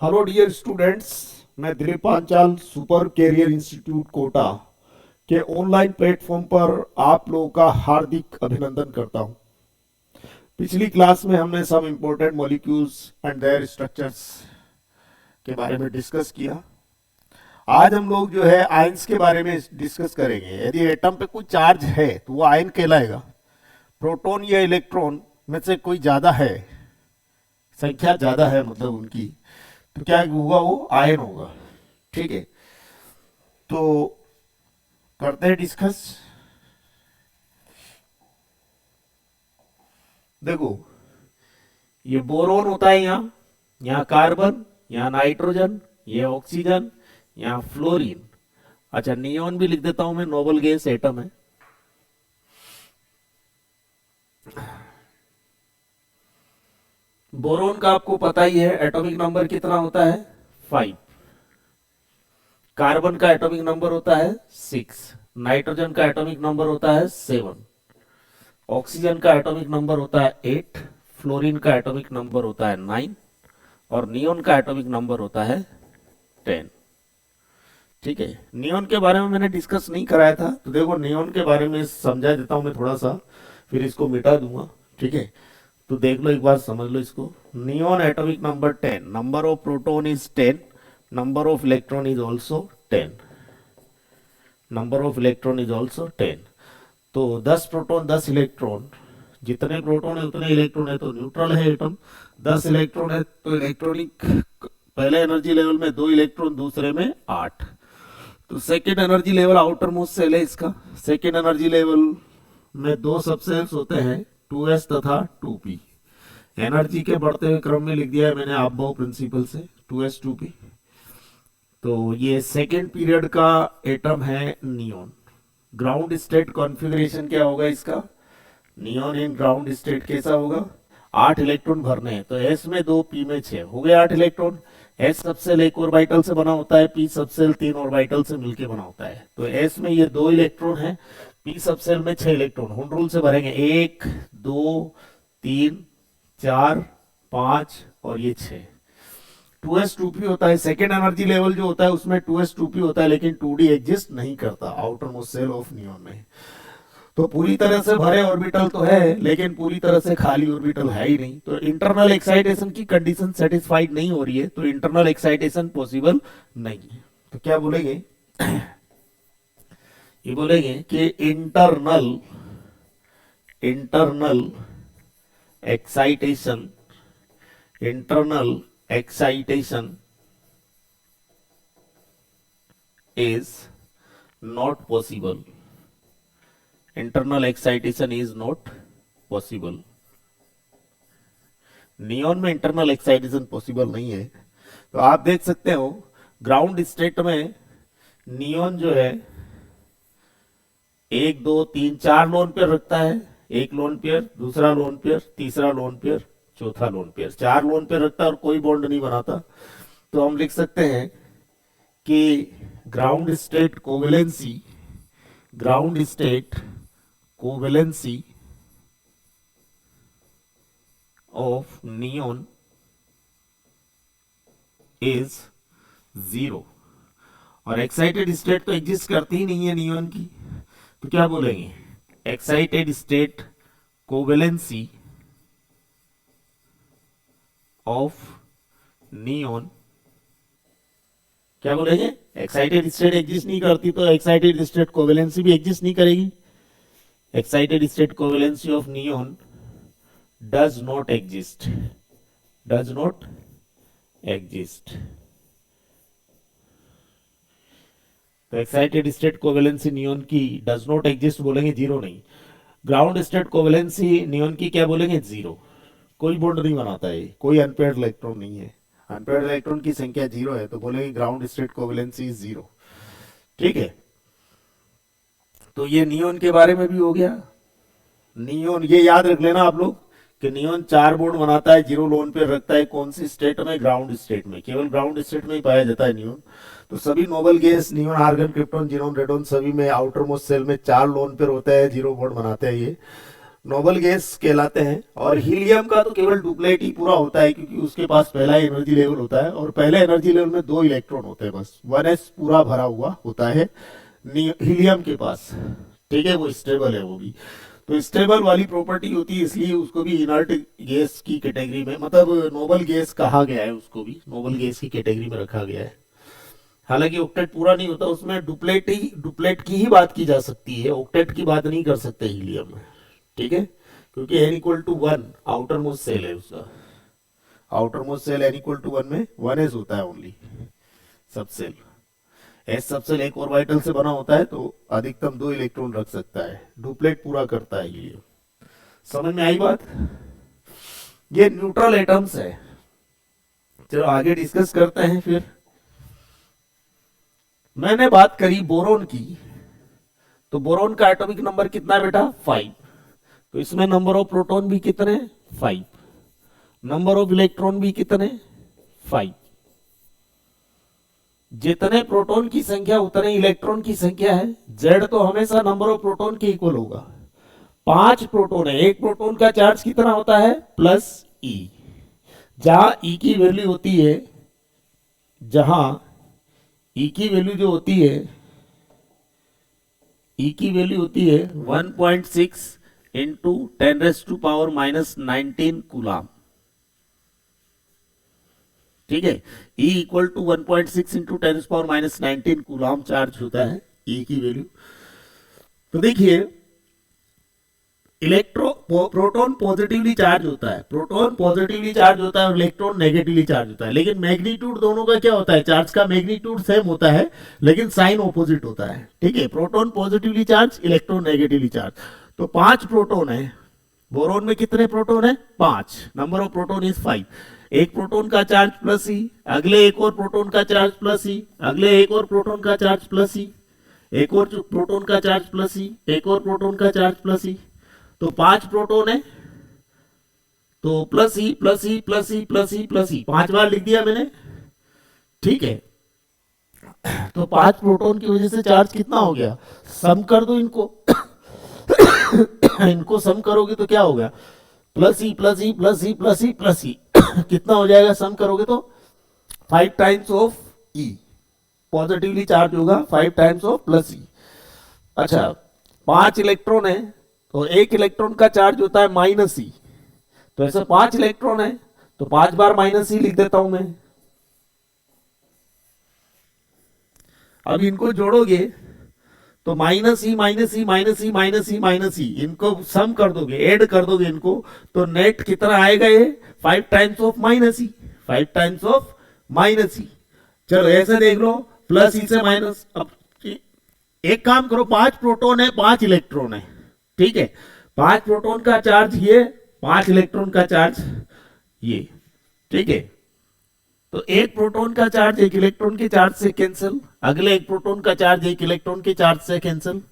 Hello dear students, मैं Dilip Panchal super career institute Kota के online platform पर आप लोगों का हार्दिक अभिनंदन करता हूं। पिछली क्लास में हमने सब important molecules and their structures के बारे में डिस्कस किया। आज हम लोग जो है आयंस के बारे में डिस्कस करेंगे। यदि एटम पे कोई चार्ज है तो वो आयन कहलाएगा। प्रोटॉन या इलेक्ट्रॉन में से कोई ज्यादा है, संख्या ज्यादा है मतलब उनकी, तो क्या होगा? वो आयन होगा। ठीक है, तो करते हैं डिस्कस। देखो, ये बोरोन होता है, यहाँ कार्बन, यहाँ नाइट्रोजन, ये ऑक्सीजन, यहाँ फ्लोरीन। अच्छा, नियोन भी लिख देता हूं मैं, नोबल गैस एटम है। बोरोन का आपको पता ही है, एटॉमिक नंबर कितना होता है? 5। कार्बन का एटॉमिक नंबर होता है 6। नाइट्रोजन का एटॉमिक नंबर होता है 7। ऑक्सीजन का एटॉमिक नंबर होता है 8। फ्लोरीन का एटॉमिक नंबर होता है 9 और नियोन का एटॉमिक नंबर होता है 10। ठीक है, नियोन के बारे में मैंने डिस्कस नहीं कराया था, तो देखो नियोन के बारे में समझा देता हूं मैं थोड़ा सा, फिर इसको मिटा दूंगा। ठीक है, तो देख लो, एक बार समझ लो इसको। Neon atomic number 10, number of proton is 10, number of electron is also 10, number of electron is also 10। तो 10 प्रोटॉन 10 इलेक्ट्रॉन, जितने प्रोटॉन है उतने इलेक्ट्रॉन है, तो न्यूट्रल है एटम। 10 इलेक्ट्रॉन है तो इलेक्ट्रॉनिक पहले एनर्जी लेवल में 2 इलेक्ट्रॉन, दूसरे में 8। तो second energy level outermost shell है इसका। सेकेंड एनर्जी लेवल में 2 सबसेल्स होते हैं, 2s तथा 2p। एनर्जी के बढ़ते हुए क्रम में लिख दिया है मैंने आपबाउ प्रिंसिपल से, 2s 2p। तो ये सेकेंड पीरियड का एटम है नियोन। ग्राउंड स्टेट कॉन्फ़िगरेशन क्या होगा इसका? नियोन इन ग्राउंड स्टेट कैसा होगा? 8 इलेक्ट्रॉन भरने हैं, तो s में 2 p में 6 हो गए 8 इलेक्ट्रॉन। s सबसेल एक ऑर्बिटल से बना होता है, p सबसेल 3 ऑर्बिटल से मिलकर बना होता है। तो s में ये 2 इलेक्ट्रॉन है, p सबसेल में 6 इलेक्ट्रॉन। हुंड रूल से भरेंगे 1 2 3 4 5 और ये 6। 2s 2p होता है। सेकेंड एनर्जी लेवल जो होता है उसमें 2s 2p होता है, लेकिन 2d एग्जिस्ट नहीं करता outermost shell of neon में। तो पूरी तरह से भरे ऑर्बिटल तो है, लेकिन पूरी तरह से खाली ऑर्बिटल है ही नहीं। तो इंटरनल एक्साइटेशन की कंडीशन सेटिस्फाइड नहीं हो रही है, तो इंटरनल एक्साइटेशन पॉसिबल नहीं है। तो क्या बोलेंगे? ये बोलेंगे कि internal internal excitation internal excitation is not possible. Internal excitation is not possible. Neon में इंटरनल एक्साइटेशन पॉसिबल नहीं है। तो आप देख सकते हो ग्राउंड स्टेट में नियोन जो है 1 2 3 4 लोन पेयर रखता है। एक लोन पेयर, दूसरा लोन पेयर, तीसरा लोन पेयर, चौथा लोन पेयर। 4 लोन पेयर रखता है और कोई बॉन्ड नहीं बनाता। तो हम लिख सकते हैं कि ground state covalency of neon is 0। और एक्साइटेड स्टेट तो एग्जिस्ट करती ही नहीं है नियोन की, तो क्या बोलेंगे? Excited state covalency of neon, क्या बोलेंगे? एक्साइटेड स्टेट एग्जिस्ट नहीं करती तो एक्साइटेड स्टेट कोवेलेंसी भी एग्जिस्ट नहीं करेगी। Excited state covalency of neon does not exist, तो एक्साइटेड स्टेट कोवेलेंसी नियोन की डज नॉट एग्जिस्ट बोलेंगे, 0 नहीं। ग्राउंड स्टेट कोवेलेंसी नियोन की क्या बोलेंगे? 0। कोई बॉन्ड नहीं बनाता है, कोई अनपेयर्ड इलेक्ट्रॉन नहीं है। अनपेयर्ड इलेक्ट्रॉन की संख्या 0 है, तो बोलेंगे ग्राउंड स्टेट कोवेलेंसी इज 0। ठीक है, तो ये नियोन के बारे में भी हो गया। नियोन ये याद रख लेना आप लोग कि नियोन 4 बॉन्ड बनाता है, 0 लोन पेयर रखता है। कौन सी स्टेट में? ग्राउंड स्टेट में। केवल ग्राउंड स्टेट में ही पाया जाता है नियोन। तो सभी noble gas, neon, argon, krypton, xenon, radon, सभी में आउटर मोस्ट सेल में 4 लोन पेयर होता है, 0 बॉन्ड बनाते हैं ये। नोबल गैस कहलाते हैं। और हीलियम का तो केवल डुप्लेट ही पूरा होता है, क्योंकि उसके पास पहला एनर्जी लेवल होता है और पहले एनर्जी लेवल में 2 इलेक्ट्रॉन होते हैं बस, 1s पूरा भरा हुआ होता है हीलियम के पास। ठीक है, वो स्टेबल है वो भी, तो स्टेबल वाली प्रॉपर्टी होती है, इसलिए उसको भी इनर्ट गैस की कैटेगरी में, मतलब नोबल गैस कहा गया है, उसको भी नोबल गैस की कैटेगरी में रखा गया है। हालांकि ऑक्टेट पूरा नहीं होता उसमें, डुप्लेट की ही बात की जा सकती है, ऑक्टेट की बात नहीं कर सकते हीलियम में। ठीक है, क्योंकि n equal to 1 outermost shell है उसका, outermost shell n equal to 1 में 1s होता है only subshell. S subshell एक ऑर्बिटल से बना होता है, तो अधिकतम 2 इलेक्ट्रॉन रख सकता है, डुप्लेट पूरा करता है ये। समझ में आई बात? ये न्यूट्रल एटम्स है। चलो आगे डिस्कस करते हैं। फिर मैंने बात करी बोरोन की, तो बोरोन का एटॉमिक नंबर कितना है बेटा? 5। तो इसमें नंबर ऑफ प्रोटॉन भी कितने? 5। नंबर ऑफ इलेक्ट्रॉन भी कितने? 5। जितने प्रोटॉन की संख्या उतने इलेक्ट्रॉन की संख्या है। Z तो हमेशा नंबर ऑफ प्रोटॉन के इक्वल होगा। 5 प्रोटॉन है, एक प्रोटॉन का चार्ज कितना होता है? +E। जहां E की वैल्यू होती है, जहां E की वैल्यू जो होती है, E की वैल्यू होती है 1.6 इंटू 10⁻⁻19 कूलाम। ठीक है, E equal to 1.6 into 10⁻⁻19 coulomb charge होता है E की वैल्यू। तो देखिए, प्रोटॉन पॉजिटिवली चार्ज होता है, प्रोटॉन पॉजिटिवली चार्ज होता है और इलेक्ट्रॉन नेगेटिवली चार्ज होता है, लेकिन मैग्नीट्यूड दोनों का क्या होता है? चार्ज का मैग्नीट्यूड सेम होता है, लेकिन साइन ऑपोजिट होता है। ठीक है, proton positively charge, electron negatively charge. तो 5 प्रोटॉन है बोरोन में। कितने प्रोटॉन है? 5। Number of proton is 5। एक प्रोटॉन का चार्ज +E, अगले एक और प्रोटॉन का चार्ज +E, अगले एक और प्रोटॉन का चार्ज +E, एक और प्रोटॉन का चार्ज +E, एक और प्रोटॉन का चार्ज +E। तो 5 प्रोटॉन है, तो +E +E +E +E +E 5 बार लिख दिया मैंने। ठीक है, तो 5 प्रोटॉन की वजह से चार्ज कितना हो गया? सम कर दो इनको इनको सम करोगे तो क्या होगा? +E +E +E +E +E कितना हो जाएगा सम करोगे तो? 5 times of E positively charge होगा, 5 टाइम्स ऑफ +E। अच्छा, 5 इलेक्ट्रॉन है, तो एक इलेक्ट्रॉन का चार्ज होता है -E। तो ऐसे 5 इलेक्ट्रॉन है, तो 5 बार -E लिख देता हूं मैं। अब इनको जोड़ोगे तो -E -E -E -E इनको सम कर दोगे, ऐड कर दोगे इनको, तो नेट कितना आएगा? ये 5 times of -E, 5 times of -E। चलो ऐसे देख लो, +E से माइनस। अब एक काम करो, 5 प्रोटॉन है, 5 इलेक्ट्रॉन है। ठीक है, 5 प्रोटॉन का चार्ज ये, 5 इलेक्ट्रॉन का चार्ज ये। ठीक है, तो एक प्रोटॉन का चार्ज एक इलेक्ट्रॉन के चार्ज से कैंसिल, अगले एक प्रोटॉन का चार्ज एक इलेक्ट्रॉन के चार्ज से कैंसिल,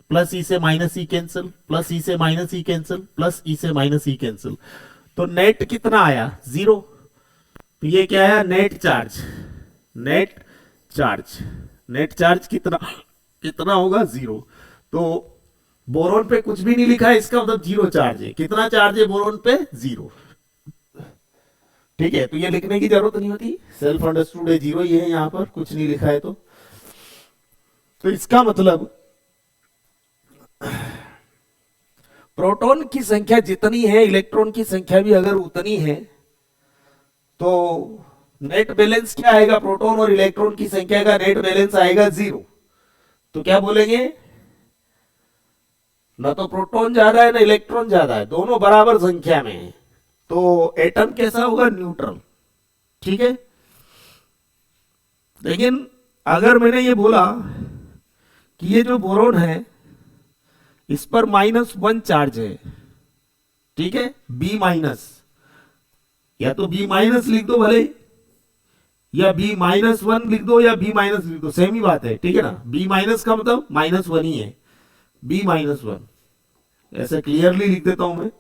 +E से -E कैंसिल, +E से -E कैंसिल, +E से -E कैंसिल। तो नेट कितना आया? 0। तो ये क्या है? Net charge. Net charge, net charge कितना कितना होगा? 0। तो बोरोन पे कुछ भी नहीं लिखा है, इसका मतलब 0 चार्ज है। कितना चार्ज है बोरोन पे? 0। ठीक है, तो ये लिखने की जरूरत नहीं होती, सेल्फ अंडरस्टूड है, 0 ही है, यहां पर कुछ नहीं लिखा है। तो इसका मतलब प्रोटॉन की संख्या जितनी है, इलेक्ट्रॉन की संख्या भी अगर उतनी है, तो नेट बैलेंस क्या आएगा? प्रोटॉन और इलेक्ट्रॉन की संख्या का नेट बैलेंस आएगा 0। तो क्या बोलेंगे? ना तो प्रोटॉन ज्यादा है ना इलेक्ट्रॉन ज्यादा है, दोनों बराबर संख्या में है। तो एटम कैसा होगा? न्यूट्रल। ठीक है, लेकिन अगर मैंने ये बोला कि ये जो बोरोन है इस पर -1 चार्ज है, ठीक है, B-, या तो B- लिख दो भले, या B-1 लिख दो, या B- लिख दो, सेम ही बात है। ठीक है ना, B- का मतलब -1 ही है, B-1 ऐसे क्लियरली लिख देता हूं मैं।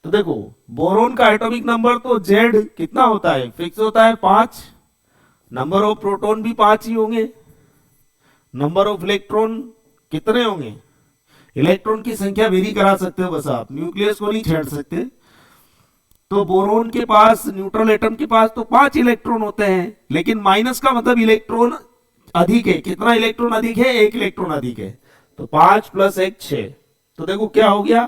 तो देखो, बोरोन का एटॉमिक नंबर तो Z कितना होता है? फिक्स होता है 5। नंबर ऑफ प्रोटॉन भी 5 ही होंगे। नंबर ऑफ इलेक्ट्रॉन कितने होंगे? इलेक्ट्रॉन की संख्या वेरी करा सकते हो बस, आप न्यूक्लियस को नहीं छेड़ सकते। तो बोरोन के पास, न्यूट्रल एटम के पास तो 5 इलेक्ट्रॉन होते हैं, लेकिन माइनस का मतलब इलेक्ट्रॉन अधिक है। कितना इलेक्ट्रॉन अधिक है? 1 इलेक्ट्रॉन अधिक है। तो 5 + 1 6। तो देखो क्या हो गया,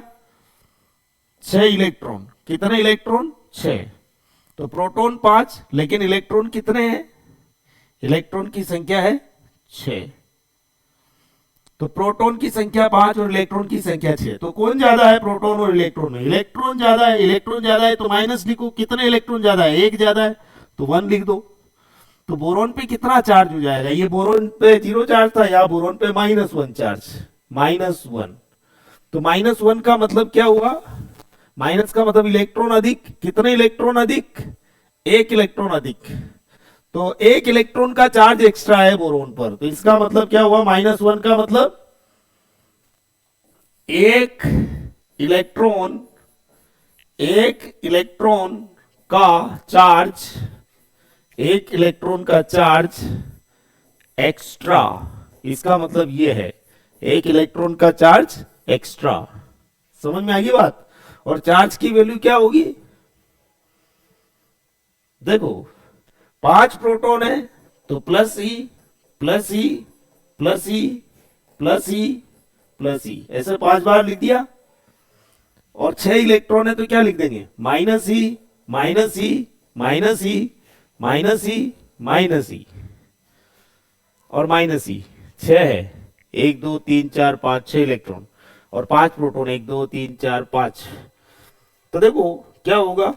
6 इलेक्ट्रॉन। कितने इलेक्ट्रॉन? 6। तो प्रोटॉन 5, लेकिन इलेक्ट्रॉन कितने हैं? इलेक्ट्रॉन की संख्या है 6। तो प्रोटॉन की संख्या 5 और इलेक्ट्रॉन की संख्या 6। तो कौन ज्यादा है प्रोटॉन और इलेक्ट्रॉन में? इलेक्ट्रॉन ज्यादा है। इलेक्ट्रॉन ज्यादा है तो माइनस लिखो। कितने इलेक्ट्रॉन ज्यादा है? 1 ज्यादा है तो 1 लिख दो। तो बोरोन पे कितना चार्ज हो जाएगा? ये बोरोन पे 0 चार्ज था, या बोरोन पे -1 चार्ज, -1। तो -1 का मतलब क्या हुआ? माइनस का मतलब इलेक्ट्रॉन अधिक। कितने इलेक्ट्रॉन अधिक? 1 इलेक्ट्रॉन अधिक। तो 1 इलेक्ट्रॉन का चार्ज एक्स्ट्रा है बोरोन पर। तो इसका मतलब क्या हुआ? -1 का मतलब 1 इलेक्ट्रॉन, 1 इलेक्ट्रॉन का चार्ज, 1 इलेक्ट्रॉन का चार्ज एक्स्ट्रा। इसका मतलब यह है 1 इलेक्ट्रॉन का चार्ज एक्स्ट्रा। समझ में आ गई बात? और चार्ज की वैल्यू क्या होगी? देखो 5 प्रोटॉन है तो +E +E +E +E +E, ऐसे 5 बार लिख दिया। और 6 इलेक्ट्रॉन है तो क्या लिख देंगे? -E -E -E -E और -E। 6 है, 1 2 3 4 5, 6 इलेक्ट्रॉन और 5 प्रोटॉन, 1 2 3 4 5। तो देखो क्या होगा,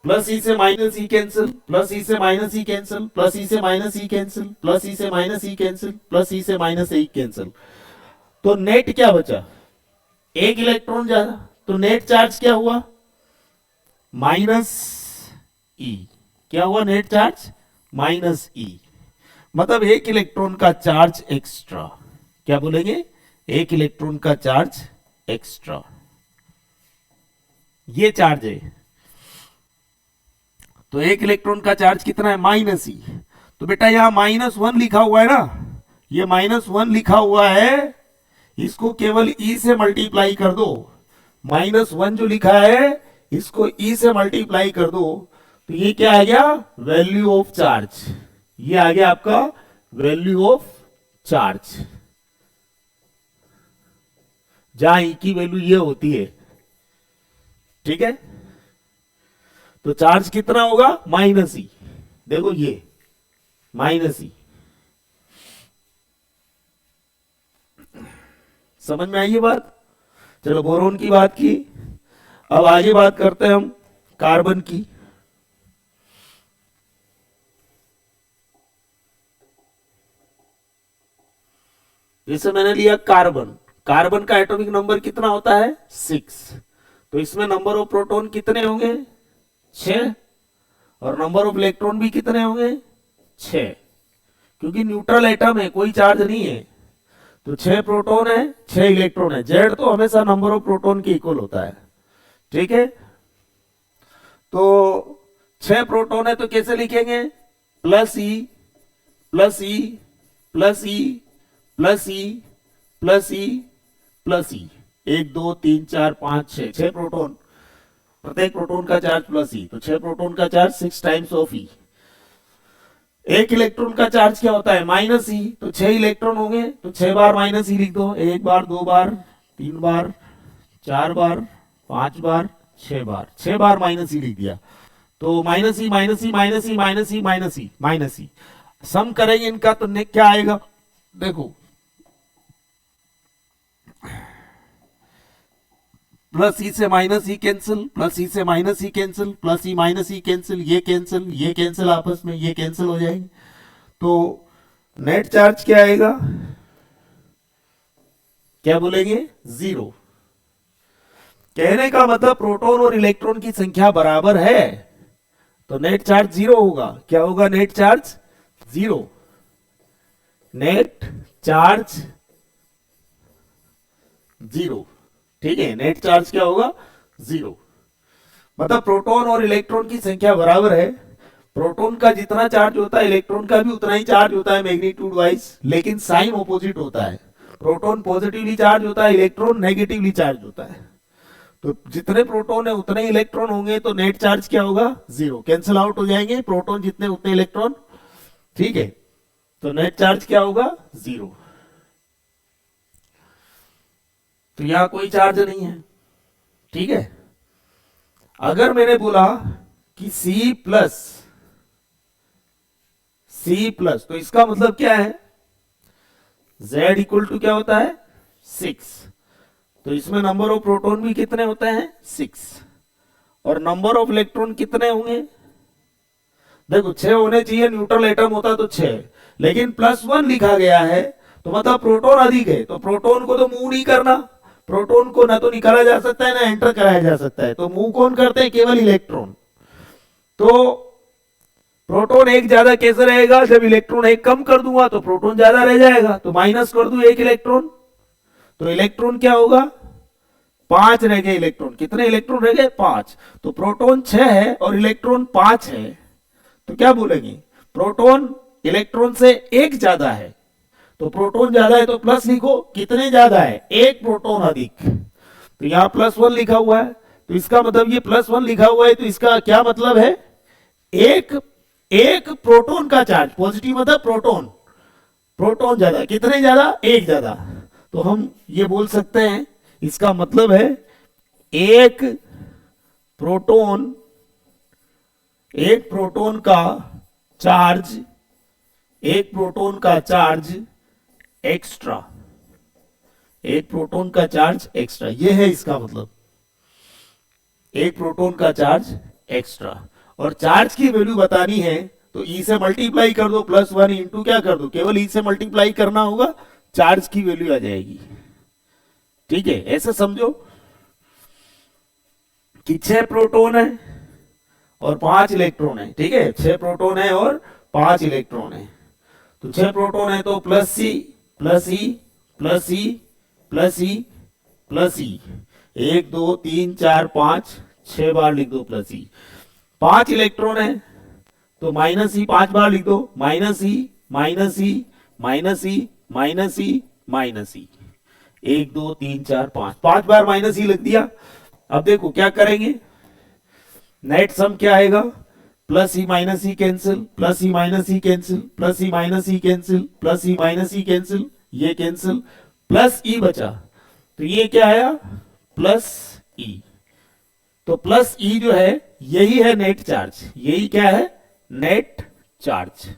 +E से -E कैंसिल, +E से -E कैंसिल, +E से -E कैंसिल, +E से -E कैंसिल, +E से -1 कैंसिल। तो नेट क्या बचा? 1 इलेक्ट्रॉन ज्यादा। तो नेट चार्ज क्या हुआ? -E। क्या हुआ नेट चार्ज? -E। मतलब 1 इलेक्ट्रॉन का चार्ज एक्स्ट्रा। क्या बोलेंगे? 1 इलेक्ट्रॉन का चार्ज एक्स्ट्रा। ये चार्ज है। तो 1 इलेक्ट्रॉन का चार्ज कितना है? -E। तो बेटा यहां -1 लिखा हुआ है ना, ये -1 लिखा हुआ है, इसको केवल E से मल्टीप्लाई कर दो। -1 जो लिखा है इसको E से मल्टीप्लाई कर दो। तो ये क्या आ गया? Value of charge. ये आ गया आपका वैल्यू ऑफ चार्ज, जहां E की वैल्यू ये होती है। ठीक है, तो चार्ज कितना होगा? -E। देखो ये -E। समझ में आई ये बात? चलो बोरोन की बात की, अब आगे बात करते हैं हम कार्बन की। जैसे मैंने लिया कार्बन, कार्बन का एटॉमिक नंबर कितना होता है? 6। तो इसमें नंबर ऑफ प्रोटॉन कितने होंगे? 6। और नंबर ऑफ इलेक्ट्रॉन भी कितने होंगे? 6। क्योंकि न्यूट्रल एटम है, कोई चार्ज नहीं है। तो 6 प्रोटॉन है, 6 इलेक्ट्रॉन है। जेड तो हमेशा नंबर ऑफ प्रोटॉन के इक्वल होता है। ठीक है, तो 6 प्रोटॉन है तो कैसे लिखेंगे? +E +E +E +E +E +E। 1 2 3 4 5 6, 6 proton, प्रत्येक प्रोटॉन का चार्ज +E। तो 6 प्रोटॉन का charge 6 times of E। 1 electron का चार्ज क्या होता है? -E। तो 6 इलेक्ट्रॉन होंगे तो 6 बार -E लिख दो। 1 बार, 2 बार, 3 बार, 4 बार, 5 बार, 6 बार, 6 बार -E लिख दिया। तो -E -E -E -E सम करेंगे इनका तो क्या आएगा? देखो +E से -E कैंसिल, +E से -E cancel, +E -E cancel, ये कैंसिल आपस में, ये कैंसिल हो जाएंगे। तो नेट चार्ज क्या आएगा? क्या बोलेंगे? 0। कहने का मतलब प्रोटॉन और इलेक्ट्रॉन की संख्या बराबर है तो नेट चार्ज 0 होगा। क्या होगा? Net charge 0। Net charge 0। ठीक है, नेट चार्ज क्या होगा? 0। मतलब प्रोटॉन और इलेक्ट्रॉन की संख्या बराबर है। प्रोटॉन का जितना चार्ज होता है इलेक्ट्रॉन का भी उतना ही चार्ज होता है मैग्नीट्यूड वाइज, लेकिन साइन ऑपोजिट होता है। प्रोटॉन पॉजिटिवली चार्ज होता है, इलेक्ट्रॉन नेगेटिवली चार्ज होता है। तो जितने प्रोटॉन है उतने ही इलेक्ट्रॉन होंगे, तो नेट चार्ज क्या होगा? 0। कैंसिल आउट हो जाएंगे, प्रोटॉन जितने उतने इलेक्ट्रॉन, ठीक है। तो नेट चार्ज क्या होगा? 0। तो यहां कोई चार्ज नहीं है, ठीक है। अगर मैंने बोला कि C प्लस, तो इसका मतलब क्या है? Z इक्वल टू क्या होता है? 6। तो इसमें नंबर ऑफ प्रोटॉन भी कितने होते हैं? 6। और नंबर ऑफ इलेक्ट्रॉन कितने होंगे? देखो 6 होने चाहिए, न्यूट्रल एटम होता तो 6, लेकिन +1 लिखा गया है, तो मतलब प्रोटॉन अधिक है। तो प्रोटॉन को तो मूव नहीं करना, प्रोटॉन को ना तो निकाला जा सकता है ना एंटर कराया जा सकता है, तो मूव कौन करते हैं? केवल इलेक्ट्रॉन। तो प्रोटॉन एक ज्यादा कैसे रहेगा? जब इलेक्ट्रॉन एक कम कर दूंगा तो प्रोटॉन ज्यादा रह जाएगा, तो माइनस कर दूं एक इलेक्ट्रॉन, तो इलेक्ट्रॉन क्या होगा? 5 रह गए इलेक्ट्रॉन। कितने इलेक्ट्रॉन रह गए? 5। तो प्रोटॉन 6 है और इलेक्ट्रॉन 5 है, तो क्या बोलेंगे? प्रोटॉन इलेक्ट्रॉन से एक ज्यादा है। तो प्रोटॉन ज्यादा है तो प्लस लिखो, कितने ज्यादा है? एक प्रोटॉन अधिक। तो यहां +1 लिखा हुआ है, तो इसका मतलब ये +1 लिखा हुआ है, तो इसका क्या मतलब है? एक प्रोटॉन का चार्ज, पॉजिटिव मतलब प्रोटॉन ज्यादा। कितने ज्यादा? एक ज्यादा। तो हम ये बोल सकते हैं, इसका मतलब है एक प्रोटॉन का चार्ज एक्स्ट्रा, एक प्रोटॉन का चार्ज एक्स्ट्रा, ये है इसका मतलब, एक प्रोटॉन का चार्ज एक्स्ट्रा। और चार्ज की वैल्यू बतानी है तो E से मल्टीप्लाई कर दो, +1 इंटू क्या कर दो? केवल E से मल्टीप्लाई करना होगा, चार्ज की वैल्यू आ जाएगी, ठीक है। ऐसे समझो कि 6 प्रोटॉन है और 5 इलेक्ट्रॉन है, ठीक है। 6 प्रोटॉन है और 5 इलेक्ट्रॉन है। तो 6 प्रोटॉन है तो +C +E +E +E +E, 1 2 3 4 5, 6 बार लिख दो +E। 5 इलेक्ट्रॉन है तो -E 5 बार लिख दो, -E -E -E -E -E, 1 2 3 4 5, 5 बार -E लिख दिया। अब देखो क्या करेंगे, नेट सम क्या आएगा? +E -E cancel, +E -E cancel, +E -E cancel, +E -E cancel, ये कैंसिल, +E बचा, तो ये क्या आया? +E। तो +E जो है यही है नेट चार्ज, यही क्या है? Net charge.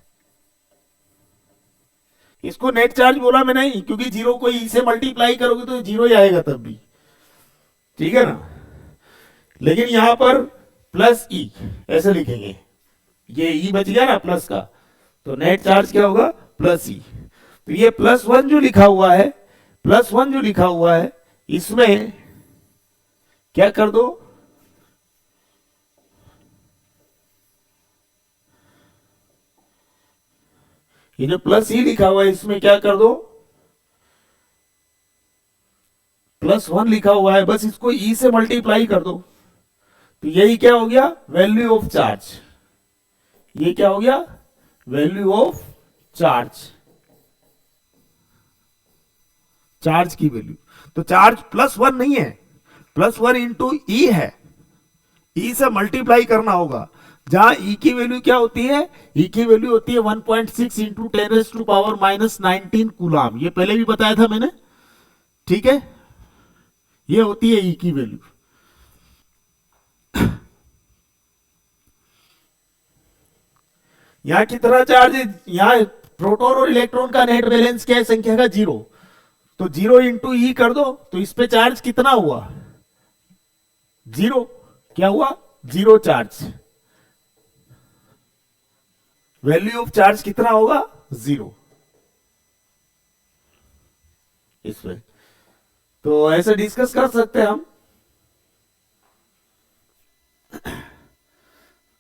इसको नेट चार्ज बोला मैं नहीं, क्योंकि 0 को E से मल्टीप्लाई करोगे तो 0 ही आएगा तब भी, ठीक है ना। लेकिन यहां पर +E ऐसे लिखेंगे, ये E बच गया ना प्लस का, तो नेट चार्ज क्या होगा? +E। तो ये +1 जो लिखा हुआ है, +1 जो लिखा हुआ है, इसमें क्या कर दो? ये जो +E लिखा हुआ है इसमें क्या कर दो? +1 लिखा हुआ है, बस इसको E से मल्टीप्लाई कर दो, तो यही क्या हो गया? Value of charge. ये क्या हो गया? वैल्यू ऑफ चार्ज, चार्ज की वैल्यू। तो चार्ज +1 नहीं है, +1 इंटू E है, E से मल्टीप्लाई करना होगा। जहां E की वैल्यू क्या होती है? E की वैल्यू होती है 1.6 इंटू 10⁻⁻19 कूलाम। ये पहले भी बताया था मैंने, ठीक है। ये होती है E की वैल्यू। यहां कितना चार्ज है? यहां प्रोटॉन और इलेक्ट्रॉन का नेट बैलेंस क्या है? संख्या का 0। तो 0 इंटू E कर दो, तो इस पे चार्ज कितना हुआ? 0। क्या हुआ? 0 चार्ज। वैल्यू ऑफ चार्ज कितना होगा? 0 इसमें। तो ऐसे डिस्कस कर सकते हैं हम।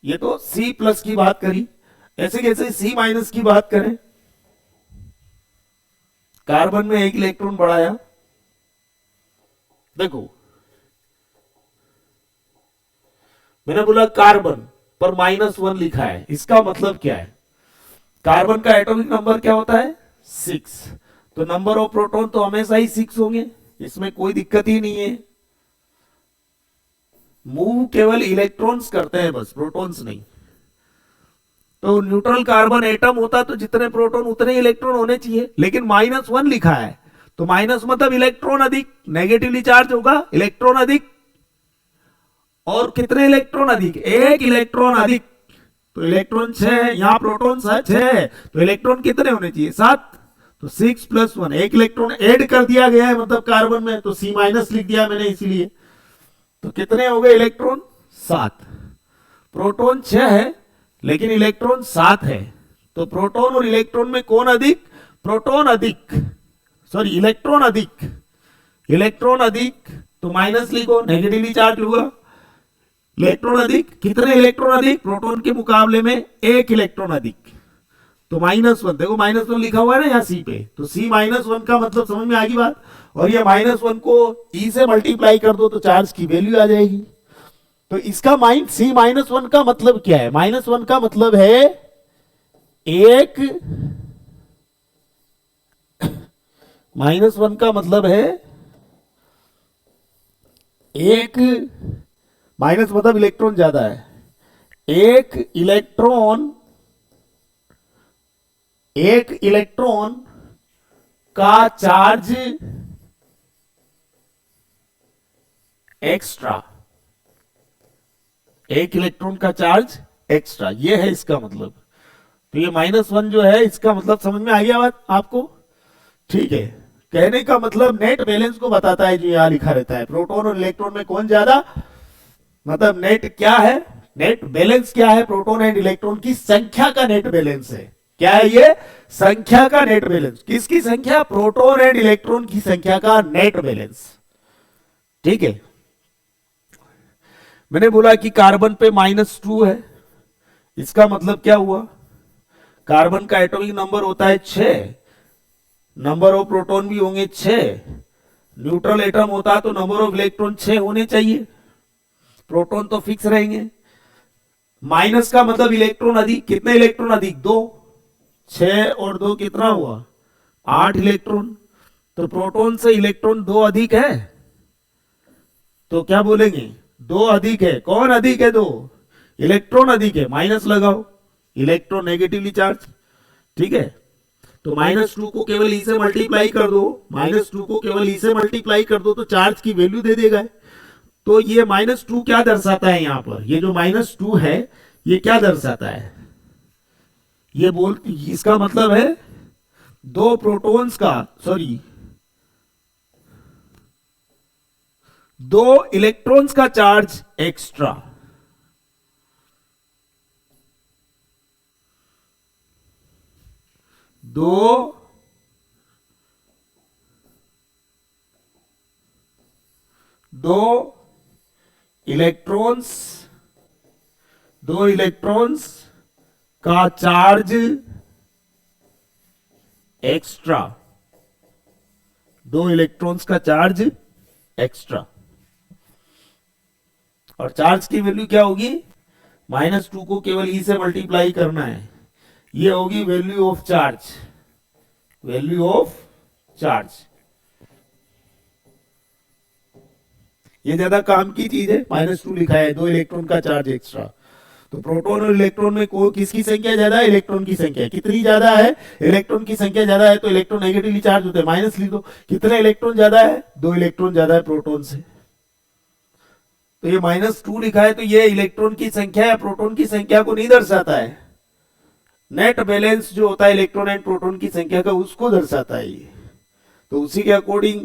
ये तो C+ की बात करी, ऐसे कैसे C- की बात करें? कार्बन में एक इलेक्ट्रॉन बढ़ाया, देखो मैंने बोला कार्बन पर -1 लिखा है, इसका मतलब क्या है? कार्बन का एटॉमिक नंबर क्या होता है? 6। तो नंबर ऑफ प्रोटॉन तो हमेशा ही 6 होंगे, इसमें कोई दिक्कत ही नहीं है। मूव केवल इलेक्ट्रॉन्स करते हैं बस, प्रोटॉन्स नहीं। तो न्यूट्रल कार्बन एटम होता तो जितने प्रोटॉन उतने इलेक्ट्रॉन होने चाहिए, लेकिन -1 लिखा है, तो माइनस मतलब इलेक्ट्रॉन अधिक, नेगेटिवली चार्ज होगा, इलेक्ट्रॉन अधिक। और कितने इलेक्ट्रॉन अधिक? एक इलेक्ट्रॉन अधिक। तो इलेक्ट्रॉन 6 है, यहां प्रोटॉन 6 है, तो इलेक्ट्रॉन कितने होने चाहिए? 7। तो 6 + 1, एक इलेक्ट्रॉन ऐड कर दिया गया है मतलब कार्बन में, तो C- लिख दिया मैंने इसीलिए। तो कितने हो गए इलेक्ट्रॉन? 7। प्रोटॉन 6 है लेकिन इलेक्ट्रॉन 7 है, तो प्रोटॉन और इलेक्ट्रॉन में कौन अधिक? प्रोटॉन अधिक, सॉरी इलेक्ट्रॉन अधिक। इलेक्ट्रॉन अधिक तो माइनस लिखो, नेगेटिवली चार्ज होगा। इलेक्ट्रॉन अधिक, कितने इलेक्ट्रॉन अधिक? प्रोटॉन के मुकाबले में एक इलेक्ट्रॉन अधिक, तो -1। देखो -1 लिखा हुआ है ना यहाँ सी पे, तो C-1 का मतलब समझ में आ गई बात। और ये -1 को E से मल्टीप्लाई कर दो तो चार्ज की वैल्यू आ जाएगी। तो इसका C-1 का मतलब क्या है? -1 का मतलब है एक, -1 का मतलब है एक, माइनस मतलब इलेक्ट्रॉन ज्यादा है, एक इलेक्ट्रॉन का चार्ज एक्स्ट्रा, एक इलेक्ट्रॉन का चार्ज एक्स्ट्रा, ये है इसका मतलब। तो ये -1 जो है इसका मतलब समझ में आ गया बात आपको? ठीक है, कहने का मतलब नेट बैलेंस को बताता है जो यहां लिखा रहता है, प्रोटॉन और इलेक्ट्रॉन में कौन ज्यादा, मतलब नेट क्या है, नेट बैलेंस क्या है? प्रोटॉन एंड इलेक्ट्रॉन की संख्या का नेट बैलेंस है। क्या है ये? संख्या का नेट बैलेंस। किसकी संख्या? प्रोटॉन एंड इलेक्ट्रॉन की संख्या का नेट बैलेंस। ठीक है, मैंने बोला कि कार्बन पे -2 है, इसका मतलब क्या हुआ? कार्बन का एटॉमिक नंबर होता है 6, नंबर ऑफ प्रोटॉन भी होंगे 6, न्यूट्रल एटम होता तो नंबर ऑफ इलेक्ट्रॉन 6 होने चाहिए, प्रोटॉन तो फिक्स रहेंगे। माइनस का मतलब इलेक्ट्रॉन अधिक, कितने इलेक्ट्रॉन अधिक? 2। 6 और 2 कितना हुआ? 8 इलेक्ट्रॉन। तो प्रोटॉन से इलेक्ट्रॉन 2 अधिक है, तो क्या बोलेंगे? 2 अधिक है। कौन अधिक है? 2 इलेक्ट्रॉन अधिक है, माइनस लगाओ, इलेक्ट्रॉन नेगेटिवली चार्ज। ठीक है, तो -2 को केवल E से मल्टीप्लाई कर दो, -2 को केवल E से मल्टीप्लाई कर दो तो चार्ज की वैल्यू दे देगा। तो ये -2 क्या दर्शाता है यहां पर? ये जो -2 है ये क्या दर्शाता है? ये बोल, इसका मतलब है दो प्रोटॉन्स का, सॉरी, दो इलेक्ट्रॉन्स का चार्ज एक्स्ट्रा। दो दो इलेक्ट्रॉन्स, दो इलेक्ट्रॉन्स का चार्ज एक्स्ट्रा, दो इलेक्ट्रॉन्स का चार्ज एक्स्ट्रा। और चार्ज की वैल्यू क्या होगी? -2 को केवल E से मल्टीप्लाई करना है, ये होगी value of charge, value of charge. ये ज्यादा काम की चीज है, -2 लिखा है, दो इलेक्ट्रॉन का चार्ज एक्स्ट्रा। तो प्रोटॉन और इलेक्ट्रॉन में किसकी संख्या ज्यादा है? इलेक्ट्रॉन की संख्या। कितनी ज्यादा है? इलेक्ट्रॉन की संख्या ज्यादा है, तो इलेक्ट्रॉन नेगेटिवली चार्ज होते हैं, माइनस लिख दो। कितने इलेक्ट्रॉन ज्यादा है? 2 इलेक्ट्रॉन ज्यादा है प्रोटॉन से। तो ये -2 लिखा है, तो ये इलेक्ट्रॉन की संख्या या प्रोटॉन की संख्या को नहीं दर्शाता है, नेट बैलेंस जो होता है इलेक्ट्रॉन एंड प्रोटॉन की संख्या का, उसको दर्शाता है ये। तो उसी के अकॉर्डिंग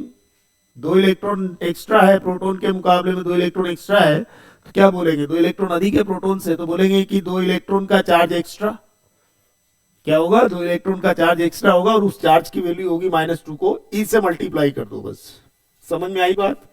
2 इलेक्ट्रॉन एक्स्ट्रा है प्रोटॉन के मुकाबले में, 2 इलेक्ट्रॉन एक्स्ट्रा है, तो क्या बोलेंगे? 2 इलेक्ट्रॉन अधिक है प्रोटॉन से, तो बोलेंगे कि 2 इलेक्ट्रॉन का चार्ज एक्स्ट्रा। क्या होगा? 2 इलेक्ट्रॉन का चार्ज एक्स्ट्रा होगा, और उस चार्ज की वैल्यू होगी -2 को E से मल्टीप्लाई कर दो बस। समझ में आई बात?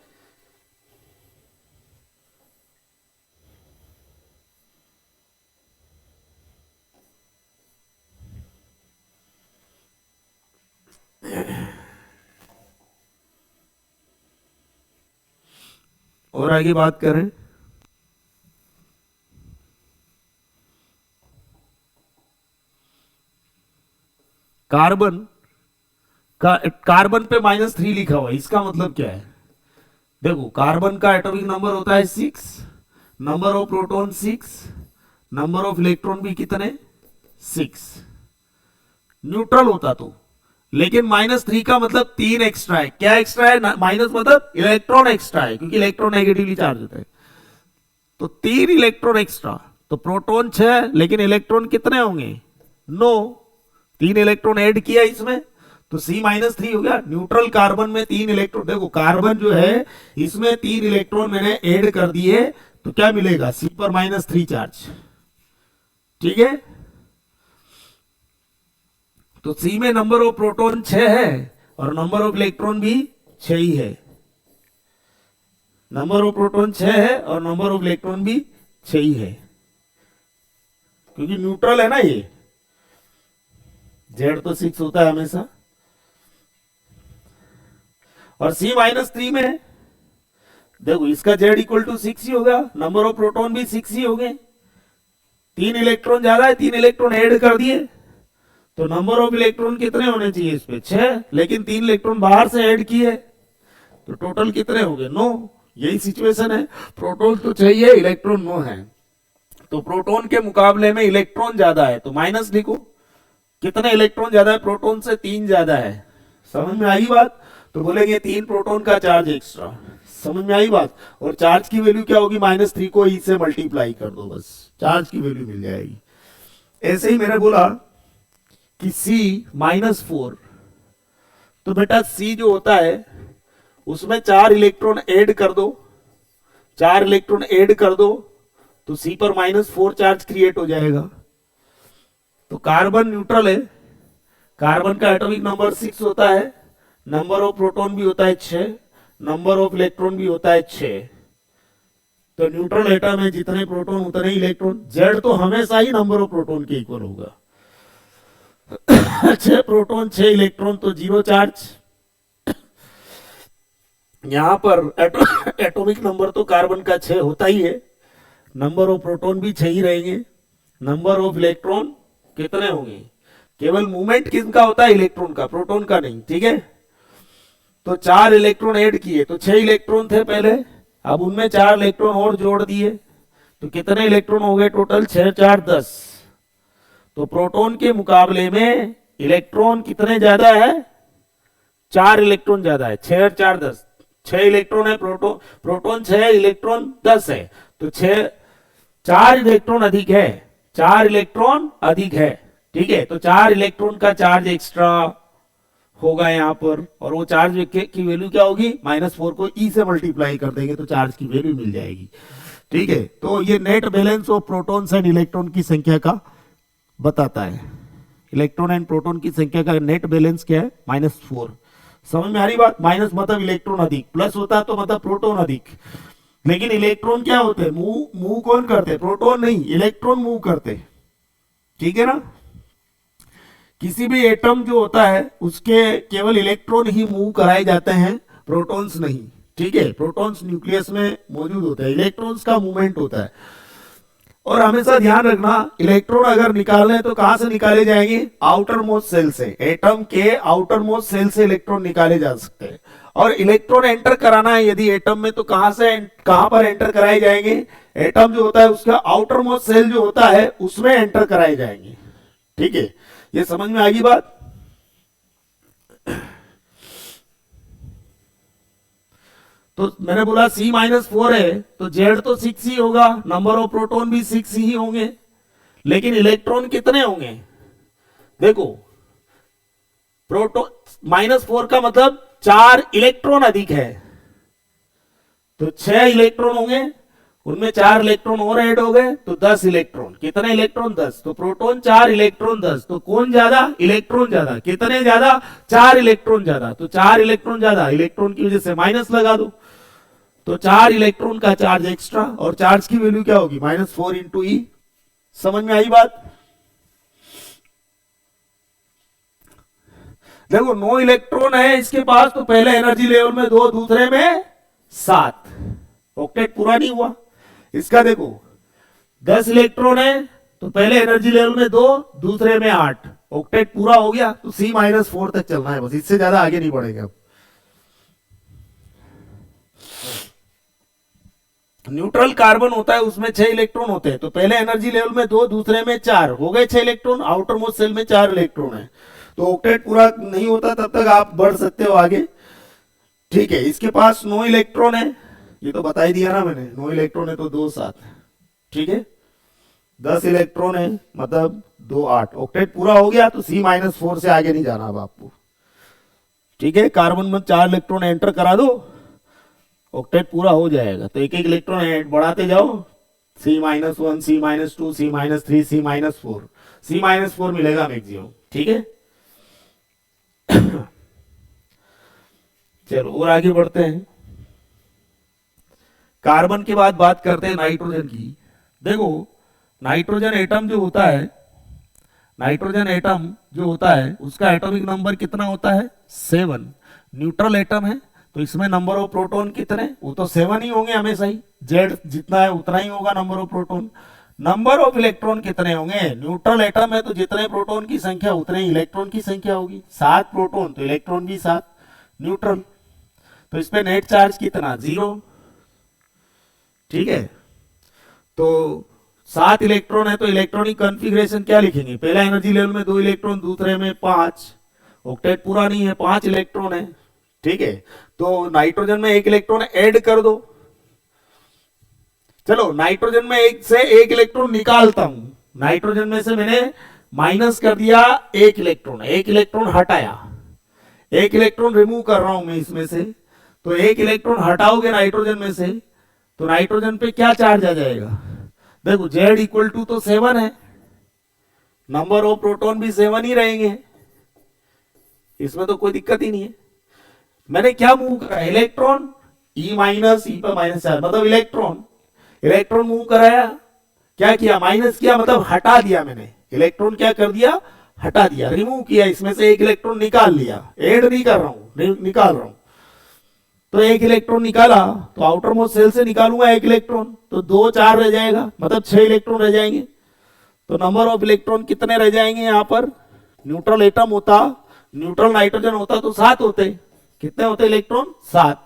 और आगे बात करें, कार्बन कार्बन पे -3 लिखा हुआ है, इसका मतलब क्या है? देखो कार्बन का एटॉमिक नंबर होता है 6, number of proton 6, number of electron भी कितने 6, न्यूट्रल होता तो। लेकिन -3 का मतलब 3 एक्स्ट्रा है। क्या एक्स्ट्रा है? माइनस मतलब इलेक्ट्रॉन एक्स्ट्रा है, क्योंकि इलेक्ट्रॉन नेगेटिवली चार्ज होता है। तो 3 इलेक्ट्रॉन एक्स्ट्रा, तो प्रोटॉन 6, लेकिन इलेक्ट्रॉन कितने होंगे 9, 3 इलेक्ट्रॉन ऐड किया इसमें, तो C-3 हो गया। न्यूट्रल कार्बन में 3 इलेक्ट्रॉन, देखो कार्बन जो है इसमें 3 इलेक्ट्रॉन मैंने ऐड कर दिए, तो क्या मिलेगा? C पर -3 चार्ज। ठीक है, तो C में नंबर ऑफ प्रोटॉन 6 है और नंबर ऑफ इलेक्ट्रॉन भी 6 ही है। नंबर ऑफ प्रोटॉन 6 है और नंबर ऑफ इलेक्ट्रॉन भी 6 ही है, क्योंकि न्यूट्रल है ना ये। Z तो 6 होता है हमेशा। और C-3 में देखो इसका Z इक्वल टू 6 ही होगा, नंबर ऑफ प्रोटॉन भी 6 ही हो गए। 3 इलेक्ट्रॉन ज्यादा है, 3 इलेक्ट्रॉन ऐड कर दिए, तो नंबर ऑफ इलेक्ट्रॉन कितने होने चाहिए इस पे 6, लेकिन 3 इलेक्ट्रॉन बाहर से ऐड किए, तो टोटल कितने हो गए 9। यही सिचुएशन है, प्रोटॉन तो चाहिए, इलेक्ट्रॉन 9 है, तो प्रोटॉन के मुकाबले में इलेक्ट्रॉन ज्यादा है, तो माइनस लिखो। कितने इलेक्ट्रॉन ज्यादा है प्रोटॉन से? 3 ज्यादा है। समझ में आई बात? तो बोलेंगे 3 प्रोटॉन का चार्ज एक्स्ट्रा। समझ में आई बात? और चार्ज की वैल्यू क्या होगी? -3 को ई से मल्टीप्लाई कर दो, बस चार्ज की वैल्यू मिल जाएगी। ऐसे ही मैंने बोला कि C-4, तो बेटा C जो होता है उसमें 4 इलेक्ट्रॉन ऐड कर दो, 4 इलेक्ट्रॉन ऐड कर दो, तो C पर -4 चार्ज क्रिएट हो जाएगा। तो कार्बन न्यूट्रल है, कार्बन का एटॉमिक नंबर 6 होता है, नंबर ऑफ प्रोटॉन भी होता है 6, नंबर ऑफ इलेक्ट्रॉन भी होता है 6। तो न्यूट्रल एटम है, जितने प्रोटॉन उतने ही इलेक्ट्रॉन। Z तो हमेशा ही नंबर ऑफ प्रोटॉन के इक्वल होगा। 6 प्रोटॉन 6 इलेक्ट्रॉन, तो 0 चार्ज। यहां पर एटॉमिक नंबर तो कार्बन का 6 होता ही है, नंबर ऑफ प्रोटॉन भी 6 ही रहेंगे, नंबर ऑफ इलेक्ट्रॉन कितने होंगे? केवल मूवमेंट किसका होता है? इलेक्ट्रॉन का, प्रोटॉन का नहीं। ठीक है, तो 4 इलेक्ट्रॉन ऐड किए, तो 6 इलेक्ट्रॉन थे पहले, अब उनमें 4 इलेक्ट्रॉन और जोड़ दिए, तो कितने इलेक्ट्रॉन हो गए टोटल? 6 4 10। तो प्रोटॉन के मुकाबले में इलेक्ट्रॉन कितने ज्यादा है? 4 इलेक्ट्रॉन ज्यादा है। 6 और 4 10, 6 इलेक्ट्रॉन है प्रोटॉन 6, इलेक्ट्रॉन 10 है, तो 4 इलेक्ट्रॉन अधिक है, 4 इलेक्ट्रॉन अधिक है। ठीक है, तो 4 इलेक्ट्रॉन का चार्ज एक्स्ट्रा होगा यहाँ पर, और वो चार्ज की वैल्यू क्या होगी? -4 को ई से मल्टीप्लाई कर देंगे, तो चार्ज की वैल्यू मिल जाएगी। ठीक है, तो ये net balance of protons and electron की संख्या का बताता है। इलेक्ट्रॉन एंड प्रोटॉन की संख्या का नेट बैलेंस क्या है? -4। समझ में आ रही बात? माइनस मतलब इलेक्ट्रॉन अधिक, प्लस होता तो मतलब प्रोटॉन अधिक। लेकिन इलेक्ट्रॉन क्या होते हैं? मूव कौन करते? प्रोटॉन नहीं, इलेक्ट्रॉन मूव करते। ठीक है ना? किसी भी एटम जो होता है उसके केवल इलेक्ट्रॉन ही मूव कराए जाते हैं, प्रोटॉन्स नहीं। ठीक है, प्रोटॉन्स न्यूक्लियस में मौजूद होते हैं, इलेक्ट्रॉन्स का मूवमेंट होता है। और हमेशा ध्यान रखना, इलेक्ट्रॉन अगर निकालने तो कहां से निकाले जाएंगे? आउटर मोस्ट सेल से। एटम के आउटर मोस्ट सेल से इलेक्ट्रॉन निकाले जा सकते हैं। और इलेक्ट्रॉन एंटर कराना है यदि एटम में, तो कहां पर एंटर कराए जाएंगे? एटम जो होता है उसका आउटर मोस्ट सेल जो होता है उसमें एंटर कराए जाएंगे। ठीक है, ये समझ में आ गई बात? तो मैंने बोला C-4 है, तो Z तो 6 ही होगा, नंबर ऑफ प्रोटॉन भी 6 ही होंगे, लेकिन इलेक्ट्रॉन कितने होंगे? देखो प्रोटॉन -4 का मतलब 4 इलेक्ट्रॉन अधिक है, तो 6 इलेक्ट्रॉन होंगे, उनमें 4 इलेक्ट्रॉन और ऐड हो गए, तो 10 इलेक्ट्रॉन। कितने इलेक्ट्रॉन? 10। तो प्रोटॉन 4, इलेक्ट्रॉन 10, तो कौन ज्यादा? इलेक्ट्रॉन ज्यादा। कितने ज्यादा? 4 इलेक्ट्रॉन ज्यादा। तो 4 इलेक्ट्रॉन ज्यादा, इलेक्ट्रॉन की वजह से माइनस लगा दो, तो 4 इलेक्ट्रॉन का चार्ज एक्स्ट्रा, और चार्ज की वैल्यू क्या होगी? -4 इंटू ई। समझ में आई बात? देखो 9 इलेक्ट्रॉन है इसके पास, तो पहले एनर्जी लेवल में 2, दूसरे में 7, ऑक्टेट पूरा नहीं हुआ। इसका देखो 10 इलेक्ट्रॉन है, तो पहले एनर्जी लेवल में 2, दूसरे में 8, ऑक्टेट पूरा हो गया तो C-4 तक चलना है बस, इससे ज्यादा आगे नहीं बढ़ेंगे अब। न्यूट्रल कार्बन होता है, उसमें 6 इलेक्ट्रॉन होते हैं, तो पहले एनर्जी लेवल में 2, दूसरे में 4, हो गए 6 इलेक्ट्रॉन। आउटर मोस्ट सेल में 4 इलेक्ट्रॉन है, तो ऑक्टेट पूरा नहीं होता तब तक आप बढ़ सकते हो आगे। ठीक है, इसके पास 9 इलेक्ट्रॉन है, ये तो बता ही दिया ना मैंने, 9 इलेक्ट्रॉन है तो 2 7, ठीक है। 10 इलेक्ट्रॉन है मतलब 2 8। ऑक्टेट पूरा हो गया तो C-4 से आगे नहीं जाना अब आपको, ठीक है। कार्बन में 4 इलेक्ट्रॉन एंटर करा दो, ऑक्टेट पूरा हो जाएगा। तो एक एक इलेक्ट्रॉन बढ़ाते जाओ, C-1, C-2, C-3, C-4, C-4 मिलेगा मैक्सिमम, ठीक है। चलो और आगे बढ़ते हैं। कार्बन के बाद बात करते हैं नाइट्रोजन की। देखो नाइट्रोजन एटम जो होता है, नाइट्रोजन एटम जो होता है उसका एटॉमिक नंबर कितना होता है? 7। न्यूट्रल एटम है तो इसमें नंबर ऑफ प्रोटॉन कितने? वो तो 7 ही होंगे हमेशा ही, जेड जितना है उतना ही होगा number of proton. Number of electron कितने होंगे? न्यूट्रल एटम है तो जितने प्रोटॉन की संख्या उतने ही इलेक्ट्रॉन की संख्या होगी। 7 प्रोटॉन तो इलेक्ट्रॉन भी 7। न्यूट्रल तो इस पे नेट चार्ज कितना? 0, ठीक है। तो 7 इलेक्ट्रॉन है तो इलेक्ट्रॉनिक कॉन्फ़िगरेशन क्या लिखेंगे? पहला एनर्जी लेवल में 2 इलेक्ट्रॉन, दूसरे में 5। ऑक्टेट पूरा नहीं है, 5 इलेक्ट्रॉन है, ठीक है। तो नाइट्रोजन में 1 इलेक्ट्रॉन ऐड कर दो। चलो नाइट्रोजन में एक से 1 इलेक्ट्रॉन निकालता हूं, नाइट्रोजन में से मैंने माइनस कर दिया 1 इलेक्ट्रॉन, 1 इलेक्ट्रॉन हटाया, 1 इलेक्ट्रॉन रिमूव कर रहा हूं मैं इसमें से। तो 1 इलेक्ट्रॉन हटाओगे नाइट्रोजन में से तो नाइट्रोजन पे क्या चार्ज आ जाएगा? देखो Z इक्वल टू तो 7 है, नंबर ऑफ प्रोटॉन भी 7 ही रहेंगे, इसमें तो कोई दिक्कत ही नहीं है। मैंने क्या मूव करा? इलेक्ट्रॉन E माइनस, E पर माइनस चार्ज मतलब इलेक्ट्रॉन मूव कराया, क्या किया? माइनस किया, मतलब हटा दिया मैंने। इलेक्ट्रॉन क्या कर दिया? हटा दिया, रिमूव किया, इसमें से 1 इलेक्ट्रॉन निकाल लिया। ऐड नहीं कर रहा हूं, निकाल रहा हूं। तो 1 इलेक्ट्रॉन निकाला तो आउटर मोस्ट सेल से निकालूंगा 1 इलेक्ट्रॉन, तो 2 4 रह जाएगा, मतलब 6 इलेक्ट्रॉन रह जाएंगे। तो नंबर ऑफ इलेक्ट्रॉन कितने रह जाएंगे यहाँ पर? न्यूट्रल एटम होता, न्यूट्रल नाइट्रोजन होता तो 7 होते। कितने होते इलेक्ट्रॉन? 7।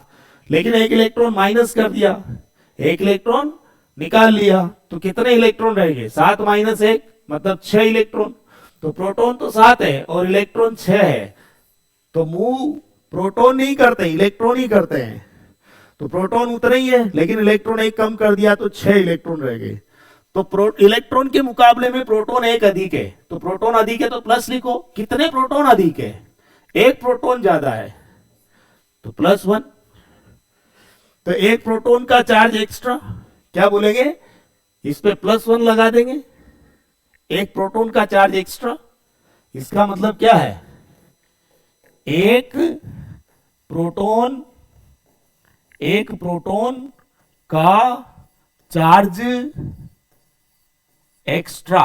लेकिन 1 इलेक्ट्रॉन माइनस कर दिया, 1 इलेक्ट्रॉन निकाल लिया, तो कितने इलेक्ट्रॉन रहेंगे? 7 माइनस 1 मतलब 6 इलेक्ट्रॉन। तो प्रोटॉन तो 7 है और इलेक्ट्रॉन 6 है, तो मूव प्रोटॉन नहीं करते, इलेक्ट्रॉन ही करते हैं। तो प्रोटॉन उतने ही है, लेकिन इलेक्ट्रॉन 1 कम कर दिया तो 6 इलेक्ट्रॉन रह गए। तो इलेक्ट्रॉन के मुकाबले में प्रोटॉन 1 अधिक है, तो प्रोटॉन अधिक है तो प्लस लिखो। कितने प्रोटॉन अधिक है? 1 प्रोटॉन ज्यादा है तो +1। तो 1 प्रोटॉन का चार्ज एक्स्ट्रा, क्या बोलेंगे? इस पे +1 लगा देंगे। 1 प्रोटॉन का चार्ज एक्स्ट्रा, इसका मतलब क्या है? 1 प्रोटॉन का चार्ज एक्स्ट्रा,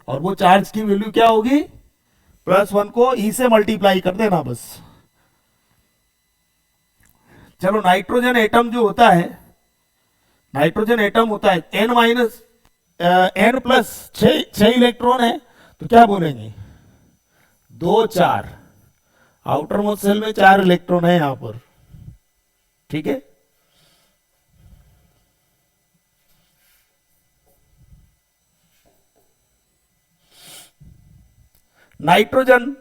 और वो चार्ज की वैल्यू क्या होगी? +1 को E से मल्टीप्लाई कर देना बस। चलो नाइट्रोजन एटम जो होता है, नाइट्रोजन एटम होता है N प्लस 6 इलेक्ट्रॉन है, तो क्या बोलेंगे? 2 4। आउटर मोस्ट सेल में 4 इलेक्ट्रॉन है यहां पर, ठीक है। नाइट्रोजन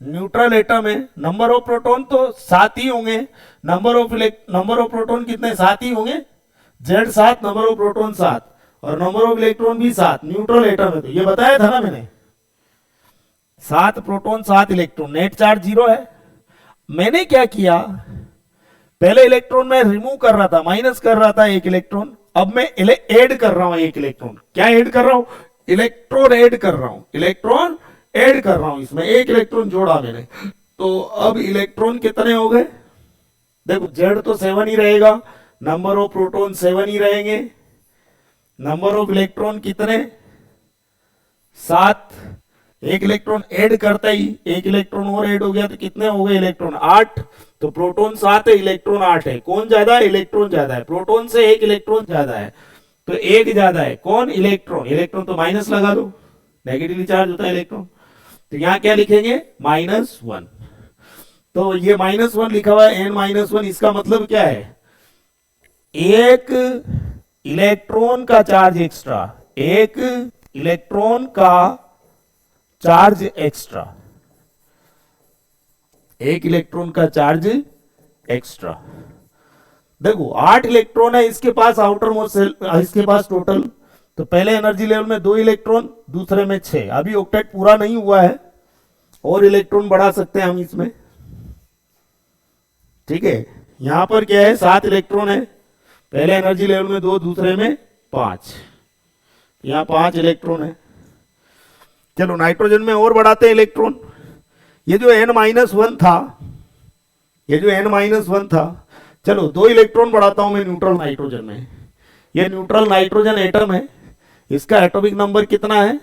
न्यूट्रल एटम है, नंबर ऑफ प्रोटॉन तो 7 ही होंगे, नंबर ऑफ प्रोटॉन कितने? 7 ही होंगे। Z 7, नंबर ऑफ प्रोटॉन 7, और नंबर ऑफ इलेक्ट्रॉन भी 7। न्यूट्रल एटम है तो ये बताया था ना मैंने, 7 प्रोटॉन 7 इलेक्ट्रॉन, नेट चार्ज 0 है। मैंने क्या किया? पहले इलेक्ट्रॉन में रिमूव कर रहा था, माइनस कर रहा था 1 इलेक्ट्रॉन, अब मैं ऐड कर रहा हूं 1 इलेक्ट्रॉन। क्या ऐड कर रहा हूं? इलेक्ट्रॉन ऐड कर रहा हूं, इलेक्ट्रॉन ऐड कर रहा हूं, इसमें 1 इलेक्ट्रॉन जोड़ा मैंने। तो अब इलेक्ट्रॉन कितने हो गए? देखो Z तो 7 ही रहेगा, नंबर ऑफ प्रोटॉन 7 ही रहेंगे, नंबर ऑफ इलेक्ट्रॉन कितने? 7। 1 इलेक्ट्रॉन ऐड करता ही 1 इलेक्ट्रॉन और ऐड हो गया तो कितने हो गए इलेक्ट्रॉन? 8। तो प्रोटॉन 7 है, इलेक्ट्रॉन 8 है। कौन ज्यादा है? इलेक्ट्रॉन ज्यादा है। प्रोटॉन से 1 इलेक्ट्रॉन ज्यादा है, तो 1 ज्यादा है। कौन? इलेक्ट्रॉन। इलेक्ट्रॉन तो माइनस लगा दो, नेगेटिवली चार्ज होता है इलेक्ट्रॉन। तो यहाँ क्या लिखेंगे, -1। तो ये -1 लिखा हुआ है n-1, इसका मतलब क्या है, एक इलेक्ट्रॉन का चार्ज एक्स्ट्रा, एक इलेक्ट्रॉन का चार्ज एक्स्ट्रा, एक इलेक्ट्रॉन का चार्ज एक्स्ट्रा। देखो 8 इलेक्ट्रॉन है इसके पास, आउटर मोस्ट सेल इसके पास टोटल। तो पहले एनर्जी लेवल में 2 इलेक्ट्रॉन, दूसरे में 6। अभी ऑक्टेट पूरा नहीं हुआ है, और इलेक्ट्रॉन बढ़ा सकते हैं हम इसमें, ठीक है। यहां पर क्या है, 7 इलेक्ट्रॉन है, पहले एनर्जी लेवल में 2, दूसरे में 5। यहां 5 इलेक्ट्रॉन है। चलो नाइट्रोजन में और बढ़ाते हैं इलेक्ट्रॉन। ये जो n-1 था, ये जो n-1 था, चलो 2 इलेक्ट्रॉन बढ़ाता हूं मैं न्यूट्रल नाइट्रोजन में। ये न्यूट्रल नाइट्रोजन एटम है, इसका एटॉमिक नंबर कितना है,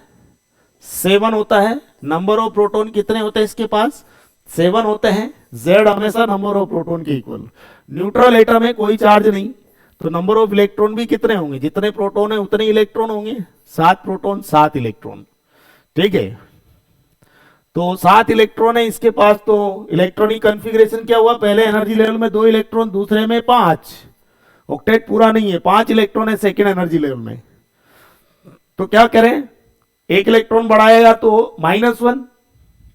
7 होता है। नंबर ऑफ प्रोटॉन कितने होते हैं इसके पास, 7 होते हैं। Z हमेशा नंबर ऑफ प्रोटॉन के इक्वल। न्यूट्रल एटम है, कोई चार्ज नहीं, तो नंबर ऑफ इलेक्ट्रॉन भी कितने होंगे, जितने प्रोटॉन है उतने इलेक्ट्रॉन होंगे। 7 प्रोटॉन 7 इलेक्ट्रॉन, ठीक है। तो 7 इलेक्ट्रॉन है इसके पास। तो इलेक्ट्रॉनिक कॉन्फ़िगरेशन क्या हुआ, पहले एनर्जी लेवल में 2 इलेक्ट्रॉन, दूसरे में 5। ऑक्टेट पूरा नहीं है, 5 इलेक्ट्रॉन है सेकेंड एनर्जी लेवल में। तो क्या करें, एक इलेक्ट्रॉन बढ़ाएगा तो -1,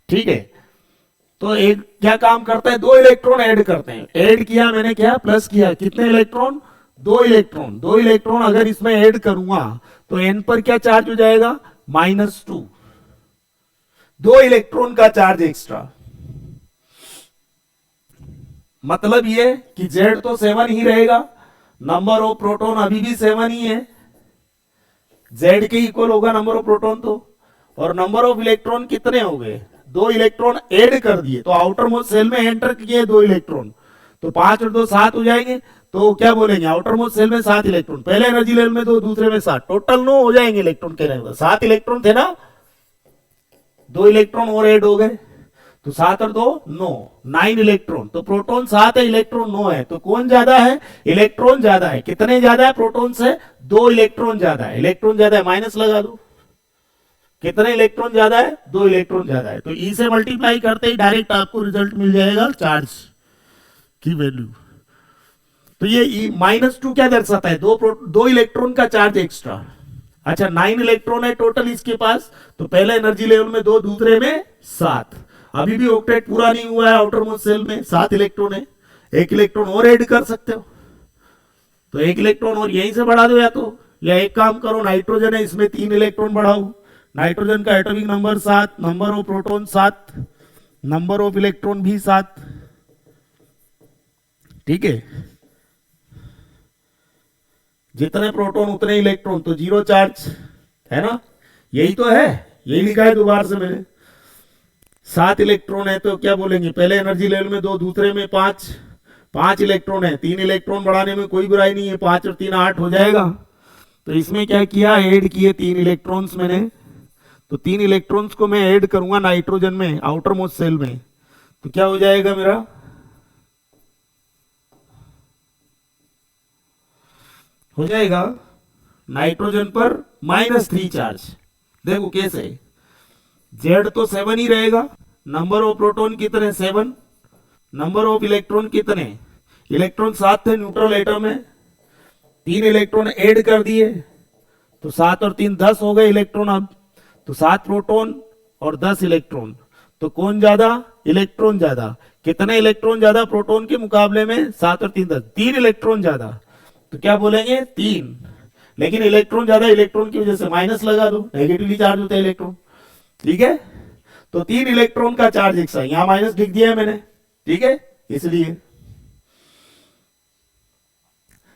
ठीक है। तो एक क्या काम करता है, 2 इलेक्ट्रॉन ऐड करते हैं। ऐड किया मैंने, क्या प्लस किया, कितने इलेक्ट्रॉन, 2 इलेक्ट्रॉन। 2 इलेक्ट्रॉन अगर इसमें ऐड करूंगा तो n पर क्या चार्ज हो जाएगा, -2। 2 इलेक्ट्रॉन का चार्ज एक्स्ट्रा। मतलब ये कि Z तो 7 ही रहेगा, नंबर ऑफ प्रोटॉन अभी भी 7 ही है, Z के इक्वल होगा नंबर ऑफ प्रोटॉन तो। और नंबर ऑफ इलेक्ट्रॉन कितने हो गए, 2 इलेक्ट्रॉन ऐड कर दिए, तो आउटर मोस्ट सेल में एंटर किए 2 इलेक्ट्रॉन, तो 5 और 2 7 हो जाएंगे। तो क्या बोलेंगे, आउटर मोस्ट सेल में 7 इलेक्ट्रॉन, पहले एनर्जी लेवल में 2, दूसरे में 7, टोटल 9 हो जाएंगे इलेक्ट्रॉन के लेवल। 7 इलेक्ट्रॉन थे ना, 2 इलेक्ट्रॉन और ऐड हो गए, तो 7 और 2 9 इलेक्ट्रॉन। तो प्रोटॉन 7 है, इलेक्ट्रॉन 9 है। तो कौन ज्यादा है, इलेक्ट्रॉन ज्यादा है। कितने ज्यादा है प्रोटॉन से, 2 इलेक्ट्रॉन ज्यादा है। इलेक्ट्रॉन ज्यादा है, माइनस लगा दो। कितने इलेक्ट्रॉन ज्यादा है, 2 इलेक्ट्रॉन ज्यादा है। तो ई से मल्टीप्लाई करते ही डायरेक्ट आपको रिजल्ट मिल जाएगा चार्ज की वैल्यू। तो ये -2 क्या दर्शाता है, 2 इलेक्ट्रॉन का चार्ज एक्स्ट्रा। अच्छा 9 इलेक्ट्रॉन है टोटल इसके पास, तो पहले एनर्जी लेवल में 2, दूसरे में 7। अभी भी ऑक्टेट पूरा नहीं हुआ है, आउटर मोस्ट सेल में 7 इलेक्ट्रॉन है, 1 इलेक्ट्रॉन और ऐड कर सकते हो। तो 1 इलेक्ट्रॉन और यहीं से बढ़ा दो, या एक काम करो, नाइट्रोजन है इसमें 3 इलेक्ट्रॉन बढ़ाओ। नाइट्रोजन का atomic number 7, number of proton 7, number of electron भी 7, ठीक है। जितने प्रोटॉन उतने इलेक्ट्रॉन, तो 0 चार्ज है ना, यही तो है, यही लिखा है दोबारा से मैंने। 7 इलेक्ट्रॉन है तो क्या बोलेंगे, पहले एनर्जी लेवल में 2, दूसरे में 5। 5 इलेक्ट्रॉन है, 3 इलेक्ट्रॉन बढ़ाने में कोई बुराई नहीं है, 5 और 3 8 हो जाएगा। तो इसमें क्या किया, ऐड किए 3 इलेक्ट्रॉन्स मैंने। तो 3 इलेक्ट्रॉन्स को मैं ऐड करूंगा नाइट्रोजन में, आउटर मोस्ट सेल में, तो क्या हो जाएगा मेरा, हो जाएगा नाइट्रोजन पर -3 चार्ज। देखो कैसे, Z तो 7 ही रहेगा, नंबर ऑफ प्रोटॉन कितने 7, नंबर ऑफ इलेक्ट्रॉन कितने, इलेक्ट्रॉन 7 थे, न्यूट्रल एटम है, 3 इलेक्ट्रॉन ऐड कर दिए, तो 7 और 3 10 हो गए इलेक्ट्रॉन। अब तो 7 प्रोटॉन और 10 इलेक्ट्रॉन, तो कौन ज्यादा, इलेक्ट्रॉन ज्यादा। कितने इलेक्ट्रॉन ज्यादा प्रोटॉन के मुकाबले में, 7 और 3 10, 3 इलेक्ट्रॉन ज्यादा। तो क्या बोलेंगे 3, लेकिन इलेक्ट्रॉन ज्यादा, इलेक्ट्रॉन की वजह से माइनस लगा दो, नेगेटिवली चार्ज होता है इलेक्ट्रॉन, ठीक है। तो 3 इलेक्ट्रॉन का चार्ज एक्स्ट्रा, यहां माइनस लिख दिया है मैंने, ठीक है, इसलिए।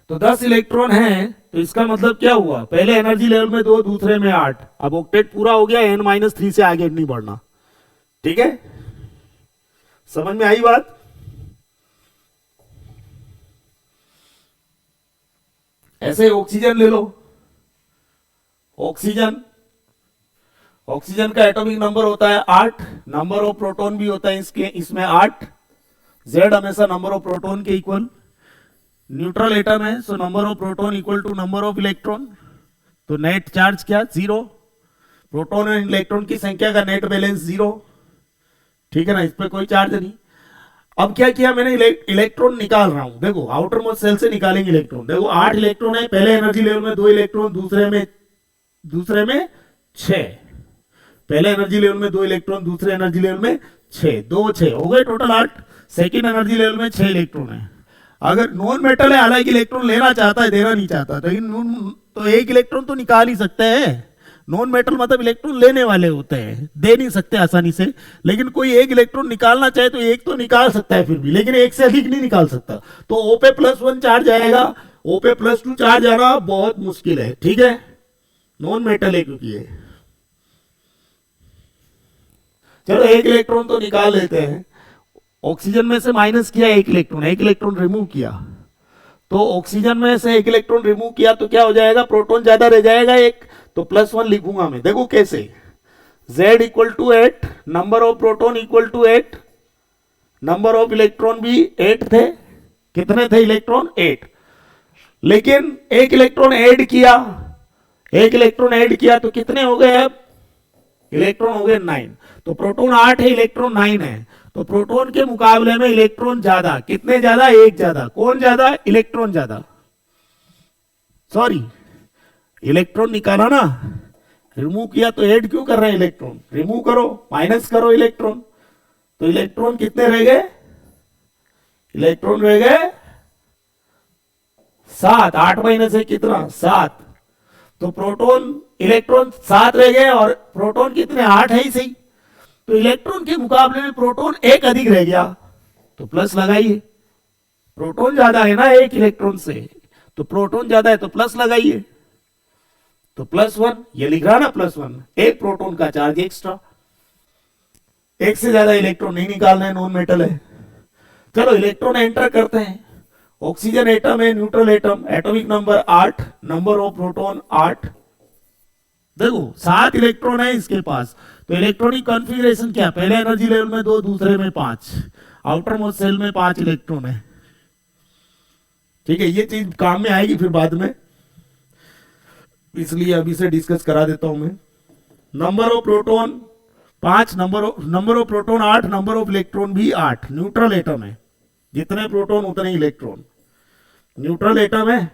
तो 10 इलेक्ट्रॉन है, तो इसका मतलब क्या हुआ, पहले एनर्जी लेवल में 2, दूसरे में 8। अब ऑक्टेट पूरा हो गया, n-3 से आगे नहीं बढ़ना, ठीक है। समझ में आई बात। ऐसे ऑक्सीजन ले लो, ऑक्सीजन, ऑक्सीजन का एटॉमिक नंबर होता है 8, नंबर ऑफ प्रोटॉन भी होता है इसमें 8। Z हमेशा नंबर ऑफ प्रोटॉन के इक्वल। न्यूट्रल एटम है, so number of proton equal to number of electron, तो नेट चार्ज क्या 0। प्रोटॉन और इलेक्ट्रॉन की संख्या का नेट बैलेंस 0, ठीक है ना, इस पे कोई चार्ज नहीं। अब क्या किया मैंने, इलेक्ट्रॉन निकाल रहा हूं, देखो आउटर मोस्ट सेल से निकालेंगे इलेक्ट्रॉन। देखो 8 इलेक्ट्रॉन है पहले एनर्जी लेवल में, 2 इलेक्ट्रॉन दूसरे में 6, पहले एनर्जी लेवल में 2 इलेक्ट्रॉन, दूसरे एनर्जी लेवल में 6, 2 6 हो गए टोटल 8। सेकेंड एनर्जी लेवल में 6 इलेक्ट्रॉन है। अगर नॉन मेटल है, हालांकि इलेक्ट्रॉन लेना चाहता है, देना नहीं चाहता, लेकिन तो 1 इलेक्ट्रॉन तो निकाल ही सकते हैं। नॉन मेटल मतलब इलेक्ट्रॉन लेने वाले होते हैं, दे नहीं सकते आसानी से। लेकिन कोई 1 इलेक्ट्रॉन निकालना चाहे तो 1 तो निकाल सकता है फिर भी, लेकिन 1 से अधिक नहीं निकाल सकता। तो O पे +1 चार्ज आएगा, O पे +2 चार्ज आना बहुत मुश्किल है, ठीक है, नॉन मेटल है क्योंकि ये। चलो 1 इलेक्ट्रॉन तो निकाल लेते हैं। ऑक्सीजन में से माइनस किया 1 इलेक्ट्रॉन, 1 इलेक्ट्रॉन रिमूव किया, तो ऑक्सीजन में से 1 इलेक्ट्रॉन रिमूव किया तो क्या हो जाएगा, प्रोटॉन ज्यादा रह जाएगा 1, तो +1 लिखूंगा मैं। देखो कैसे, Z equal to 8, number of proton equal to 8, number of electron भी 8 थे। कितने थे इलेक्ट्रॉन, 8। लेकिन 1 इलेक्ट्रॉन ऐड किया, 1 इलेक्ट्रॉन ऐड किया तो कितने हो गए, अब इलेक्ट्रॉन हो गए 9। तो प्रोटॉन 8 है, इलेक्ट्रॉन 9 है, तो प्रोटॉन के मुकाबले में इलेक्ट्रॉन ज्यादा। कितने ज्यादा, 1 ज्यादा। कौन ज्यादा, इलेक्ट्रॉन ज्यादा, सॉरी इलेक्ट्रॉन निकाला ना, रिमूव किया तो ऐड क्यों कर रहे हैं, इलेक्ट्रॉन रिमूव करो, माइनस करो इलेक्ट्रॉन। तो इलेक्ट्रॉन कितने रह गए, इलेक्ट्रॉन रह गए 7, 8 माइनस है कितना, 7। तो प्रोटॉन इलेक्ट्रॉन 7 रह गए और प्रोटॉन कितने, 8 है ही सही। तो इलेक्ट्रॉन के मुकाबले में प्रोटॉन 1 अधिक रह गया, तो प्लस लगाइए। प्रोटॉन ज्यादा है ना 1 इलेक्ट्रॉन से, तो प्रोटॉन ज्यादा है तो प्लस लगाइए, तो +1 ये लिख रहा ना, +1 एक प्रोटॉन का चार्ज एक्स्ट्रा। 1 से ज्यादा इलेक्ट्रॉन नहीं निकालना है, नॉन मेटल है। चलो इलेक्ट्रॉन एंटर करते हैं। ऑक्सीजन एटम है, neutral atom, atomic number 8, number of proton 8। देखो 7 इलेक्ट्रॉन है इसके पास, तो इलेक्ट्रॉनिक कॉन्फ़िगरेशन क्या, पहले एनर्जी लेवल में 2, दूसरे में 5, आउटर मोस्ट सेल में 5 इलेक्ट्रॉन है, ठीक है। ये चीज काम में आएगी फिर बाद में, इसलिए अभी से डिस्कस करा देता हूं मैं। Number of proton 5, number of proton 8, number of electron भी 8। न्यूट्रल एटम है, जितने प्रोटॉन उतने इलेक्ट्रॉन, न्यूट्रल एटम है,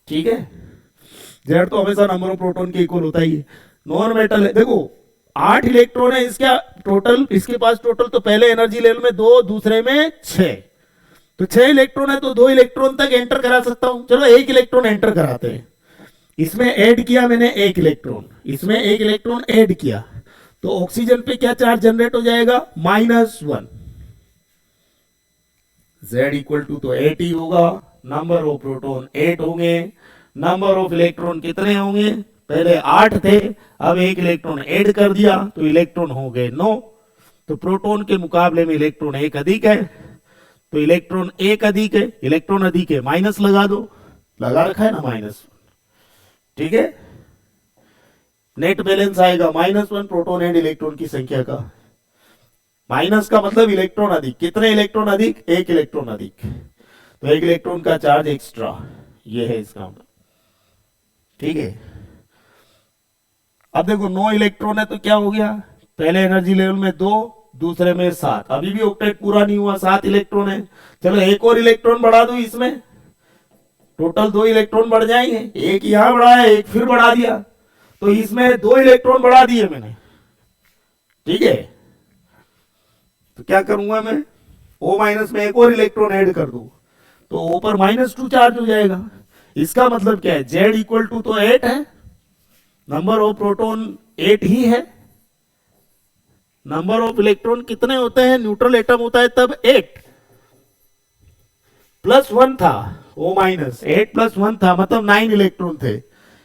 ठीक है। जेड तो हमेशा नंबर ऑफ प्रोटॉन के इक्वल होता ही है। नॉन मेटल है, देखो 8 इलेक्ट्रॉन है इसका टोटल, इसके पास टोटल, तो पहले एनर्जी लेवल में 2, दूसरे में 6, तो 6 इलेक्ट्रॉन है, तो 2 इलेक्ट्रॉन तक एंटर करा सकता हूं। चलो 1 इलेक्ट्रॉन एंटर कराते हैं। इसमें ऐड किया मैंने 1 इलेक्ट्रॉन, इसमें 1 इलेक्ट्रॉन ऐड किया, तो ऑक्सीजन पे क्या चार्ज जनरेट हो जाएगा, -1। Z इक्वल टू तो 8 ही होगा, नंबर ऑफ प्रोटॉन 8 होंगे, नंबर ऑफ इलेक्ट्रॉन कितने होंगे, पहले 8 थे, अब 1 इलेक्ट्रॉन ऐड कर दिया तो इलेक्ट्रॉन हो गए 9। तो प्रोटॉन के मुकाबले में इलेक्ट्रॉन 1 अधिक है, तो इलेक्ट्रॉन 1 अधिक है, इलेक्ट्रॉन अधिक है, माइनस लगा दो, लगा रखा है ना माइनस, ठीक है। नेट बैलेंस आएगा -1 प्रोटॉन एंड इलेक्ट्रॉन की संख्या का। माइनस का मतलब इलेक्ट्रॉन अधिक, कितने इलेक्ट्रॉन अधिक, 1 इलेक्ट्रॉन अधिक, तो 1 इलेक्ट्रॉन का चार्ज एक्स्ट्रा, ये है इसका मतलब, ठीक है। अब देखो 9 इलेक्ट्रॉन है तो क्या हो गया, पहले एनर्जी लेवल में 2, दूसरे में 7, अभी भी ऑक्टेट पूरा नहीं हुआ, 7 इलेक्ट्रॉन है। चलो एक और इलेक्ट्रॉन बढ़ा दूं इसमें, टोटल 2 इलेक्ट्रॉन बढ़ जाएंगे, एक यहां बढ़ाया, एक फिर बढ़ा दिया, तो इसमें 2 इलेक्ट्रॉन बढ़ा दिए मैंने, ठीक है। तो क्या करूंगा मैं, O- में एक और इलेक्ट्रॉन ऐड कर दूं, तो O पर -2 चार्ज हो जाएगा। इसका मतलब क्या है, Z इक्वल टू तो 8 है, नंबर ऑफ प्रोटॉन 8 ही है, नंबर ऑफ इलेक्ट्रॉन कितने होते हैं, न्यूट्रल एटम होता है तब 8, +1 था, O-, 8 + 1 था, मतलब 9 इलेक्ट्रॉन थे,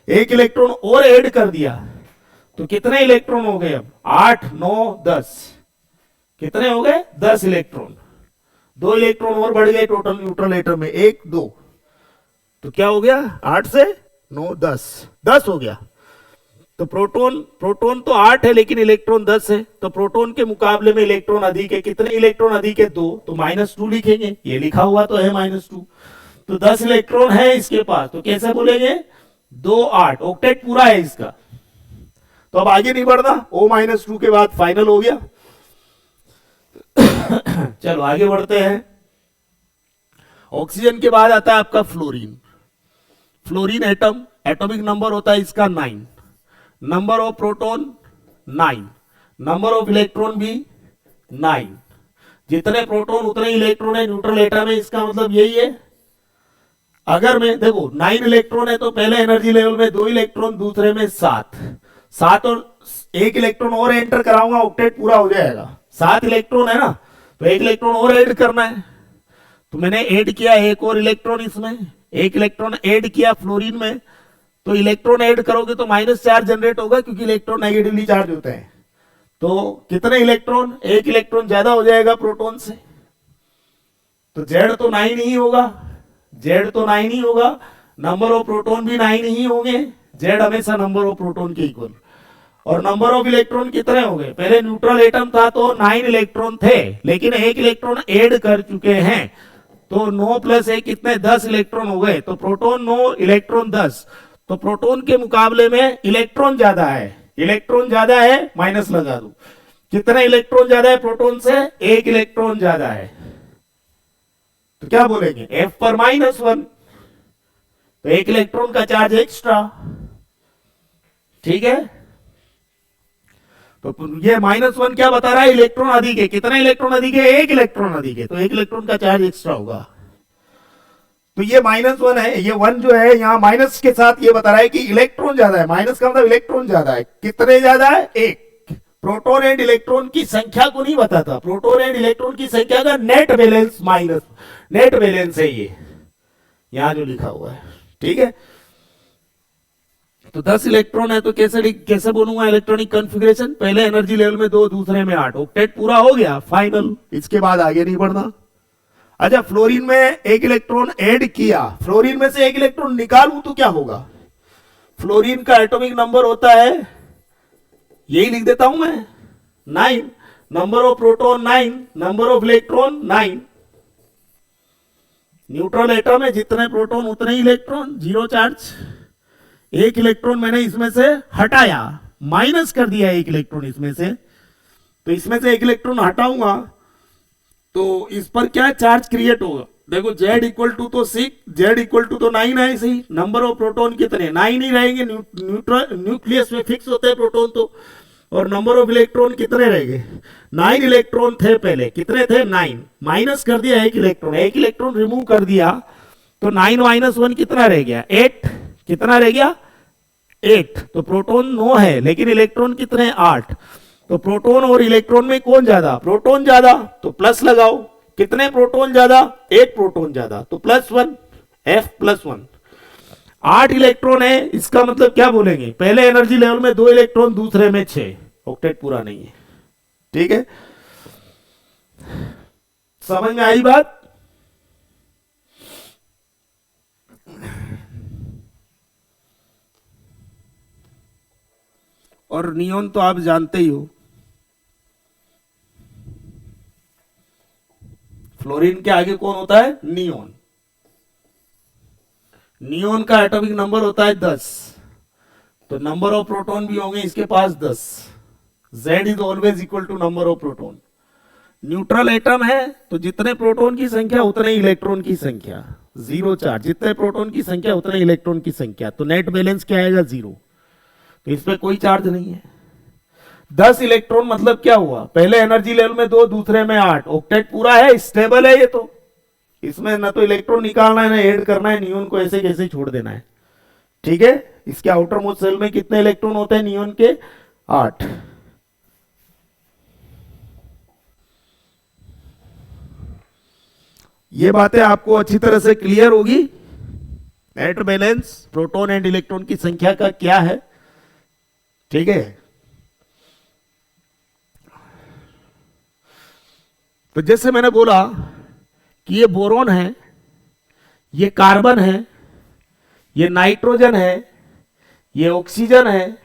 1 इलेक्ट्रॉन और ऐड कर दिया, तो कितने इलेक्ट्रॉन हो गए, अब 8, 9, 10, कितने हो गए, 10 इलेक्ट्रॉन, 2 इलेक्ट्रॉन और बढ़ गए टोटल न्यूट्रल एटम में, 1, 2, तो क्या हो गया, 8 से 9, 10 हो गया। तो प्रोटॉन तो 8 है लेकिन इलेक्ट्रॉन 10 है, तो प्रोटॉन के मुकाबले में इलेक्ट्रॉन अधिक है, कितने इलेक्ट्रॉन अधिक है, 2, तो -2 लिखेंगे, ये लिखा हुआ तो है -2, तो 10 इलेक्ट्रॉन है इसके पास, तो कैसे बोलेंगे, 2, 8, ऑक्टेट पूरा है इसका, तो अब आगे नहीं बढ़ना, O-2 के बाद फाइनल हो गया। चलो आगे बढ़ते हैं। ऑक्सीजन के बाद आता है आपका fluorine. Fluorine atom, atomic number होता है इसका 9, number of proton 9, number of electron भी 9। जितने प्रोटॉन उतने इलेक्ट्रॉन है, न्यूट्रल एटम है, इसका मतलब यही है। अगर मैं देखो 9 इलेक्ट्रॉन है तो पहले एनर्जी लेवल में 2 इलेक्ट्रॉन, दूसरे में 7 और 1 इलेक्ट्रॉन और एंटर कराऊंगा, ऑक्टेट पूरा हो जाएगा। 7 इलेक्ट्रॉन है ना, तो 1 इलेक्ट्रॉन और ऐड करना है, तो मैंने ऐड किया 1 और इलेक्ट्रॉन इसमें, 1 इलेक्ट्रॉन ऐड किया फ्लोरीन में। तो इलेक्ट्रॉन ऐड करोगे तो माइनस चार्ज जनरेट होगा, क्योंकि इलेक्ट्रॉन नेगेटिवली चार्ज होते हैं। तो कितने इलेक्ट्रॉन, 1 इलेक्ट्रॉन ज्यादा हो जाएगा प्रोटॉन से, तो जेड तो 9 ही होगा, जेड तो 9 ही होगा, नंबर ऑफ प्रोटॉन भी 9 ही होंगे, जेड हमेशा नंबर ऑफ प्रोटॉन के इक्वल। और नंबर ऑफ इलेक्ट्रॉन कितने हो गए, पहले न्यूट्रल एटम था तो 9 इलेक्ट्रॉन थे, लेकिन 1 इलेक्ट्रॉन ऐड कर चुके हैं, तो 9 + 1 कितने, 10 इलेक्ट्रॉन हो गए। तो प्रोटॉन 9, इलेक्ट्रॉन 10, तो प्रोटॉन के मुकाबले में इलेक्ट्रॉन ज्यादा है, इलेक्ट्रॉन ज्यादा है, माइनस लगा दो। कितने इलेक्ट्रॉन ज्यादा है प्रोटॉन से, 1 इलेक्ट्रॉन ज्यादा है, तो क्या बोलेंगे, F पर -1, तो 1 इलेक्ट्रॉन का चार्ज एक्स्ट्रा, ठीक है। तो ये -1 क्या बता रहा है, इलेक्ट्रॉन अधिक है। कितने इलेक्ट्रॉन अधिक है, 1 इलेक्ट्रॉन अधिक है, तो 1 इलेक्ट्रॉन का चार्ज एक्स्ट्रा होगा। तो ये -1 है, ये 1 जो है यहाँ माइनस के साथ ये बता रहा है कि इलेक्ट्रॉन ज्यादा है, माइनस का मतलब इलेक्ट्रॉन ज्यादा है। कितने ज्यादा है, 1। प्रोटॉन एंड इलेक्ट्रॉन की संख्या को नहीं बताता, प्रोटॉन एंड इलेक्ट्रॉन की संख्या का net balance minus, net balance है ये यहां जो लिखा हुआ है, ठीक है। तो 10 इलेक्ट्रॉन है तो कैसे बोलूंगा इलेक्ट्रॉनिक कॉन्फ़िगरेशन, पहले एनर्जी लेवल में 2, दूसरे में 8, ऑक्टेट पूरा हो गया फाइनल, इसके बाद आगे नहीं बढ़ना। अच्छा, फ्लोरीन में 1 इलेक्ट्रॉन ऐड किया, फ्लोरीन में से 1 इलेक्ट्रॉन निकालूं तो क्या होगा, फ्लोरीन का एटॉमिक नंबर होता है, यही लिख देता हूं मैं, 9, number of proton 9, number of electron 9। Neutral atom है, जितने प्रोटॉन उतने ही इलेक्ट्रॉन, 0 चार्ज। 1 इलेक्ट्रॉन मैंने इसमें से हटाया, माइनस कर दिया 1 इलेक्ट्रॉन इसमें से, तो इसमें से 1 इलेक्ट्रॉन हटाऊंगा तो इस पर क्या चार्ज क्रिएट होगा, देखो Z इक्वल टू तो 6, Z इक्वल टू तो 9 है, सही। नंबर ऑफ प्रोटॉन कितने, 9 ही रहेंगे, न्यूक्लियस में फिक्स होते हैं प्रोटॉन तो। और नंबर ऑफ इलेक्ट्रॉन कितने रहेंगे, 9 इलेक्ट्रॉन थे पहले, कितने थे, 9, माइनस कर दिया 1 इलेक्ट्रॉन, 1 इलेक्ट्रॉन रिमूव कर दिया, तो 9 - 1 कितना रह गया, 8, कितना रह गया, 8। तो प्रोटॉन 9 है लेकिन इलेक्ट्रॉन कितने, 8। तो प्रोटॉन और इलेक्ट्रॉन में कौन ज्यादा, प्रोटॉन ज्यादा, तो प्लस लगाओ। कितने प्रोटॉन ज्यादा, 1 प्रोटॉन ज्यादा, तो +1, F +1। 8 इलेक्ट्रॉन है, इसका मतलब क्या बोलेंगे, पहले एनर्जी लेवल में 2 इलेक्ट्रॉन, दूसरे में 6, ऑक्टेट पूरा नहीं है, ठीक है। समझ में आई बात। और नियोन तो आप जानते ही हो, फ्लोरीन के आगे कौन होता है, नियोन। नियोन का एटॉमिक नंबर होता है 10, तो नंबर ऑफ प्रोटॉन भी होंगे इसके पास 10। Z is always equal to number of proton. Neutral atom है तो जितने प्रोटॉन की संख्या उतने इलेक्ट्रॉन की संख्या, 0 चार्ज, जितने प्रोटॉन की संख्या उतने इलेक्ट्रॉन की संख्या, तो नेट बैलेंस क्या आएगा, 0। तो इस पे कोई चार्ज नहीं है। 10 इलेक्ट्रॉन मतलब क्या हुआ, पहले एनर्जी लेवल में 2, दूसरे में 8, ऑक्टेट पूरा है, स्टेबल है ये तो। इसमें ना तो इलेक्ट्रॉन निकालना है ना ऐड करना है, नियोन को ऐसे कैसे छोड़ देना है, ठीक है। इसके आउटर मोस्ट सेल में कितने इलेक्ट्रॉन होते हैं नियोन के, 8। ये बातें आपको अच्छी तरह से क्लियर होगी। Net balance proton and electron की संख्या का क्या है, ठीक है। तो जैसे मैंने बोला कि ये बोरॉन है, ये कार्बन है, ये नाइट्रोजन है, ये ऑक्सीजन है,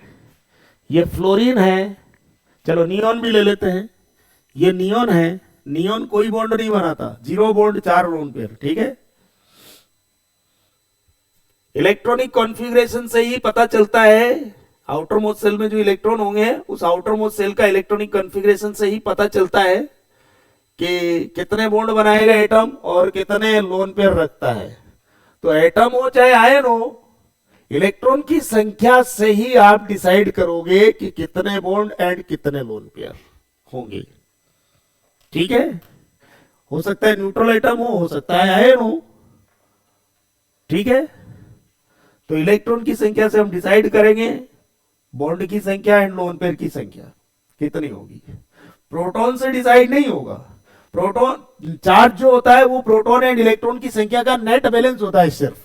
ये फ्लोरीन है। चलो नियोन भी ले लेते हैं, ये नियोन है, नियोन कोई बॉन्ड नहीं बनाता, 0 बॉन्ड 4 लोन पेयर, ठीक है। इलेक्ट्रॉनिक कॉन्फ़िगरेशन से ही पता चलता है आउटर मोस्ट सेल में जो इलेक्ट्रॉन होंगे उस आउटर मोस्ट सेल का इलेक्ट्रॉनिक कॉन्फ़िगरेशन से ही पता चलता है कि कितने बॉन्ड बनाएगा एटम और कितने लोन पेयर रखता है। तो एटम हो चाहे आयन हो, इलेक्ट्रॉन की संख्या से ही आप डिसाइड करोगे कि कितने बॉन्ड एंड कितने लोन पेयर होंगे। ठीक है, हो सकता है न्यूट्रल एटम हो सकता है आयन हो। ठीक है, तो इलेक्ट्रॉन की संख्या से हम डिसाइड करेंगे बॉन्ड की संख्या एंड लोन पेयर की संख्या कितनी होगी। प्रोटॉन से डिसाइड नहीं होगा। प्रोटॉन चार्ज जो होता है वो प्रोटॉन एंड इलेक्ट्रॉन की संख्या का नेट बैलेंस होता है। सिर्फ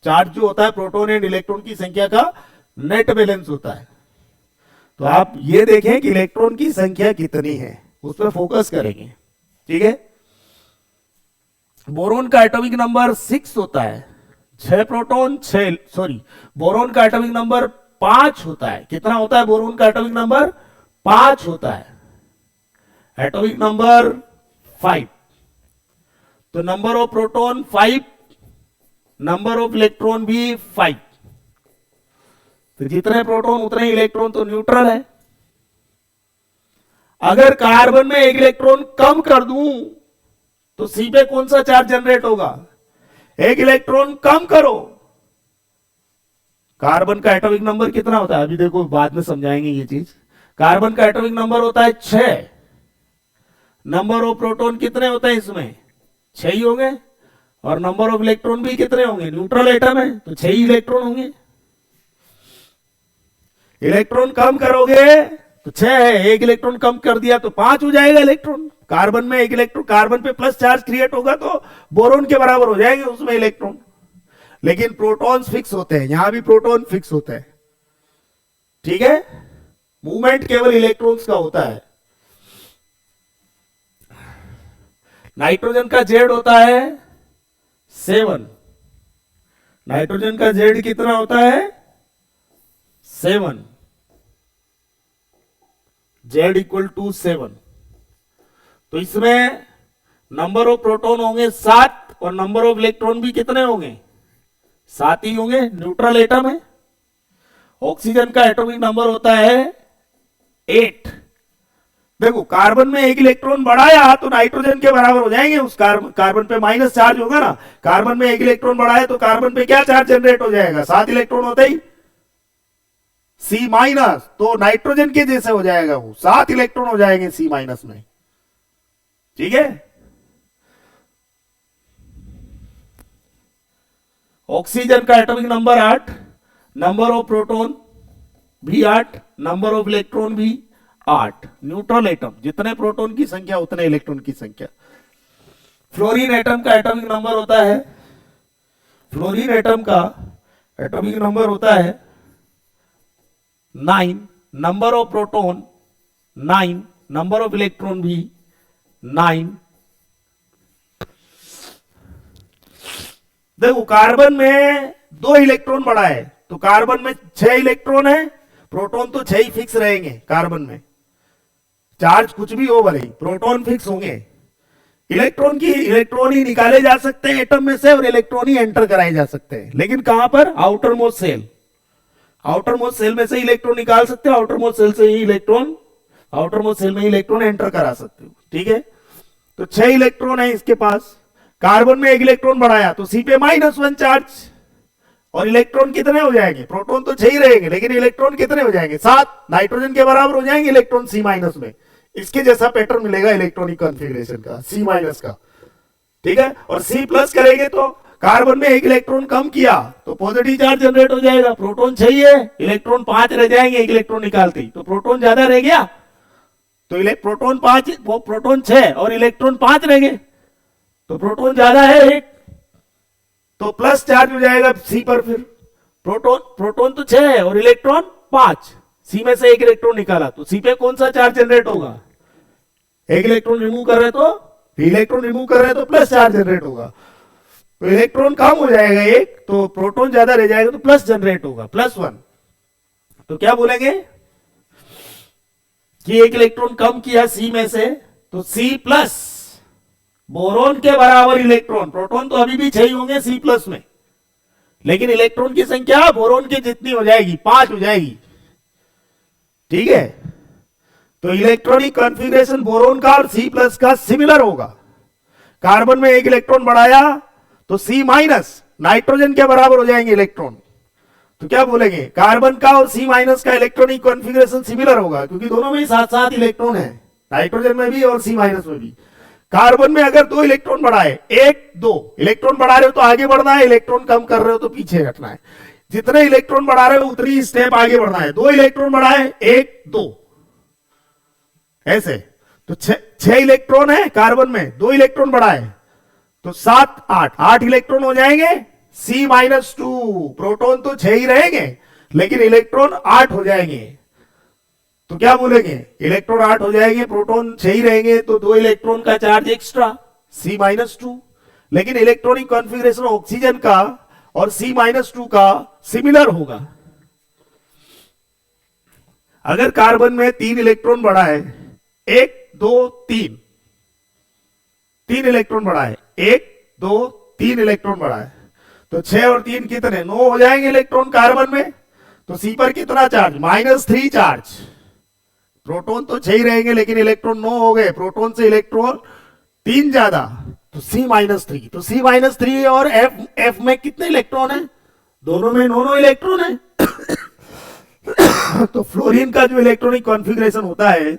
चार्ज जो होता है प्रोटॉन एंड इलेक्ट्रॉन की संख्या का नेट बैलेंस होता है। तो आप ये देखें कि इलेक्ट्रॉन की संख्या कितनी है, उस पर फोकस करेंगे। ठीक है, बोरोन का एटॉमिक नंबर 6 होता है, 6 प्रोटॉन 6 सॉरी बोरोन का एटॉमिक नंबर 5 होता है। कितना होता है बोरोन का एटॉमिक नंबर? 5 होता है। एटॉमिक नंबर 5, तो number of proton 5, number of electron भी 5। तो जितने प्रोटॉन उतने इलेक्ट्रॉन, तो न्यूट्रल है। अगर कार्बन में एक इलेक्ट्रॉन कम कर दूं तो सी पे कौन सा चार्ज जनरेट होगा? एक इलेक्ट्रॉन कम करो, कार्बन का एटॉमिक नंबर कितना होता है? अभी देखो बाद में समझाएंगे ये चीज। कार्बन का एटॉमिक नंबर होता है 6। नंबर ऑफ प्रोटॉन कितने होते हैं इसमें? 6 ही होंगे। और नंबर ऑफ इलेक्ट्रॉन भी कितने होंगे? न्यूट्रल एटम है तो 6 ही इलेक्ट्रॉन होंगे। इलेक्ट्रॉन कम करोगे तो 6 है, एक इलेक्ट्रॉन कम कर दिया तो 5 हो जाएगा इलेक्ट्रॉन। कार्बन में एक इलेक्ट्रॉन, कार्बन पे प्लस चार्ज क्रिएट होगा तो बोरोन के बराबर हो जाएंगे उसमें इलेक्ट्रॉन। लेकिन प्रोटॉन्स फिक्स होते हैं, यहां भी प्रोटॉन फिक्स होता है। ठीक है, मूवमेंट केवल इलेक्ट्रॉन्स का होता है। नाइट्रोजन का जेड होता है 7। नाइट्रोजन का जेड कितना होता है? 7। Z equal to 7। तो इसमें नंबर ऑफ प्रोटॉन होंगे 7 और नंबर ऑफ इलेक्ट्रॉन भी कितने होंगे? 7 ही होंगे। न्यूट्रल एटम है। ऑक्सीजन का एटॉमिक नंबर होता है 8। देखो कार्बन में एक इलेक्ट्रॉन बढ़ाया तो नाइट्रोजन के बराबर हो जाएंगे। उस कार्बन पे माइनस चार्ज होगा ना। कार्बन में एक इलेक्ट्रॉन बढ़ाया तो कार्बन पे क्या चार्ज जनरेट हो जाएगा? 7 इलेक्ट्रॉन होते ही C माइनस, तो नाइट्रोजन के जैसे हो जाएगा, वो 7 इलेक्ट्रॉन हो जाएंगे C माइनस में। ठीक है, ऑक्सीजन का atomic number 8, number of proton भी 8, नंबर ऑफ इलेक्ट्रॉन भी 8। न्यूट्रल एटम, जितने प्रोटॉन की संख्या उतने इलेक्ट्रॉन की संख्या। फ्लोरीन एटम का एटॉमिक नंबर होता है, फ्लोरीन एटम का एटॉमिक नंबर होता है 9, number of proton 9, number of electron भी 9। देखो कार्बन में 2 इलेक्ट्रॉन बढ़ा है तो कार्बन में 6 इलेक्ट्रॉन है, प्रोटॉन तो 6 ही फिक्स रहेंगे। कार्बन में चार्ज कुछ भी हो भले, प्रोटॉन फिक्स होंगे। इलेक्ट्रॉन ही निकाले जा सकते हैं एटम में से और इलेक्ट्रॉन ही एंटर कराए जा सकते हैं। लेकिन कहां पर? Outermost shell. Outermost shell में से इलेक्ट्रॉन निकाल सकते हो, आउटर मोस्ट सेल से ही इलेक्ट्रॉन, आउटर मोस्ट सेल में इलेक्ट्रॉन एंटर करा सकते हो। ठीक है, तो 6 इलेक्ट्रॉन है इसके पास। कार्बन में एक इलेक्ट्रॉन बढ़ाया तो C पे -1 चार्ज, और इलेक्ट्रॉन कितने हो जाएंगे? प्रोटॉन तो 6 ही रहेंगे लेकिन इलेक्ट्रॉन कितने हो जाएंगे? 7। नाइट्रोजन के बराबर हो जाएंगे इलेक्ट्रॉन C माइनस में। इसके जैसा पैटर्न मिलेगा इलेक्ट्रॉनिक कॉन्फ़िगरेशन का C माइनस का। ठीक है, और C प्लस करेंगे तो कार्बन में एक इलेक्ट्रॉन कम किया तो पॉजिटिव चार्ज जनरेट हो जाएगा। प्रोटॉन 6 ही है, इलेक्ट्रॉन 5 रह जाएंगे एक इलेक्ट्रॉन निकालते ही, तो प्रोटॉन ज्यादा रह गया। तो प्रोटॉन 5, प्रोटॉन 6 और इलेक्ट्रॉन 5 रह गए, तो प्रोटॉन ज्यादा है एक, तो प्लस चार्ज हो जाएगा C पर। फिर प्रोटॉन तो 6 है और इलेक्ट्रॉन 5, C में से एक इलेक्ट्रॉन निकाला तो C पे कौन सा चार्ज जनरेट होगा? एक इलेक्ट्रॉन रिमूव कर रहे तो इलेक्ट्रॉन रिमूव कर रहे तो प्लस चार्ज जनरेट होगा। तो इलेक्ट्रॉन कम हो जाएगा एक, तो प्रोटॉन ज्यादा रह जाएगा तो प्लस जनरेट होगा, +1। तो क्या बोलेंगे कि एक इलेक्ट्रॉन कम किया C में से तो C प्लस, बोरोन के बराबर इलेक्ट्रॉन, प्रोटॉन तो अभी भी 6 होंगे C प्लस में, लेकिन इलेक्ट्रॉन की संख्या बोरोन के जितनी हो जाएगी, 5 हो जाएगी। ठीक है, तो इलेक्ट्रॉनिक कॉन्फ़िगरेशन बोरोन का और सी प्लस का सिमिलर होगा। कार्बन में एक इलेक्ट्रॉन बढ़ाया तो सी माइनस नाइट्रोजन के बराबर हो जाएंगे इलेक्ट्रॉन। तो क्या बोलेंगे, कार्बन का और सी माइनस का इलेक्ट्रॉनिक कॉन्फ़िगरेशन सिमिलर होगा, क्योंकि दोनों में ही साथ साथ इलेक्ट्रॉन है, नाइट्रोजन में भी और सी माइनस में भी। कार्बन में अगर 2 इलेक्ट्रॉन बढ़ाए, 1 2 इलेक्ट्रॉन बढ़ा रहे हो तो आगे बढ़ना है, इलेक्ट्रॉन कम कर रहे हो तो पीछे हटना है। जितने इलेक्ट्रॉन बढ़ा रहे हो उतनी स्टेप आगे बढ़ना है। 2 इलेक्ट्रॉन बढ़ाए, 1 2 ऐसे, तो 6 इलेक्ट्रॉन है कार्बन में, 2 इलेक्ट्रॉन बढ़ाए तो 7 8 इलेक्ट्रॉन हो जाएंगे। C-2 प्रोटॉन तो 6 ही रहेंगे लेकिन इलेक्ट्रॉन 8 हो जाएंगे। तो क्या बोलेंगे, इलेक्ट्रॉन 8 हो जाएंगे, प्रोटॉन 6 ही रहेंगे, तो 2 इलेक्ट्रॉन का चार्ज एक्स्ट्रा C-2। लेकिन इलेक्ट्रॉनिक कॉन्फ़िगरेशन ऑक्सीजन का और C-2 का सिमिलर होगा। अगर कार्बन में 3 इलेक्ट्रॉन बढ़ा है, 1 2 3 3 इलेक्ट्रॉन बढ़ा है, 1 2 3 इलेक्ट्रॉन बढ़ा है, तो 6 और 3 कितने, 9 हो जाएंगे इलेक्ट्रॉन कार्बन में। तो सी पर कितना चार्ज, -3 चार्ज। प्रोटॉन तो 6 ही रहेंगे लेकिन इलेक्ट्रॉन 9 हो गए, प्रोटॉन से इलेक्ट्रॉन 3 ज्यादा, तो C-3। तो C-3 और F में कितने इलेक्ट्रॉन है, दोनों में 9 इलेक्ट्रॉन है। तो फ्लोरीन का जो इलेक्ट्रॉनिक कॉन्फ़िगरेशन होता है,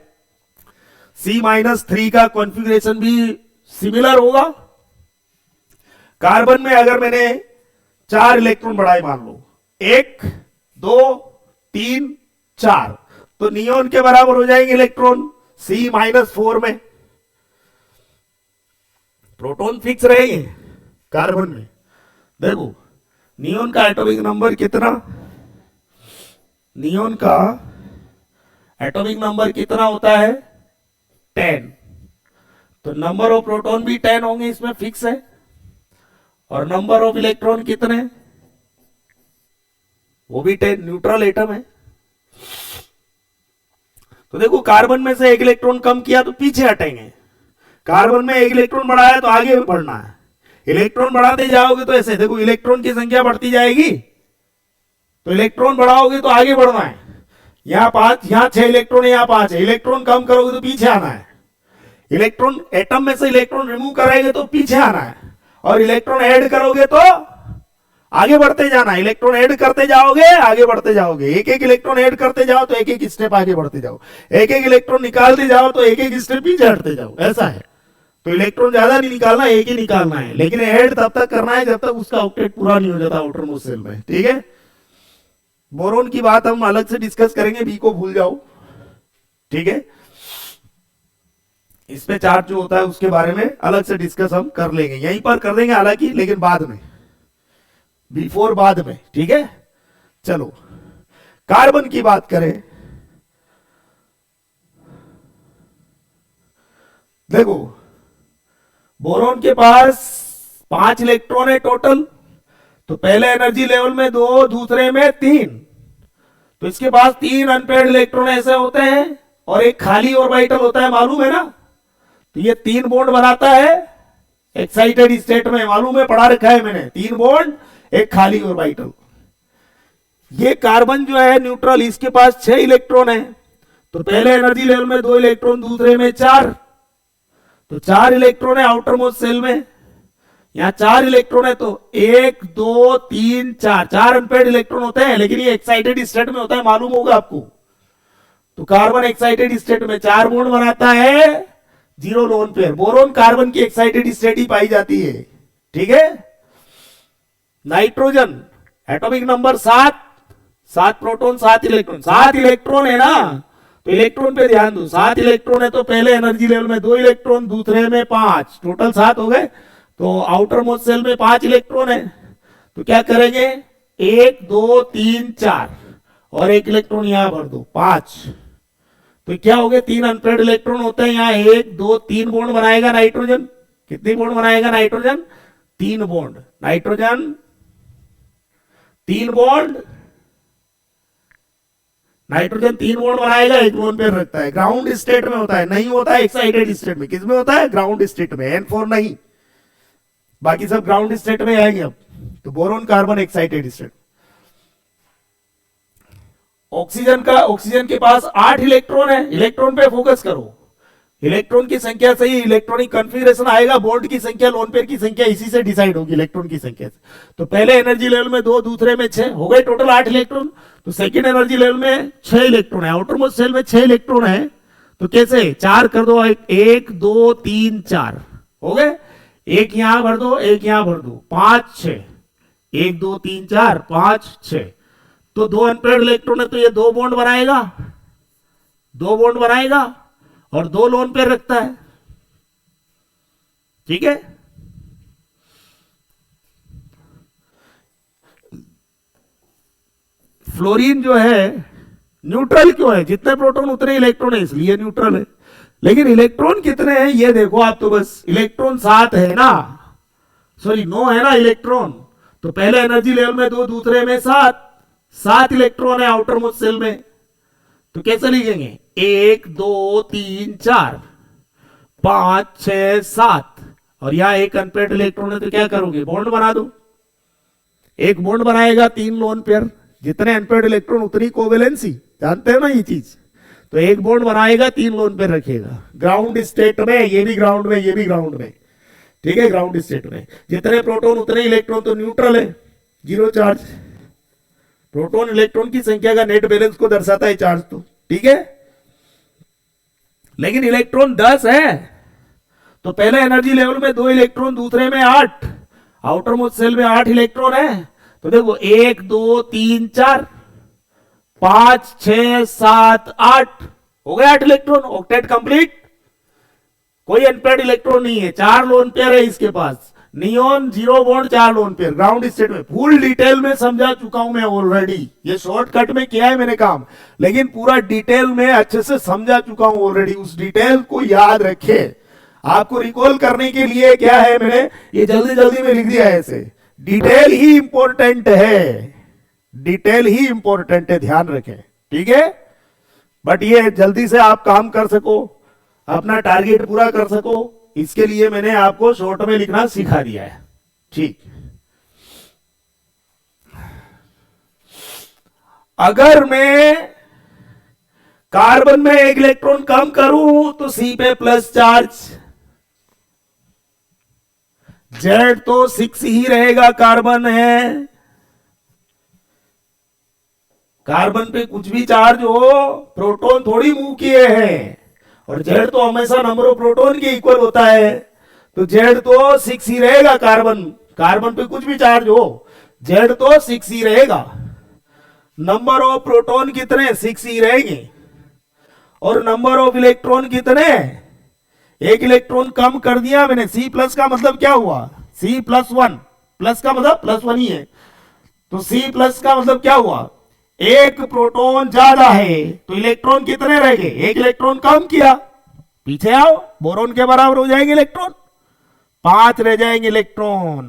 C-3 का कॉन्फ़िगरेशन भी सिमिलर होगा। कार्बन में अगर मैंने 4 इलेक्ट्रॉन बढ़ाए, मान लो 1 2 3 4, तो नियोन के बराबर हो जाएंगे इलेक्ट्रॉन C-4 में। प्रोटॉन फिक्स रहेंगे कार्बन में। देखो नियोन का एटॉमिक नंबर कितना, नियोन का एटॉमिक नंबर कितना होता है, 10। तो नंबर ऑफ प्रोटॉन भी 10 होंगे, इसमें फिक्स है। और नंबर ऑफ इलेक्ट्रॉन कितने, वो भी 10, न्यूट्रल एटम है। तो देखो कार्बन में से 1 इलेक्ट्रॉन कम किया तो पीछे हटेंगे, कार्बन में 1 इलेक्ट्रॉन बढ़ाया तो आगे बढ़ना है। इलेक्ट्रॉन बढ़ाते जाओगे तो ऐसे देखो, इलेक्ट्रॉन की संख्या बढ़ती जाएगी, तो इलेक्ट्रॉन बढ़ाओगे तो आगे बढ़ना है। यहां 5, यहां 6 इलेक्ट्रॉन है, यहां 5 है, इलेक्ट्रॉन कम करोगे तो पीछे आना है। इलेक्ट्रॉन एटम में से इलेक्ट्रॉन रिमूव करेंगे तो पीछे आना है, और इलेक्ट्रॉन ऐड करोगे तो आगे बढ़ते जाना है। इलेक्ट्रॉन ऐड करते जाओगे आगे बढ़ते जाओगे, एक एक इलेक्ट्रॉन ऐड करते जाओ तो एक एक स्टेप आगे बढ़ते जाओ, एक एक इलेक्ट्रॉन निकालते जाओ तो एक एक स्टेप पीछे हटते जाओ, ऐसा है। तो इलेक्ट्रॉन ज्यादा नहीं निकालना, एक ही निकालना है, लेकिन ऐड तब तक करना है जब तक उसका ऑक्टेट पूरा नहीं हो जाता आउटर मोस्ट शेल में, ठीक है। बोरोन की बात हम अलग से डिस्कस करेंगे, बी को भूल जाओ, ठीक है। इस पे चार्ज जो होता है उसके बारे में अलग से डिस्कस हम कर लेंगे, यहीं पर कर देंगे हालांकि, लेकिन बाद में, बिफोर बाद में, ठीक है। चलो कार्बन की बात करें, देखो बोरोन के पास 5 इलेक्ट्रॉन है टोटल, तो पहले एनर्जी लेवल में 2, दूसरे में 3, तो इसके पास 3 अनपेयर्ड इलेक्ट्रॉन ऐसे होते हैं और एक खाली ऑर्बिटल होता है, मालूम है ना। तो ये 3 बॉन्ड बनाता है एक्साइटेड स्टेट में, मालूम है, पढ़ा रखा है मैंने, 3 बॉन्ड एक खाली ऑर्बिटल। ये कार्बन जो है न्यूट्रल, इसके पास 6 इलेक्ट्रॉन है, तो पहले एनर्जी लेवल में 2 इलेक्ट्रॉन, दूसरे में 4, तो 4 इलेक्ट्रॉन है आउटर मोस्ट शेल में। यहां 4 इलेक्ट्रॉन है तो 1 2 3 4 अनपेयर्ड इलेक्ट्रॉन होते हैं, लेकिन ये एक्साइटेड स्टेट में होता है, मालूम होगा आपको। तो कार्बन एक्साइटेड स्टेट में 4 बॉन्ड बनाता है, 0 लोन पेयर। बोरोन कार्बन की एक्साइटेड स्टेट ही पाई जाती है, ठीक है। Nitrogen atomic number 7, 7 proton 7 electron, 7 electron है ना, तो इलेक्ट्रॉन पे ध्यान दो, 7 इलेक्ट्रॉन है तो पहले एनर्जी लेवल में 2 इलेक्ट्रॉन, दूसरे में 5, टोटल 7 हो गए। तो आउटर मोस्ट शेल में 5 इलेक्ट्रॉन है, तो क्या करेंगे, 1 2 3 4 और 1 इलेक्ट्रॉन यहां भर दो, 5। तो क्या हो गए, 3 अनपेयर्ड इलेक्ट्रॉन होते हैं यहाँ, 1 2 3 बॉन्ड बनाएगा नाइट्रोजन। कितनी बॉन्ड बनाएगा nitrogen, 3 bond. Nitrogen 3 bond, nitrogen 3 bond बनाएगा, 1 लोन पेयर रखता है। ग्राउंड स्टेट में होता है, नहीं होता है एक्साइटेड स्टेट में। किस में होता है, ग्राउंड स्टेट में, N4 नहीं, बाकी सब ग्राउंड स्टेट में आएंगे अब। तो boron carbon excited state. Oxygen के पास 8 इलेक्ट्रॉन है, इलेक्ट्रॉन पे फोकस करो। इलेक्ट्रॉन की संख्या से ही इलेक्ट्रॉनिक कॉन्फ़िगरेशन आएगा, बॉन्ड की संख्या, लोन पेयर की संख्या इसी से डिसाइड होगी, इलेक्ट्रॉन की संख्या से। तो पहले एनर्जी लेवल में 2, दूसरे में 6, हो गए टोटल 8 इलेक्ट्रॉन। तो सेकंड एनर्जी लेवल में 6 इलेक्ट्रॉन है, आउटर मोस्ट शेल में 6 इलेक्ट्रॉन है। तो कैसे 4 कर दो, 1 2 3 4 हो गए, एक यहां भर दो, एक यहां भर दो, 5 6, 1 2 3 4 5 6। तो 2 अनपेयर्ड इलेक्ट्रॉन है, तो ये 2 बॉन्ड बनाएगा, 2 बॉन्ड बनाएगा और 2 लोन पेयर रखता है। ठीक है, फ्लोरीन जो है न्यूट्रल क्यों है? जितने प्रोटॉन उतने इलेक्ट्रॉन है, इसलिए न्यूट्रल है। लेकिन इलेक्ट्रॉन कितने हैं ये देखो आप, तो बस इलेक्ट्रॉन 7 है ना, सॉरी 9 है ना इलेक्ट्रॉन। तो पहले एनर्जी लेवल में 2, दूसरे में 7 इलेक्ट्रॉन है आउटर मोस्ट शेल में। तो कैसे लिखेंगे? 1 2 3 4 5 6 7, और यहां एक अनपेयर्ड इलेक्ट्रॉन है, तो क्या करोगे? बॉन्ड बना दो। एक बॉन्ड बनाएगा 3 लोन पेयर, जितने अनपेयर्ड इलेक्ट्रॉन उतनी कोवेलेंसी, जानते हो ना ये चीज। तो एक बॉन्ड बनाएगा 3 लोन पेयर रखेगा ग्राउंड स्टेट में, ये भी ग्राउंड में, ये भी ग्राउंड में। ठीक है, ग्राउंड स्टेट में जितने प्रोटॉन उतने इलेक्ट्रॉन, तो न्यूट्रल है, जीरो चार्ज। प्रोटॉन इलेक्ट्रॉन की संख्या का नेट बैलेंस को दर्शाता है चार्ज। तो ठीक है, लेकिन इलेक्ट्रॉन 10 है, तो पहले एनर्जी लेवल में 2 इलेक्ट्रॉन, दूसरे में 8, आउटर मोस्ट शेल में 8 इलेक्ट्रॉन है। तो देखो 1 2 3 4 5 6 7 8 हो गए 8 इलेक्ट्रॉन, ऑक्टेट कंप्लीट। कोई अनपेयर्ड इलेक्ट्रॉन नहीं है, 4 लोन पेयर है इसके पास, neon 0 bond 4 lone pair, ground state में। फुल डिटेल में समझा चुका हूं मैं ऑलरेडी, ये शॉर्टकट में किया है मैंने काम, लेकिन पूरा डिटेल में अच्छे से समझा चुका हूं ऑलरेडी। उस डिटेल को याद रखे, आपको रिकॉल करने के लिए क्या है, मैंने ये जल्दी जल्दी में लिख दिया है ऐसे। डिटेल ही इंपॉर्टेंट है, डिटेल ही इंपॉर्टेंट है, ध्यान रखें। ठीक है, बट ये जल्दी से आप काम कर सको, अपना टारगेट पूरा कर सको, इसके लिए मैंने आपको शॉर्ट में लिखना सिखा दिया है। ठीक, अगर मैं कार्बन में 1 इलेक्ट्रॉन कम करूं तो सी पे प्लस चार्ज, जेड तो 6 ही रहेगा, कार्बन है, कार्बन पे कुछ भी चार्ज हो, प्रोटॉन थोड़ी मूव किए हैं, और जेड तो हमेशा नंबर ऑफ प्रोटॉन के इक्वल होता है। तो जेड तो 6 ही रहेगा, कार्बन, कार्बन पे कुछ भी चार्ज हो, जेड तो 6 ही रहेगा। नंबर ऑफ प्रोटॉन कितने? 6 ही रहेंगे। और नंबर ऑफ इलेक्ट्रॉन कितने? 1 इलेक्ट्रॉन कम कर दिया मैंने। सी प्लस का मतलब क्या हुआ? सी प्लस 1, प्लस का मतलब प्लस 1 ही है, तो सी प्लस का मतलब क्या हुआ? 1 प्रोटॉन ज्यादा है, तो इलेक्ट्रॉन कितने रह गए? 1 इलेक्ट्रॉन कम किया, पीछे आओ, बोरोन के बराबर हो जाएंगे इलेक्ट्रॉन, 5 रह जाएंगे इलेक्ट्रॉन।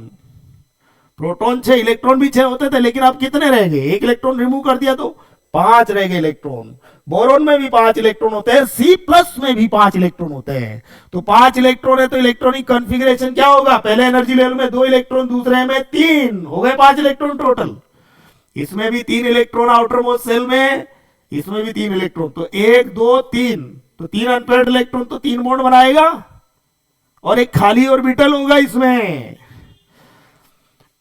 प्रोटॉन 6, इलेक्ट्रॉन भी 6 होते थे, लेकिन अब कितने रह गए? 1 इलेक्ट्रॉन रिमूव कर दिया तो 5 रह गए इलेक्ट्रॉन। बोरोन में भी 5 इलेक्ट्रॉन होते हैं, सी प्लस में भी 5 इलेक्ट्रॉन होते हैं। तो 5 इलेक्ट्रॉन है, तो इलेक्ट्रॉनिक कॉन्फ़िगरेशन क्या होगा? पहले एनर्जी लेवल में 2 इलेक्ट्रॉन, दूसरे में 3, हो गए 5 इलेक्ट्रॉन टोटल। इसमें भी 3 इलेक्ट्रॉन आउटर मोस्ट शेल में, इसमें भी 3 इलेक्ट्रॉन, तो 1 2 3, तो 3 अनपेयर्ड इलेक्ट्रॉन, तो 3 बॉन्ड बनाएगा और एक खाली ऑर्बिटल होगा इसमें।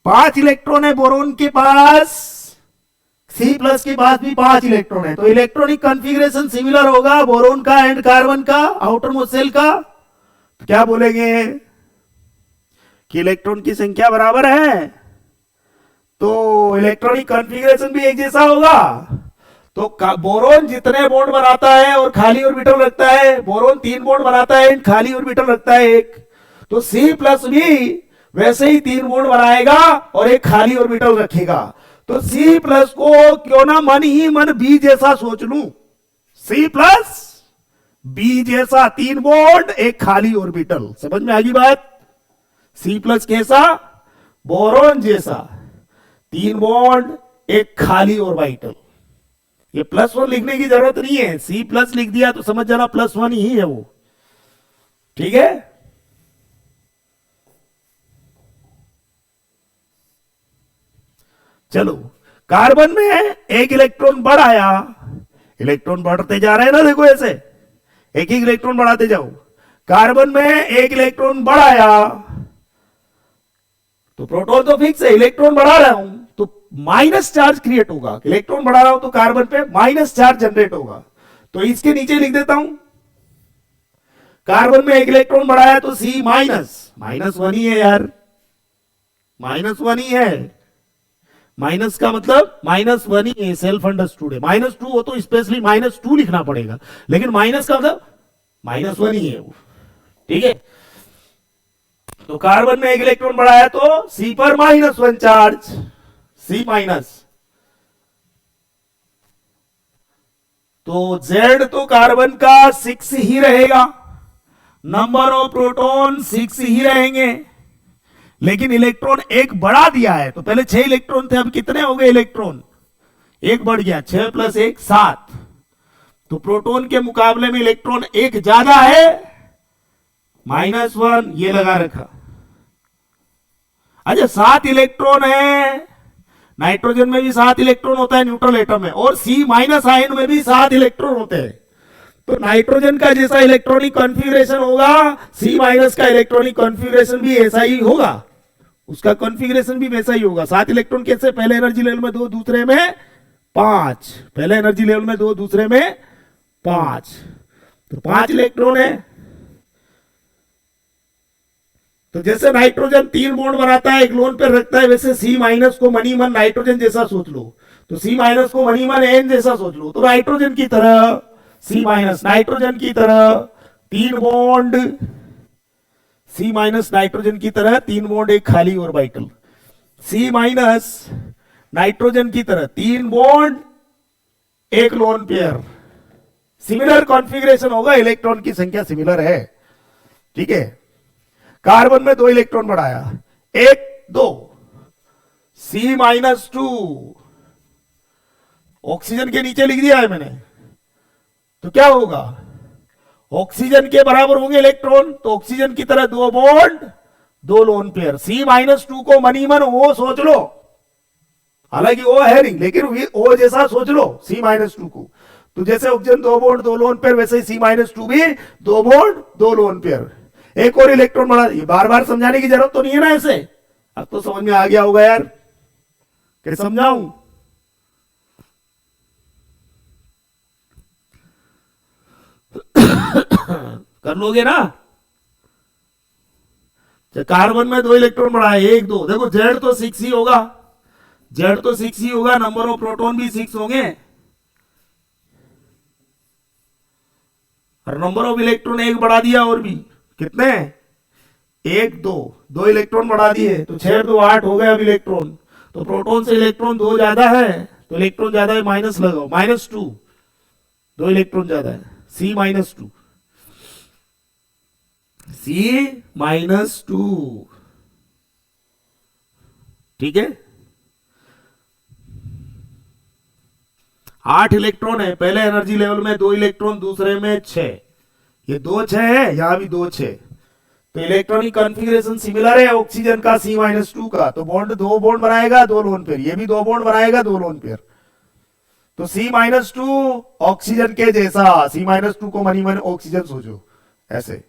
5 इलेक्ट्रॉन है बोरोन के पास, सी प्लस के पास भी 5 इलेक्ट्रॉन है, तो इलेक्ट्रॉनिक कॉन्फ़िगरेशन सिमिलर होगा बोरोन का एंड कार्बन का, आउटर मोस्ट शेल का। तो क्या बोलेंगे कि इलेक्ट्रॉन की संख्या बराबर है, तो इलेक्ट्रॉनिक कॉन्फ़िगरेशन भी एक जैसा होगा। तो बोरोन जितने बॉन्ड बनाता है और खाली ऑर्बिटल रखता है, बोरोन 3 बॉन्ड बनाता है, खाली ऑर्बिटल रखता है 1, तो सी प्लस भी वैसे ही 3 बॉन्ड बनाएगा और एक खाली ऑर्बिटल रखेगा। तो सी प्लस को क्यों ना मन ही मन बी जैसा सोच लूं, सी प्लस बी जैसा, 3 बॉन्ड एक खाली ऑर्बिटल। समझ में आ गई बात? सी प्लस कैसा? बोरोन जैसा, 3 बॉन्ड एक खाली ऑर्बिटल। ये +1 लिखने की जरूरत नहीं है, सी प्लस लिख दिया तो समझ जाना +1 ही है वो। ठीक है, चलो कार्बन में एक इलेक्ट्रॉन बढ़ाया, इलेक्ट्रॉन बढ़ते जा रहे हैं ना, देखो ऐसे एक ही इलेक्ट्रॉन बढ़ाते जाओ। कार्बन में एक इलेक्ट्रॉन बढ़ाया तो प्रोटॉन तो फिक्स है, इलेक्ट्रॉन बढ़ा रहा हूं तो माइनस चार्ज क्रिएट होगा। इलेक्ट्रॉन बढ़ा रहा हूं तो कार्बन पे माइनस चार्ज जनरेट होगा। तो इसके नीचे लिख देता हूं, कार्बन में एक इलेक्ट्रॉन बढ़ाया तो C माइनस, माइनस वन ही है यार, माइनस वन ही है। माइनस का मतलब माइनस वन ही है, सेल्फ अंडरस्टूड है। माइनस टू हो तो स्पेशली माइनस टू लिखना पड़ेगा, लेकिन माइनस का मतलब माइनस वन ही है वो, ठीक है। तो कार्बन में एक इलेक्ट्रॉन बढ़ाया तो C पर minus one charge, C minus. तो Z तो कार्बन का 6 ही रहेगा, नंबर ऑफ प्रोटॉन 6 ही रहेंगे, लेकिन इलेक्ट्रॉन एक बढ़ा दिया है। तो पहले 6 इलेक्ट्रॉन थे, अब कितने हो गए इलेक्ट्रॉन, एक बढ़ गया, 6 प्लस 1 7। तो प्रोटॉन के मुकाबले में इलेक्ट्रॉन एक ज्यादा है, -1 ये लगा रखा। अच्छा 7 इलेक्ट्रॉन है, नाइट्रोजन में भी 7 इलेक्ट्रॉन होता है न्यूट्रल एटम में, और C माइनस आयन में भी 7 इलेक्ट्रॉन होते हैं। तो नाइट्रोजन का जैसा इलेक्ट्रॉनिक कॉन्फ़िगरेशन होगा, C माइनस का इलेक्ट्रॉनिक कॉन्फ़िगरेशन भी ऐसा ही होगा, उसका कॉन्फ़िगरेशन भी वैसा ही होगा। 7 इलेक्ट्रॉन कैसे, पहले एनर्जी लेवल में 2, दूसरे में 5, पहले एनर्जी लेवल में 2, दूसरे में 5, तो 5 इलेक्ट्रॉन है। तो जैसे नाइट्रोजन 3 बॉन्ड बनाता है, एक लोन पे रखता है, वैसे C माइनस को मनी मन नाइट्रोजन जैसा सोच लो, तो C माइनस को मनी मन N जैसा सोच लो। तो नाइट्रोजन की तरह C माइनस, नाइट्रोजन की तरह 3 बॉन्ड, C माइनस नाइट्रोजन की तरह 3 बॉन्ड, एक खाली ऑर्बिटल। C माइनस नाइट्रोजन की तरह 3 बॉन्ड, एक लोन पेयर। सिमिलर कॉन्फ़िगरेशन होगा, इलेक्ट्रॉन की संख्या सिमिलर है, ठीक है। कार्बन में 2 इलेक्ट्रॉन बढ़ाया, 1 2, C माइनस 2, ऑक्सीजन के नीचे लिख दिया है मैंने। तो क्या होगा, ऑक्सीजन के बराबर होंगे इलेक्ट्रॉन, तो ऑक्सीजन की तरह 2 bond 2 lone pair. C minus 2 को मनी मन O सोच लो, हालांकि O है नहीं, लेकिन O जैसा सोच लो C माइनस 2 को। तो जैसे ऑक्सीजन 2 बॉन्ड 2 लोन पेयर, वैसे ही C माइनस 2 भी 2 बॉन्ड 2 लोन पेयर। एक और इलेक्ट्रॉन बढ़ा, ये बार बार समझाने की जरूरत तो नहीं है ना ऐसे, अब तो समझ में आ गया होगा यार, कैसे समझाऊं। कर लोगे ना। कार्बन में 2 इलेक्ट्रॉन बढ़ाए, 1 2, देखो Z तो 6 ही होगा, Z तो 6 ही होगा, नंबर ऑफ प्रोटॉन भी 6 होंगे, और नंबर ऑफ इलेक्ट्रॉन एक बढ़ा दिया, और भी कितने, 1 2, 2 इलेक्ट्रॉन बढ़ा दिए, तो 6 2 8 हो गए अब इलेक्ट्रॉन। तो प्रोटॉन से इलेक्ट्रॉन 2 ज्यादा है, तो इलेक्ट्रॉन ज्यादा है, माइनस लगाओ, -2, 2 इलेक्ट्रॉन ज्यादा है, C माइनस 2, C माइनस 2, ठीक है। 8 इलेक्ट्रॉन है, पहले एनर्जी लेवल में 2 इलेक्ट्रॉन, दूसरे में 6, ये 2 6 है, यहां भी 2 6, तो इलेक्ट्रॉनिक कॉन्फ़िगरेशन सिमिलर है ऑक्सीजन का C माइनस 2 का। तो बॉन्ड 2 बॉन्ड बनाएगा 2 लोन पेयर, ये भी 2 बॉन्ड बनाएगा 2 लोन पेयर। तो C माइनस 2 ऑक्सीजन के जैसा, C माइनस 2 को मनी मन ऑक्सीजन सोचो, ऐसे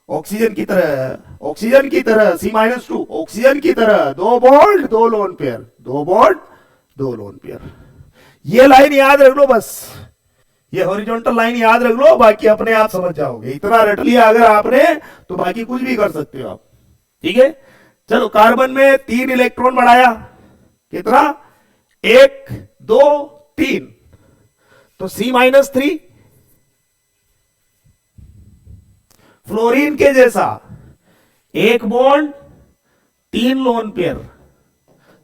ऑक्सीजन की तरह C माइनस 2 ऑक्सीजन की तरह 2 bond 2 lone pair, 2 bond 2 lone pair. ये लाइन याद रख लो बस, ये हॉरिजॉन्टल लाइन याद रख लो, बाकी अपने आप समझ जाओगे। इतना रट लिया अगर आपने तो बाकी कुछ भी कर सकते हो आप, ठीक है। चलो कार्बन में 3 इलेक्ट्रॉन बढ़ाया, कितना, 1 2 3, तो C माइनस 3। फ्लोरीन के जैसा 1 bond 3 lone pair,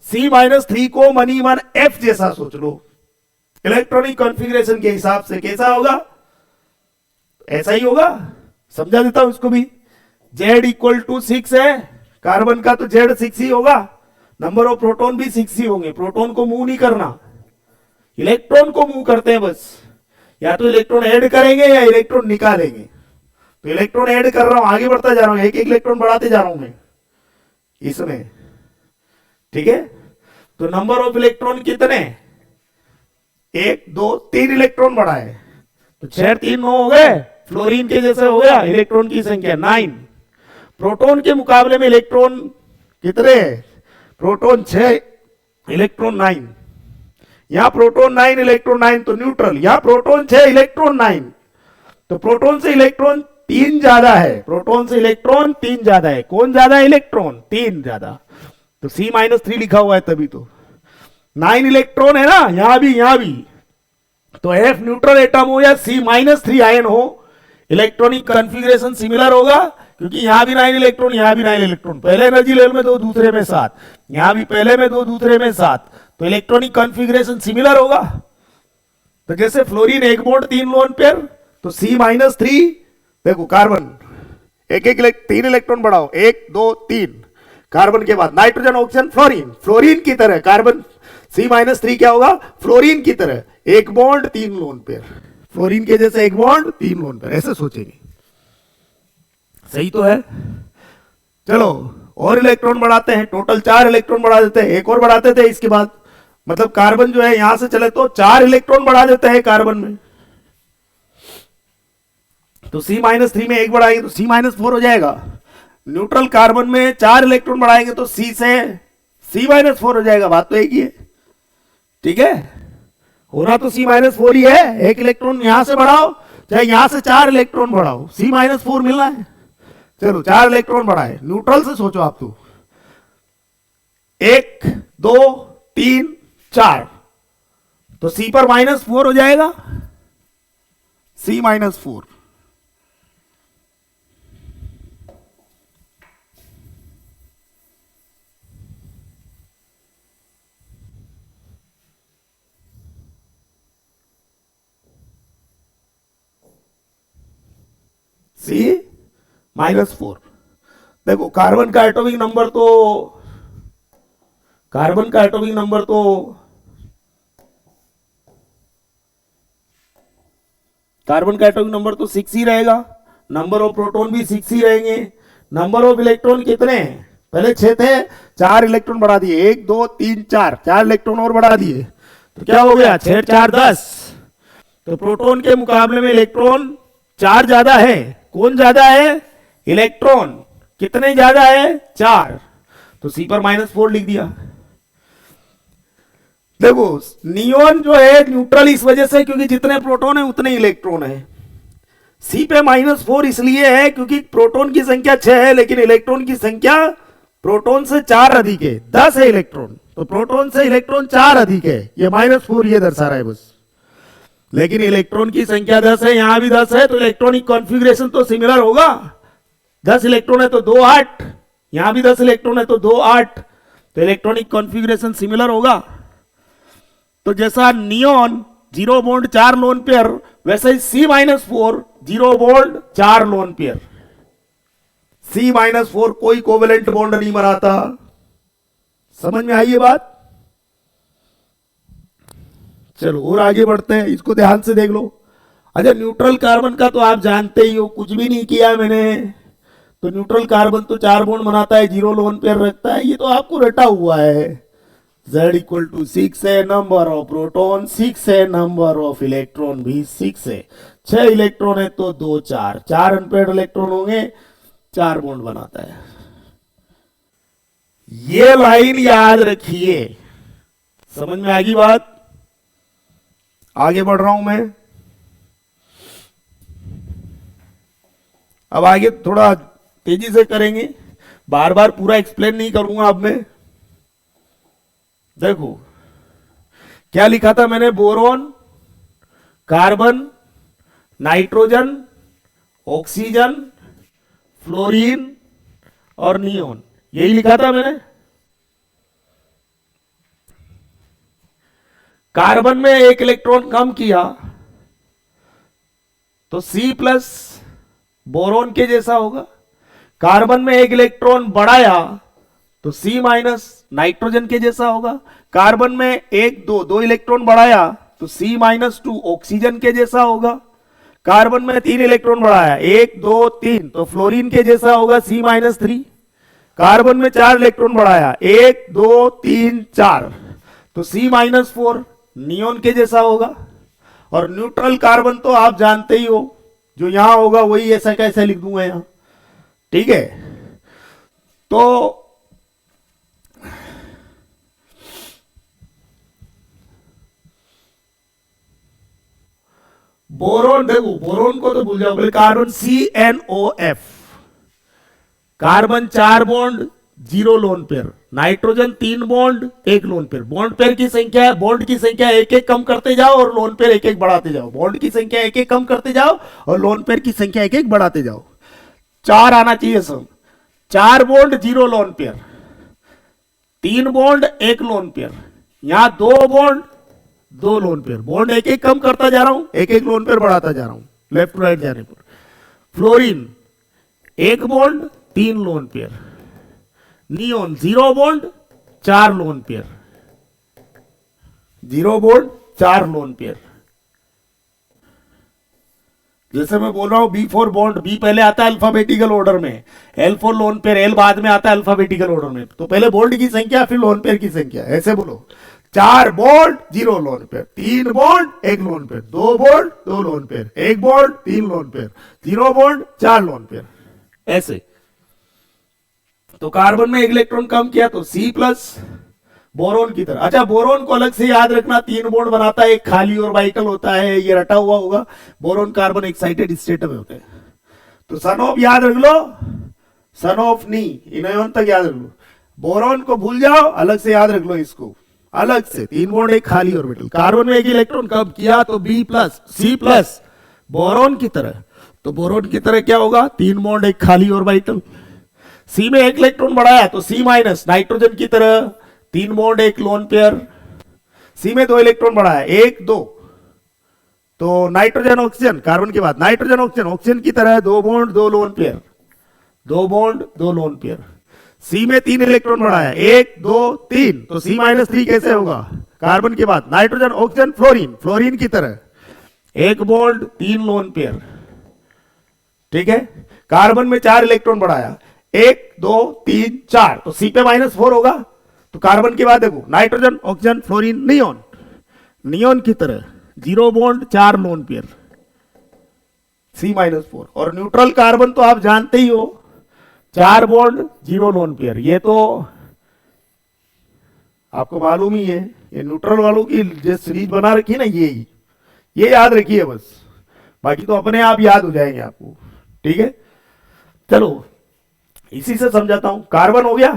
C minus 3 को मनी मन F जैसा सोच लो। इलेक्ट्रॉनिक कॉन्फ़िगरेशन के हिसाब से कैसा होगा, ऐसा ही होगा, समझा देता हूं इसको भी। Z इक्वल टू 6 है, कार्बन का तो Z 6 ही होगा, नंबर ऑफ प्रोटॉन भी 6 ही होंगे। प्रोटॉन को मूव नहीं करना, इलेक्ट्रॉन को मूव करते हैं बस, या तो इलेक्ट्रॉन ऐड करेंगे या इलेक्ट्रॉन निकालेंगे। तो इलेक्ट्रॉन ऐड कर रहा हूं, आगे बढ़ता जा रहा हूं, एक एक इलेक्ट्रॉन बढ़ाते जा रहा हूं मैं इसमें, ठीक है। तो नंबर ऑफ इलेक्ट्रॉन कितने, एक दो तीन इलेक्ट्रॉन बढ़ाए, तो 6 3 9 हो गए, फ्लोरीन के जैसे हो गया, इलेक्ट्रॉन की संख्या 9। प्रोटॉन के मुकाबले में इलेक्ट्रॉन कितने हैं? Proton 6, electron 9। यहां प्रोटॉन 9 इलेक्ट्रॉन 9 तो न्यूट्रल, यहां प्रोटॉन 6 इलेक्ट्रॉन 9, तो प्रोटॉन से इलेक्ट्रॉन 3 ज्यादा है, प्रोटॉन से इलेक्ट्रॉन 3 ज्यादा है। कौन ज्यादा है? इलेक्ट्रॉन 3 ज्यादा, तो C-3 लिखा हुआ है तभी तो। 9 इलेक्ट्रॉन है ना, यहां भी, तो F न्यूट्रल एटम हो या C-3 आयन हो, इलेक्ट्रॉनिक कॉन्फ़िगरेशन सिमिलर होगा, क्योंकि यहां भी 9 इलेक्ट्रॉन, यहां भी 9 इलेक्ट्रॉन, पहले एनर्जी लेवल में 2, दूसरे में 7, यहां भी पहले में 2, दूसरे में 7, तो इलेक्ट्रॉनिक कॉन्फ़िगरेशन सिमिलर होगा। तो जैसे फ्लोरीन 1 बॉन्ड 3 लोन पेयर, तो C-3, देखो कार्बन एक 3 इलेक्ट्रॉन बढ़ाओ, 1 2 3, कार्बन के बाद नाइट्रोजन, ऑक्सीजन, फ्लोरीन, फ्लोरीन की तरह कार्बन C-3 क्या होगा? फ्लोरीन की तरह 1 बॉन्ड 3 लोन पेयर, फ्लोरीन के जैसे 1 बॉन्ड 3 लोन पेयर, ऐसे सोचेंगे। सही तो है। चलो और इलेक्ट्रॉन बढ़ाते हैं, टोटल 4 इलेक्ट्रॉन बढ़ा देते हैं, एक और बढ़ाते थे इसके बाद, मतलब कार्बन जो है यहां से चले तो 4 इलेक्ट्रॉन बढ़ा देते हैं कार्बन में, तो C-3 में 1 बढ़ाएंगे तो C-4 हो जाएगा। न्यूट्रल कार्बन में 4 इलेक्ट्रॉन बढ़ाएंगे तो C से C-4 हो जाएगा, बात तो एक ही है, ठीक है। होना तो C-4 ही है, 1 इलेक्ट्रॉन यहां से बढ़ाओ चाहे यहां से 4 इलेक्ट्रॉन बढ़ाओ, C-4 मिलना है। चलो 4 इलेक्ट्रॉन बढ़ाए, न्यूट्रल से सोचो आप तो, 1 2 3 4, तो C पर -4 हो जाएगा, C-4। C-4। देखो कार्बन का एटॉमिक नंबर तो, कार्बन का एटॉमिक नंबर तो कार्बन का एटॉमिक नंबर तो 6 ही रहेगा, नंबर ऑफ प्रोटॉन भी 6 ही रहेंगे। नंबर ऑफ इलेक्ट्रॉन कितने हैं? पहले 6 थे, 4 इलेक्ट्रॉन बढ़ा दिए, 1 2 3 4, 4 इलेक्ट्रॉन और बढ़ा दिए, तो क्या हो गया? 6 4 10। तो प्रोटॉन के मुकाबले में इलेक्ट्रॉन 4 ज्यादा है। कौन ज्यादा है? इलेक्ट्रॉन। कितने ज्यादा है? 4, तो C पर -4 लिख दिया। देखो नियोन जो है न्यूट्रल इस वजह से क्योंकि जितने प्रोटॉन है उतने इलेक्ट्रॉन है। C पे -4 इसलिए है क्योंकि प्रोटॉन की संख्या 6 है, लेकिन इलेक्ट्रॉन की संख्या प्रोटॉन से 4 अधिक है, 10 है इलेक्ट्रॉन, तो प्रोटॉन से इलेक्ट्रॉन 4 अधिक है, ये -4 ये दर्शा रहा है बस। लेकिन इलेक्ट्रॉन की संख्या 10 है, यहां भी 10 है, तो इलेक्ट्रॉनिक कॉन्फ़िगरेशन तो सिमिलर होगा। 10 इलेक्ट्रॉन है तो 2 8, यहां भी 10 इलेक्ट्रॉन है तो 2 8, तो इलेक्ट्रॉनिक कॉन्फ़िगरेशन सिमिलर होगा। तो जैसा नियोन 0 बॉन्ड 4 लोन पेयर, वैसे ही C-4 0 bond 4 lone pair. C-4 कोई कोवेलेंट बॉन्ड नहीं बनाता। समझ में आई ये बात? चलो और आगे बढ़ते हैं, इसको ध्यान से देख लो। अच्छा न्यूट्रल कार्बन का तो आप जानते ही हो, कुछ भी नहीं किया मैंने, तो न्यूट्रल कार्बन तो 4 बॉन्ड बनाता है, 0 लोन पेयर रखता है, ये तो आपको रटा हुआ है। Z = 6 है, नंबर ऑफ प्रोटॉन 6 है, नंबर ऑफ इलेक्ट्रॉन भी 6 है। 6 इलेक्ट्रॉन है तो 2 4, 4 अनपेयर्ड इलेक्ट्रॉन होंगे, 4 बॉन्ड बनाता है। ये लाइन याद रखिए। समझ में आ गई बात? आगे बढ़ रहा हूं मैं। अब आगे थोड़ा तेजी से करेंगे, बार बार पूरा एक्सप्लेन नहीं करूंगा अब मैं। देखो क्या लिखा था मैंने, boron, carbon, nitrogen, oxygen, fluorine और नियोन, यही लिखा था मैंने। कार्बन में 1 इलेक्ट्रॉन कम किया तो C+ बोरोन के जैसा होगा। कार्बन में 1 इलेक्ट्रॉन बढ़ाया तो C- नाइट्रोजन के जैसा होगा। कार्बन में 1 2 2 इलेक्ट्रॉन बढ़ाया तो C-2 ऑक्सीजन के जैसा होगा। कार्बन में 3 इलेक्ट्रॉन बढ़ाया, 1 2 3, तो फ्लोरीन के जैसा होगा C-3। कार्बन में 4 इलेक्ट्रॉन बढ़ाया, 1 2 3 4, तो C-4। नियोन के जैसा होगा। और न्यूट्रल कार्बन तो आप जानते ही हो, जो यहां होगा वही ऐसा कैसे लिख दूंगा यहां, ठीक है। तो बोरोन, देखो बोरोन को तो भूल जाओ, बोले carbon CnOF, carbon 4 bond 0 lone pair, nitrogen 3 bond 1 lone pair. Bond pair की संख्या, बॉन्ड की संख्या एक एक कम करते जाओ और लोन पेयर एक एक बढ़ाते जाओ। बॉन्ड की संख्या एक एक कम करते जाओ और लोन पेयर की संख्या एक एक बढ़ाते जाओ। 4 आना चाहिए सब। 4 bond 0 lone pair, 3 bond 1 lone pair, यहां 2 बॉन्ड 2 लोन पेयर। बॉन्ड एक एक कम करता जा रहा हूं, एक एक लोन पेयर बढ़ाता जा रहा हूं लेफ्ट टू राइट जाने पर। Fluorine 1 bond 3 lone pair, neon 0 bond 4 lone pair, 0 bond 4 lone pair. जैसे मैं बोल रहा हूं B4 बॉन्ड, बी पहले आता है अल्फाबेटिकल ऑर्डर में, L4 लोन पेयर, L बाद में आता है अल्फाबेटिकल ऑर्डर में। तो पहले बॉन्ड की संख्या फिर लोन पेयर की संख्या, ऐसे बोलो। 4 bond 0 lone pair, 3 bond 1 lone pair, 2 bond 2 lone pair, 1 bond 3 lone pair, 0 bond 4 lone pair, ऐसे। तो कार्बन में 1 इलेक्ट्रॉन कम किया तो C प्लस बोरोन की तरह। अच्छा, बोरोन को अलग से याद रखना, 3 बॉन्ड बनाता है, एक खाली और वाइटल होता है, ये रटा हुआ होगा। बोरोन कार्बन एक्साइटेड स्टेट में होते हैं। तो सन ऑफ याद रख लो, सन ऑफ नी, इनोन तक याद रख लो। बोरोन को भूल जाओ, अलग से याद रख लो इसको, अलग से। 3 बॉन्ड एक खाली ऑर्बिटल, कार्बन में 1 इलेक्ट्रॉन कम किया तो B plus C plus boron की तरह। तो बोरोन की तरह क्या होगा, 3 बॉन्ड एक खाली ऑर्बिटल। C में 1 इलेक्ट्रॉन बढ़ाया तो C माइनस, नाइट्रोजन की तरह 3 बॉन्ड 1 लोन पेयर। C में 2 इलेक्ट्रॉन बढ़ाया, 1 2, तो नाइट्रोजन ऑक्सीजन, कार्बन के बाद नाइट्रोजन ऑक्सीजन, ऑक्सीजन की तरह 2 bond 2 lone pair, 2 bond 2 lone pair. C में 3 इलेक्ट्रॉन बढ़ाया, 1 2 3, तो C माइनस 3 कैसे होगा, कार्बन के बाद नाइट्रोजन ऑक्सीजन फ्लोरीन, फ्लोरीन की तरह 1 बॉन्ड 3 लोन पेयर, ठीक है। कार्बन में 4 इलेक्ट्रॉन बढ़ाया, 1 2 3 4, तो C पे -4 होगा। तो कार्बन के बाद देखो nitrogen oxygen fluorine neon, neon की तरह 0 बॉन्ड 4 लोन पेयर, C -4। और न्यूट्रल कार्बन तो आप जानते ही हो, 4 बॉन्ड 0 लोन पेयर। ये तो आपको मालूम ही है, ये न्यूट्रल वालों की जो सीरीज बना रखी है ना, ये याद रखिए बस, बाकी तो अपने आप याद हो जाएंगे आपको, ठीक है। चलो इसी से समझाता हूं। कार्बन हो गया,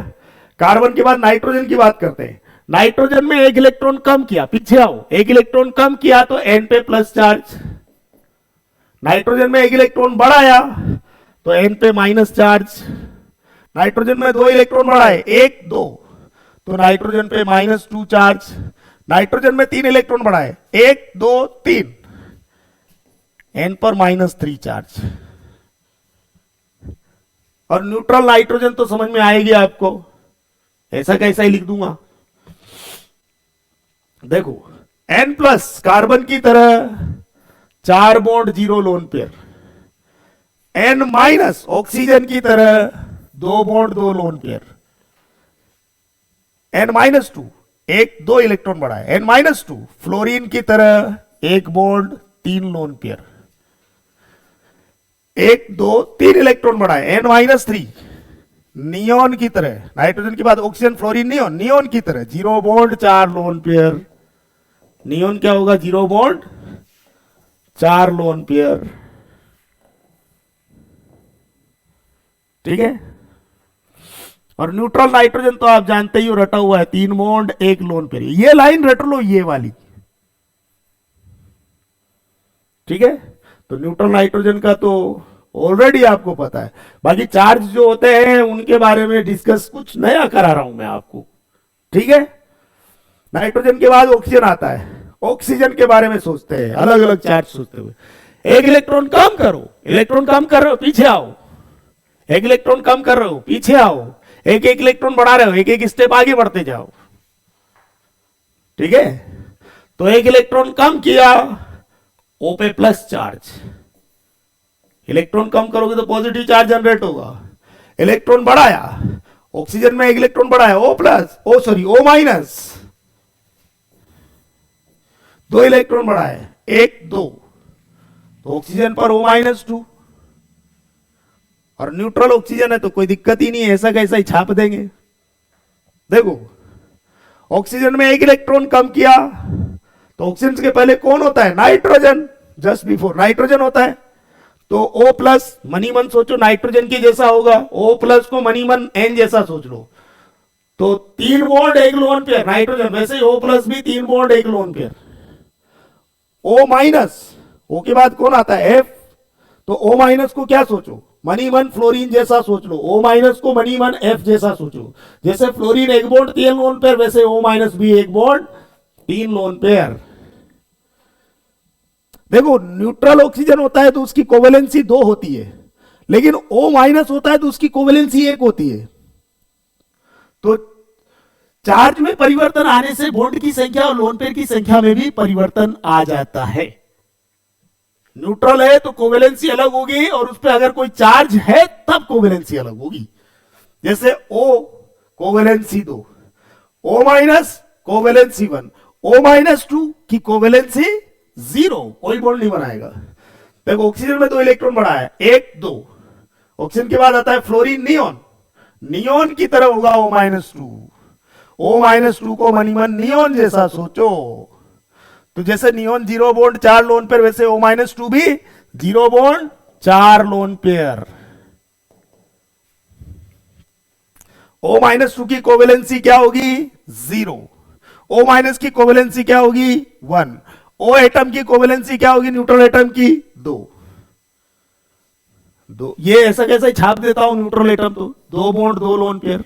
कार्बन के बाद नाइट्रोजन की बात करते हैं। नाइट्रोजन में 1 इलेक्ट्रॉन कम किया, पीछे आओ, 1 इलेक्ट्रॉन कम किया तो N पे प्लस चार्ज। नाइट्रोजन में 1 इलेक्ट्रॉन बढ़ाया तो N पे माइनस चार्ज। नाइट्रोजन में 2 इलेक्ट्रॉन बढ़ाए, 1 2, तो नाइट्रोजन पे -2 चार्ज। नाइट्रोजन में 3 इलेक्ट्रॉन बढ़ाए, 1 2 3, N पर -3 चार्ज। और न्यूट्रल नाइट्रोजन तो समझ में आएगी आपको, ऐसा कैसा ही लिख दूंगा। देखो N प्लस कार्बन की तरह 4 bond 0 lone pair, N minus oxygen की तरह 2 bond 2 lone pair, N -2 1 2 electron बढ़ा है, N -2 फ्लोरीन की तरह 1 बॉन्ड 3 लोन पेयर, 1 2 3 इलेक्ट्रॉन बढ़ा है, N -3 नियोन की तरह, नाइट्रोजन के बाद ऑक्सीजन फ्लोरीन नियोन, नियोन की तरह 0 बॉन्ड 4 लोन पेयर। नियोन क्या होगा, 0 बॉन्ड 4 लोन पेयर, ठीक है। और न्यूट्रल नाइट्रोजन तो आप जानते ही हो, रटा हुआ है 3 बॉन्ड 1 लोन पेयर। ये लाइन रट लो, ये वाली, ठीक है। तो न्यूट्रल नाइट्रोजन का तो ऑलरेडी आपको पता है, बाकी चार्ज जो होते हैं उनके बारे में डिस्कस कुछ नया करा रहा हूं मैं आपको, ठीक है। नाइट्रोजन के बाद ऑक्सीजन आता है, ऑक्सीजन के बारे में सोचते हैं, अलग अलग चार्ज सोचते हुए। 1 इलेक्ट्रॉन कम करो, इलेक्ट्रॉन कम कर रहे हो पीछे आओ, 1 इलेक्ट्रॉन कम कर रहे हो पीछे आओ, 1 1 इलेक्ट्रॉन बढ़ा रहे हो, 1 1 स्टेप आगे बढ़ते जाओ, ठीक है। तो 1 इलेक्ट्रॉन कम किया, O पे प्लस चार्ज, इलेक्ट्रॉन कम करोगे तो पॉजिटिव चार्ज जनरेट होगा। इलेक्ट्रॉन बढ़ाया, ऑक्सीजन में 1 इलेक्ट्रॉन बढ़ाया, O plus, O sorry O minus, 2 electron बढ़ा है, 1 2, तो ऑक्सीजन पर O-2 और न्यूट्रल ऑक्सीजन है तो कोई दिक्कत ही नहीं है, ऐसा कैसा ही छाप देंगे। देखो ऑक्सीजन में 1 इलेक्ट्रॉन कम किया तो ऑक्सीजन के पहले कौन होता है? नाइट्रोजन, जस्ट बिफोर नाइट्रोजन होता है। तो O प्लस मनी मन सोचो नाइट्रोजन की जैसा होगा, O प्लस को मनी मन N जैसा सोच लो, तो 3 बॉन्ड 1 लोन पेयर नाइट्रोजन, वैसे ही O प्लस भी 3 bond 1 lone pair. O minus, O के बाद कौन आता है? F, तो O माइनस को क्या सोचो? मनी मन फ्लोरीन जैसा सोच लो, O माइनस को मनी मन F जैसा सोचो। जैसे फ्लोरीन 1 बॉन्ड 3 लोन पेयर, वैसे O माइनस भी 1 बॉन्ड 3 लोन पेयर। देखो न्यूट्रल ऑक्सीजन होता है तो उसकी कोवेलेंसी 2 होती है, लेकिन O माइनस होता है तो उसकी कोवेलेंसी 1 होती है। तो चार्ज में परिवर्तन आने से बॉन्ड की संख्या और लोन पेयर की संख्या में भी परिवर्तन आ जाता है। न्यूट्रल है तो कोवेलेंसी अलग होगी, और उस पर अगर कोई चार्ज है तब कोवेलेंसी अलग होगी। जैसे O covalency 2, O minus covalency 1, O-2 की कोवेलेंसी 0, कोई बॉन्ड नहीं बनाएगा। देखो ऑक्सीजन में 2 इलेक्ट्रॉन बढ़ा है, 1 2, ऑक्सीजन के बाद आता है फ्लोरीन नियोन, नियोन की तरह होगा O-2, O-2 को मनी मन नियोन जैसा सोचो। तो जैसे नियोन 0 बॉन्ड 4 लोन पेयर, वैसे O-2 भी 0 बॉन्ड 4 लोन पेयर। O-2 की कोवेलेंसी क्या होगी? 0। O- की कोवेलेंसी क्या होगी? 1। O एटम की कोवेलेंसी क्या होगी न्यूट्रल एटम की? 2। ये ऐसा कैसा ही छाप देता हूं न्यूट्रल एटम, तो 2 बॉन्ड 2 लोन पेयर,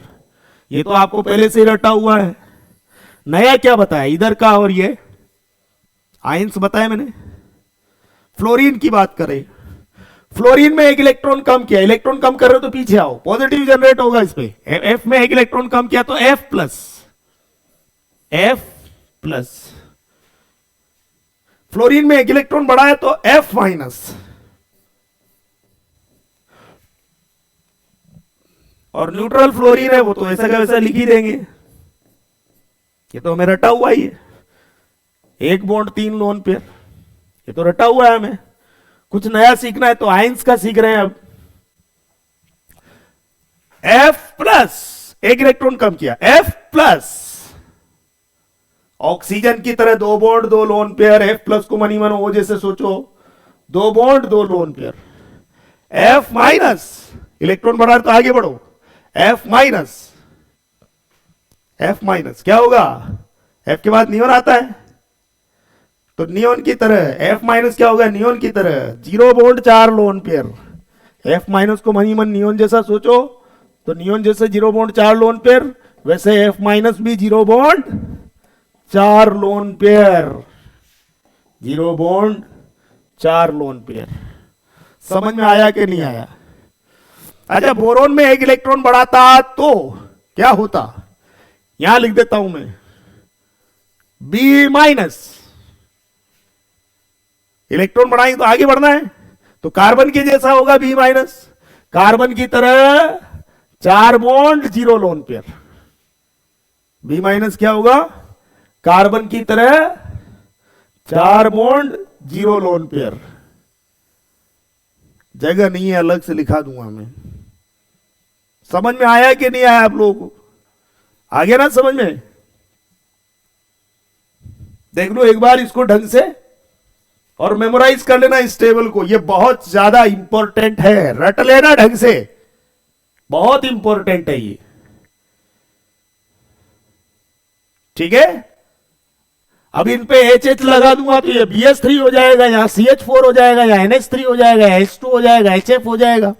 ये तो आपको पहले से ही रटा हुआ है। नया क्या बताया इधर का, और ये आयंस बताया मैंने। फ्लोरीन की बात करें, फ्लोरीन में 1 इलेक्ट्रॉन कम किया, इलेक्ट्रॉन कम कर रहे हो तो पीछे आओ, पॉजिटिव जनरेट होगा इस पे। F में 1 इलेक्ट्रॉन कम किया तो F प्लस, फ्लोरीन में 1 इलेक्ट्रॉन बढ़ा है तो F माइनस, और न्यूट्रल फ्लोरीन है वो तो ऐसा का वैसा लिख ही देंगे, ये तो हमें रटा हुआ ही है। 1 बॉन्ड 3 लोन पेयर, ये तो रटा हुआ है। हमें कुछ नया सीखना है तो आयंस का सीख रहे हैं अब। F प्लस 1 इलेक्ट्रॉन कम किया, F प्लस, ऑक्सीजन की तरह 2 bond 2 lone pair, F plus को मनी मन O जैसे सोचो, 2 bond 2 lone pair. F minus, electron बढ़ा तो आगे बढ़ो, F माइनस, F माइनस क्या होगा? F के बाद नियोन आता है तो नियोन की तरह F माइनस क्या होगा? नियोन की तरह 0 bond 4 lone pair. F minus को मनी मन नियोन जैसा सोचो, तो नियोन जैसे 0 बॉन्ड 4 लोन पेयर, वैसे F माइनस भी 0 bond 4 lone pair, 0 bond 4 lone pair. समझ में आया कि नहीं आया? अच्छा बोरोन में 1 इलेक्ट्रॉन बढ़ाता तो क्या होता? यहां लिख देता हूं मैं, B माइनस, इलेक्ट्रॉन बढ़ाएंगे तो आगे बढ़ना है, तो कार्बन के जैसा होगा B माइनस, कार्बन की तरह 4 bond 0 lone pair. B minus क्या होगा? कार्बन की तरह 4 बॉन्ड 0 लोन पेयर। जगह नहीं है, अलग से लिखा दूंगा मैं। समझ में आया कि नहीं आया आप लोगों को? आगे ना समझ में? देख लो एक बार इसको ढंग से और मेमोराइज कर लेना इस टेबल को, ये बहुत ज्यादा इंपॉर्टेंट है, रट लेना ढंग से, बहुत इंपॉर्टेंट है ये। ठीक है, अब इन पे HH लगा दूंगा तो ये BS3 हो जाएगा, यहाँ CH4 हो जाएगा, यहाँ NH3 हो जाएगा, H2 हो जाएगा, HF हो जाएगा,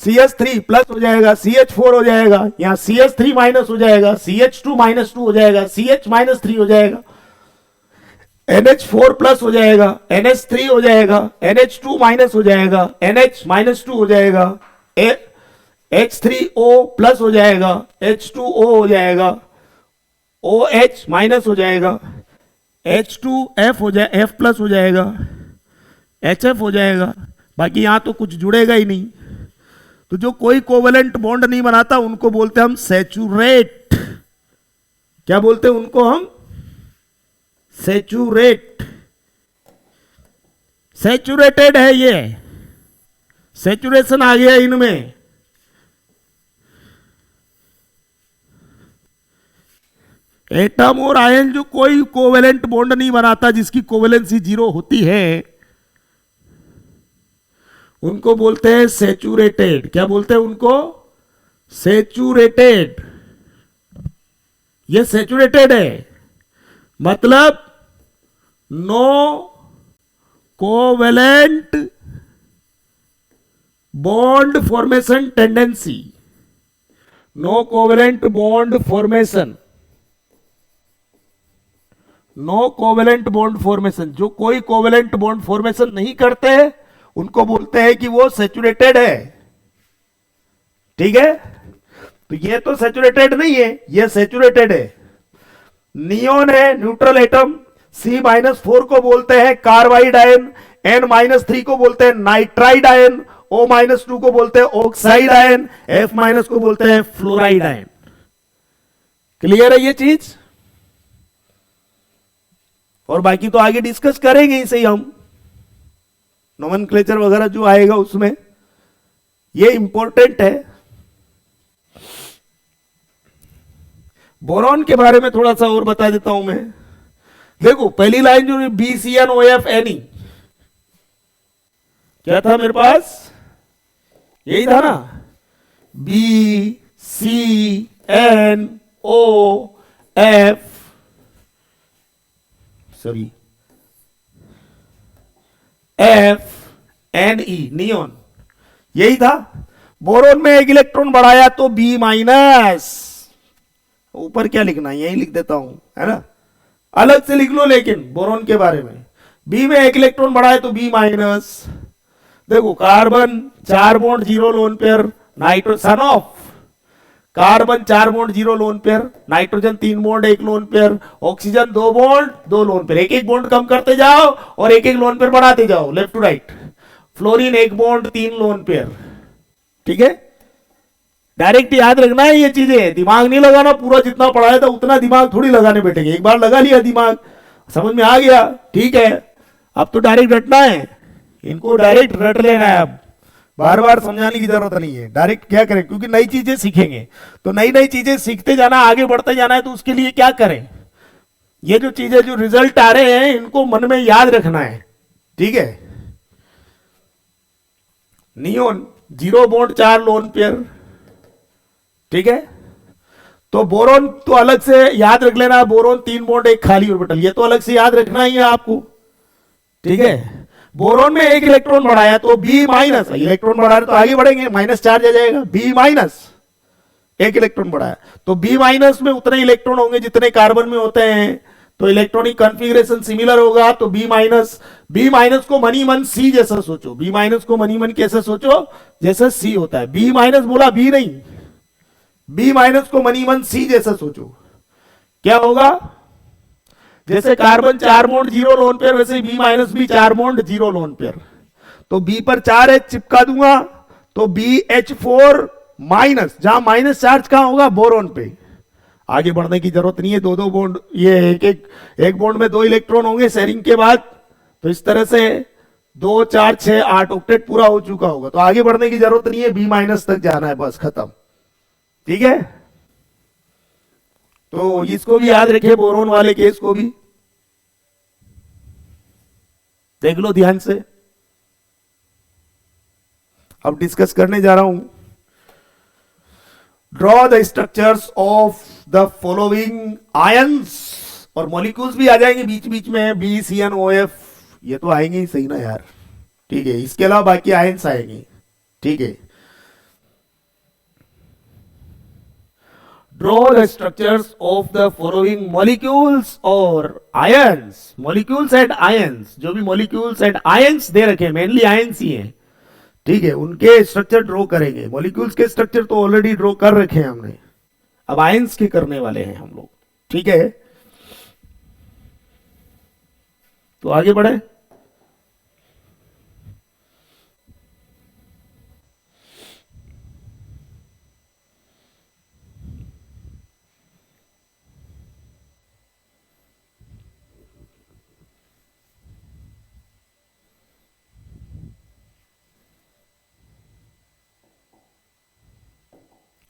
CH3 प्लस हो जाएगा, CH4 हो जाएगा, यहाँ CH3 माइनस हो जाएगा, CH2 माइनस 2 हो जाएगा, CH माइनस 3 हो जाएगा, NH4 प्लस हो जाएगा, NH3 हो जाएगा, NH2 माइनस हो जाएगा, NH माइनस 2 हो जाएगा, H3O प्लस हो जाएगा, H2O हो जाएगा, OH माइनस हो जाएगा, H2F हो जाए, F प्लस हो जाएगा, HF हो जाएगा। बाकी यहां तो कुछ जुड़ेगा ही नहीं। तो जो कोई कोवेलेंट बॉन्ड नहीं बनाता उनको बोलते हम सैचुरेट। क्या बोलते हैं उनको हम? सैचुरेट। सैचुरेटेड है ये, सैचुरेशन आ गया इनमें। एटम और आयन जो कोई कोवेलेंट बॉन्ड नहीं बनाता, जिसकी कोवेलेंसी 0 होती है, उनको बोलते हैं सैचुरेटेड। क्या बोलते हैं उनको? सैचुरेटेड। ये सैचुरेटेड है, मतलब no covalent bond formation tendency, no covalent bond formation, no covalent bond formation. जो कोई कोवेलेंट बॉन्ड फॉर्मेशन नहीं करते उनको बोलते हैं कि वो सैचुरेटेड है। ठीक है, तो ये तो सैचुरेटेड नहीं है, ये सैचुरेटेड है। नियोन है न्यूट्रल एटम, C-4 को बोलते हैं कार्बाइड आयन, N-3 को बोलते हैं नाइट्राइड आयन, O-2 को बोलते हैं ऑक्साइड आयन, F- को बोलते हैं फ्लोराइड आयन। क्लियर है ये चीज? और बाकी तो आगे डिस्कस करेंगे इसे हम, नोमेनक्लेचर वगैरह जो आएगा उसमें। ये इंपॉर्टेंट है। बोरॉन के बारे में थोड़ा सा और बता देता हूं मैं। देखो पहली लाइन जो BCnOF Ne, क्या था मेरे पास? यही था ना, BCnOF, सॉरी FNE, नियोन। यही था। बोरोन में एक इलेक्ट्रॉन बढ़ाया तो B-। ऊपर क्या लिखना है, यही लिख देता हूं, है ना, अलग से लिख लो। लेकिन बोरोन के बारे में, बी में एक इलेक्ट्रॉन बढ़ाए तो B-। देखो carbon 4 bond 0 lone pair, nitrogen of carbon 4 bond 0 lone pair, nitrogen 3 bond 1 lone pair, oxygen 2 bond 2 lone pair. एक एक बॉन्ड कम करते जाओ और एक एक लोन पेयर बढ़ाते जाओ left to right. Fluorine 1 bond 3 lone pair. ठीक है, डायरेक्ट याद रखना है ये चीजें, दिमाग नहीं लगाना। पूरा जितना पढ़ाया था उतना दिमाग थोड़ी लगाने बैठेंगे। एक बार लगा लिया दिमाग, समझ में आ गया, ठीक है। अब तो डायरेक्ट रटना है, इनको डायरेक्ट रट लेना है। अब बार बार समझाने की जरूरत नहीं है, डायरेक्ट क्या करें, क्योंकि नई चीजें सीखेंगे तो नई नई चीजें सीखते जाना, आगे बढ़ते जाना है। तो उसके लिए क्या करें, ये जो चीजें जो रिजल्ट आ रहे हैं इनको मन में याद रखना है। ठीक है, नियोन 0 बॉन्ड 4 लोन पेयर। ठीक है, तो बोरोन तो अलग से याद रख लेना, बोरोन 3 बॉन्ड 1 खाली ऑर्बिटल, ये तो अलग से याद रखना ही है आपको। ठीक है, बोरोन में एक इलेक्ट्रॉन बढ़ाया तो B-। इलेक्ट्रॉन बढ़ा रहे तो आगे बढ़ेंगे, माइनस चार्ज आ जाएगा। B-, एक इलेक्ट्रॉन बढ़ाया तो B- में उतने इलेक्ट्रॉन होंगे जितने कार्बन में होते हैं, तो इलेक्ट्रॉनिक कॉन्फ़िगरेशन सिमिलर होगा। तो B- को मनी मन C जैसा सोचो, B- को मनी मन कैसे सोचो, जैसा C होता है। B- बोला B नहीं, B- को मनी मन C जैसा सोचो। क्या होगा, जैसे कार्बन 4 बॉन्ड 0 लोन पेयर, वैसे B- भी 4 बॉन्ड 0 लोन पेयर। तो B पर 4 H चिपका दूंगा तो BH4-, जहां माइनस चार्ज कहां होगा, बोरोन पे। आगे बढ़ने की जरूरत नहीं है, 2-2 बॉन्ड, ये एक बॉन्ड में 2 इलेक्ट्रॉन होंगे शेयरिंग के बाद। तो इस तरह से 2, 4, 6, 8 ऑक्टेट पूरा हो चुका होगा। तो आगे बढ़ने की जरूरत नहीं है, B- तक जाना है, बस खत्म। ठीक है, तो इसको भी याद रखिए, बोरोन वाले केस को भी देख लो ध्यान से। अब डिस्कस करने जा रहा हूं, draw the structures of the following ions, और मॉलिक्यूल्स भी आ जाएंगे बीच बीच में, BCnOF, ये तो आएंगे ही सही ना यार। ठीक है, इसके अलावा बाकी आयंस आएंगे। ठीक है, draw the structures of the following molecules or ions, molecules and ions, जो भी molecules and ions दे रखे, मेनली ions ही हैं। ठीक है, उनके स्ट्रक्चर ड्रॉ करेंगे। मॉलिक्यूल्स के स्ट्रक्चर तो ऑलरेडी ड्रॉ कर रखे हैं हमने, अब आयंस के करने वाले हैं हम लोग। ठीक है, तो आगे बढ़े।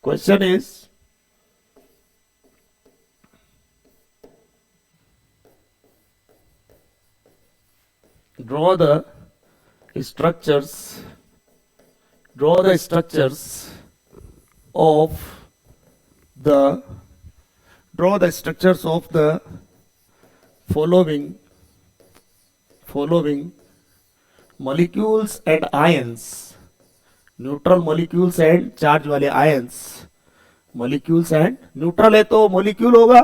Question is draw the structures of the following molecules and ions, neutral molecules and charge वाले ions, molecules and neutral है तो molecule होगा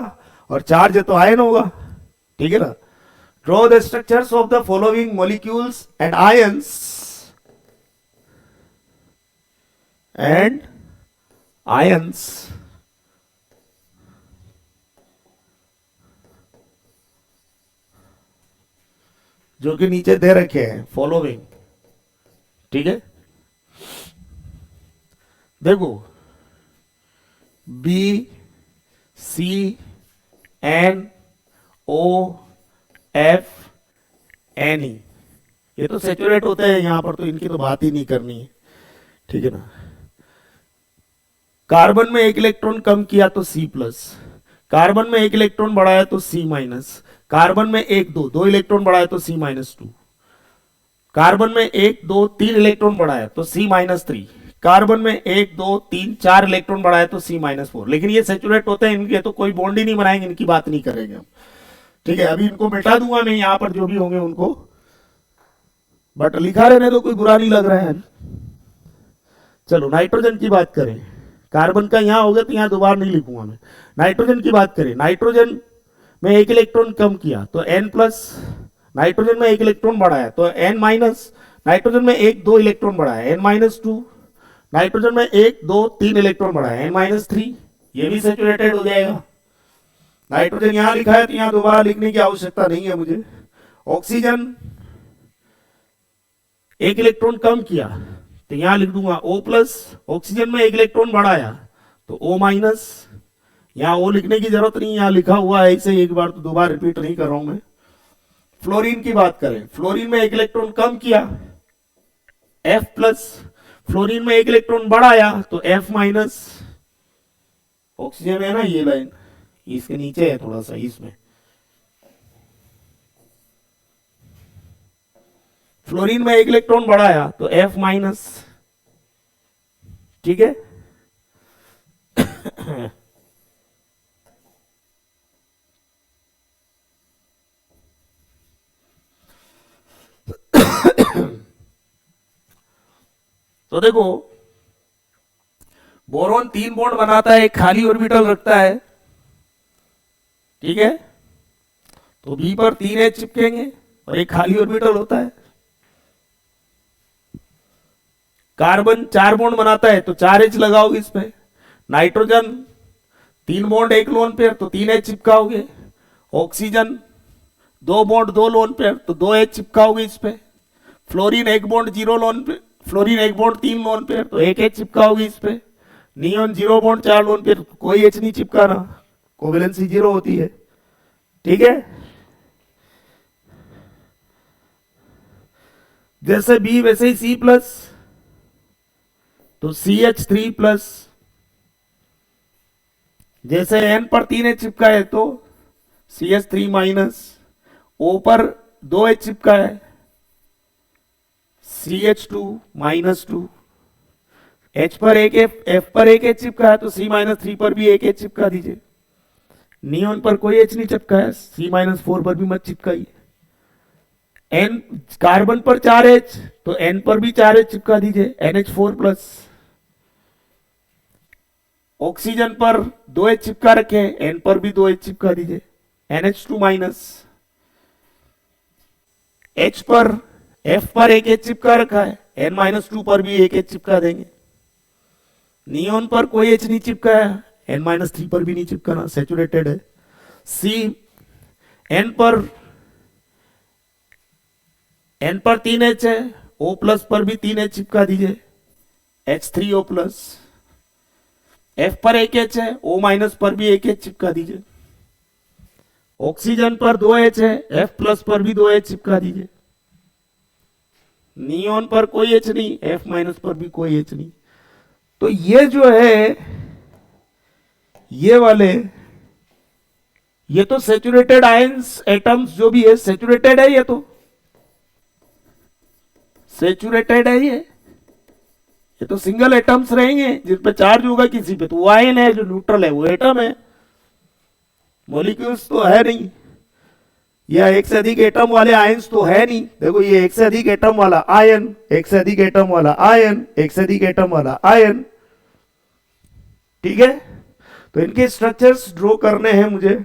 और charge है तो ion होगा, ठीक है ना. Draw the structures of the following molecules and ions जो कि नीचे दे रखे हैं फॉलोइंग, ठीक है. देखो B C N O F N E, ये तो सेचुरेट होते हैं यहां पर, तो इनकी तो बात ही नहीं करनी है, ठीक है ना. कार्बन में एक इलेक्ट्रॉन कम किया तो सी प्लस, कार्बन में एक इलेक्ट्रॉन बढ़ाया तो सी माइनस, कार्बन में एक दो इलेक्ट्रॉन बढ़ाया तो सी माइनस 2, कार्बन में एक दो तीन इलेक्ट्रॉन बढ़ाया तो सी माइनस 3, कार्बन में एक दो तीन चार इलेक्ट्रॉन बढ़ाया तो सी माइनस 4. लेकिन ये सेचुरेट होते हैं, इनके तो कोई बॉन्ड ही नहीं बनाएंगे, इनकी बात नहीं करेंगे हम, ठीक है. अभी इनको मिटा दूंगा मैं यहां पर जो भी होंगे उनको, बट लिखा रहने तो कोई बुरा नहीं लग रहा है. चलो नाइट्रोजन की बात करें, कार्बन का यहां हो गया तो यहां दोबारा नहीं लिखूंगा मैं. नाइट्रोजन की बात करें, नाइट्रोजन में एक इलेक्ट्रॉन कम किया तो n प्लस, नाइट्रोजन में एक इलेक्ट्रॉन बढ़ाया तो n माइनस, नाइट्रोजन में एक दो इलेक्ट्रॉन बढ़ाया n माइनस 2, नाइट्रोजन में एक दो तीन इलेक्ट्रॉन बढ़ाया n माइनस 3, ये भी सेचुरेटेड हो जाएगा. नाइट्रोजन यहां लिखा है तो यहां दोबारा लिखने की आवश्यकता नहीं है मुझे. ऑक्सीजन एक इलेक्ट्रॉन कम किया तो यहां लिख दूंगा O प्लस, ऑक्सीजन में एक इलेक्ट्रॉन बढ़ाया तो O माइनस, यहां O लिखने की जरूरत नहीं, यहां लिखा हुआ है ऐसे, एक बार तो दोबारा रिपीट नहीं कर रहा हूं मैं. फ्लोरीन की बात करें, फ्लोरीन में एक इलेक्ट्रॉन कम किया F प्लस, फ्लोरीन में एक इलेक्ट्रॉन बढ़ाया तो F माइनस. ऑक्सीजन है ना ये लाइन, इसके नीचे है थोड़ा सा इसमें, फ्लोरीन में एक इलेक्ट्रॉन बढ़ाया तो F माइनस, ठीक है. तो देखो बोरोन 3 बॉन्ड बनाता है, एक खाली ऑर्बिटल रखता है, ठीक है. तो बी पर 3 H चिपकेंगे और एक खाली ऑर्बिटल होता है. कार्बन 4 बॉन्ड बनाता है तो 4 H लगाओगे इस पे. नाइट्रोजन 3 बॉन्ड एक लोन पेयर तो 3 H चिपकाओगे. ऑक्सीजन 2 बॉन्ड 2 लोन पेयर तो 2 H चिपकाओगे इस पे. Fluorine 1 bond 0 lone pair, fluorine 1 bond 3 lone pair तो 1 H चिपकाओगे इस पे. नियोन 0 बॉन्ड 4 लोन पेयर, कोई H नहीं चिपकाना, कोवेलेंसी 0 होती है, ठीक है. जैसे बी वैसे ही सी प्लस तो CH3 प्लस, जैसे N पर 3 H चिपका है तो CH3 माइनस, O पर 2 H चिपका है CH2 माइनस 2, H पर एक F पर एक H चिपका है तो C माइनस 3 पर भी एक H चिपका दीजिए. नियोन पर कोई H नहीं चिपका है, C माइनस 4 पर भी मत चिपकाइए. N कार्बन पर 4 H तो N पर भी 4 H चिपका दीजिए, NH4 प्लस. ऑक्सीजन पर 2 H चिपका रखे, N पर भी 2 H चिपका दीजिए, NH2 माइनस. H पर F पर एक H चिपका रखा है, N माइनस 2 पर भी एक H चिपका देंगे. नियोन पर कोई H नहीं चिपका है, N माइनस 3 पर भी नहीं चिपकाना, सेचुरेटेड है. C N पर 3 H है, O प्लस पर भी 3 H चिपका दीजिए, H3O प्लस. F पर एक H है, O माइनस पर भी एक H चिपका दीजिए. ऑक्सीजन पर 2 H है, F प्लस पर भी 2 H चिपका दीजिए. नियोन पर कोई H नहीं, F माइनस पर भी कोई H नहीं. तो ये जो है ये वाले, ये तो सेचुरेटेड आयंस एटम्स जो भी है सेचुरेटेड है, ये तो सेचुरेटेड है, ये तो सिंगल एटम्स रहेंगे जिस पे चार्ज होगा किसी पे, तो वो आयन है, जो न्यूट्रल है वो एटम है, मॉलिक्यूल्स तो है नहीं, या एक से अधिक एटम वाले आयंस तो है नहीं। देखो ये एक से अधिक एटम वाला आयन, एक से अधिक एटम वाला आयन, एक से अधिक एटम वाला आयन, ठीक है। तो इनके स्ट्रक्चर्स ड्रॉ करने हैं मुझे,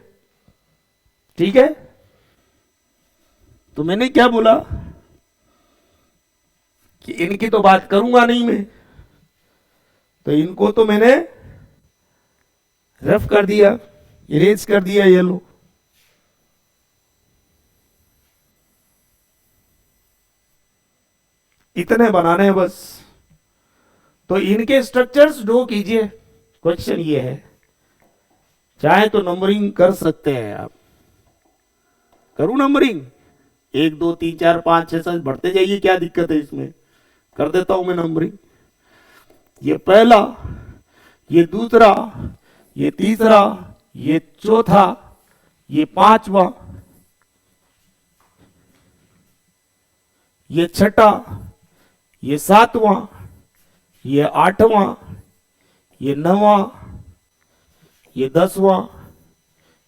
ठीक है। तो मैंने क्या बोला कि इनकी तो बात करूंगा नहीं मैं, तो इनको तो मैंने रफ कर दिया, इरेज कर दिया, ये लो। इतने बनाने हैं बस। तो इनके स्ट्रक्चर्स ड्रॉ कीजिए। क्वेश्चन ये है, चाहे तो नंबरिंग कर सकते हैं आप। करूं नंबरिंग? 1 2 3 4 5 6 7 बढ़ते जाइए, क्या दिक्कत है इसमें? कर देता हूं मैं नंबरिंग। ये पहला, ये दूसरा, ये तीसरा, ये चौथा, ये पांचवा, ये छठा, ये सातवां, ये आठवां, ये नौवां, ये 10वां,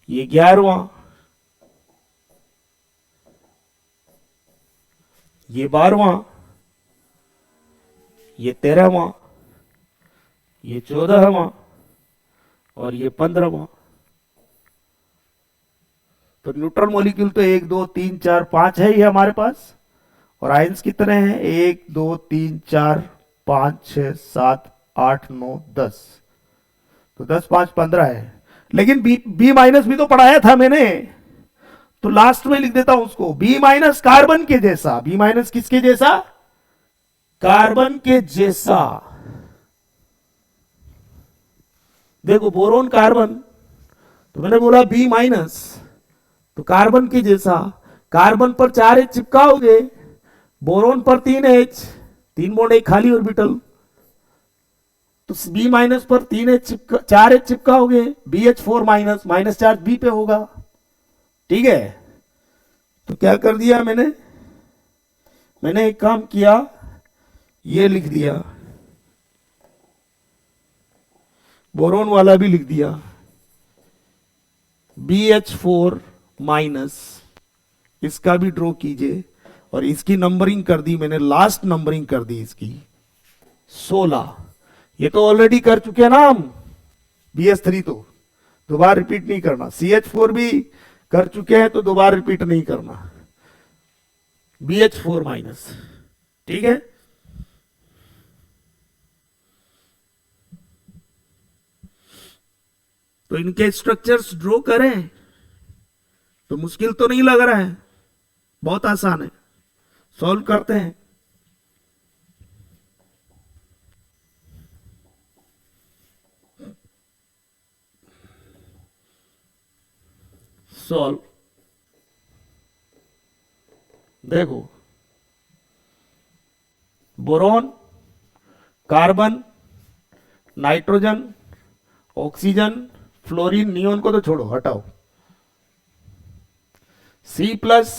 ये 11वां, ये 12वां, ये 13वां, ये 14वां और ये 15वां। तो न्यूट्रल मॉलिक्यूल तो 1 2 3 4 5 है ये हमारे पास। और आयंस कितने हैं? 1 2 3 4 5 6 7 8 9 10। तो 10 5 15 है। लेकिन बी माइनस भी तो पढ़ाया था मैंने, तो लास्ट में लिख देता हूं उसको। बी माइनस कार्बन के जैसा। बी माइनस किसके जैसा? कार्बन के जैसा। देखो बोरोन कार्बन, तो मैंने बोला बी माइनस, तो कार्बन के जैसा। कार्बन पर 4 H चिपकाओगे, बोरोन पर 3 H, 3 बॉन्ड एक खाली ऑर्बिटल, तो बी माइनस पर 4 H चिपकाओगे, BH4 minus, minus charge B पे होगा, ठीक है। तो क्या कर दिया मैंने एक काम किया, ये लिख दिया, बोरोन वाला भी लिख दिया, BH4 माइनस, इसका भी ड्रॉ कीजिए। और इसकी नंबरिंग कर दी मैंने, लास्ट नंबरिंग कर दी इसकी 16। ये तो ऑलरेडी कर चुके हैं ना हम, BH3 तो दोबारा रिपीट नहीं करना। CH4 भी कर चुके हैं तो दोबारा रिपीट नहीं करना। BH4 माइनस, ठीक है। तो इनके स्ट्रक्चर्स ड्रॉ करें तो मुश्किल तो नहीं लग रहा है, बहुत आसान है, सॉल्व करते हैं। सॉल्व। देखो, boron, carbon, nitrogen, oxygen, fluorine, neon को तो छोड़ो, हटाओ। C plus,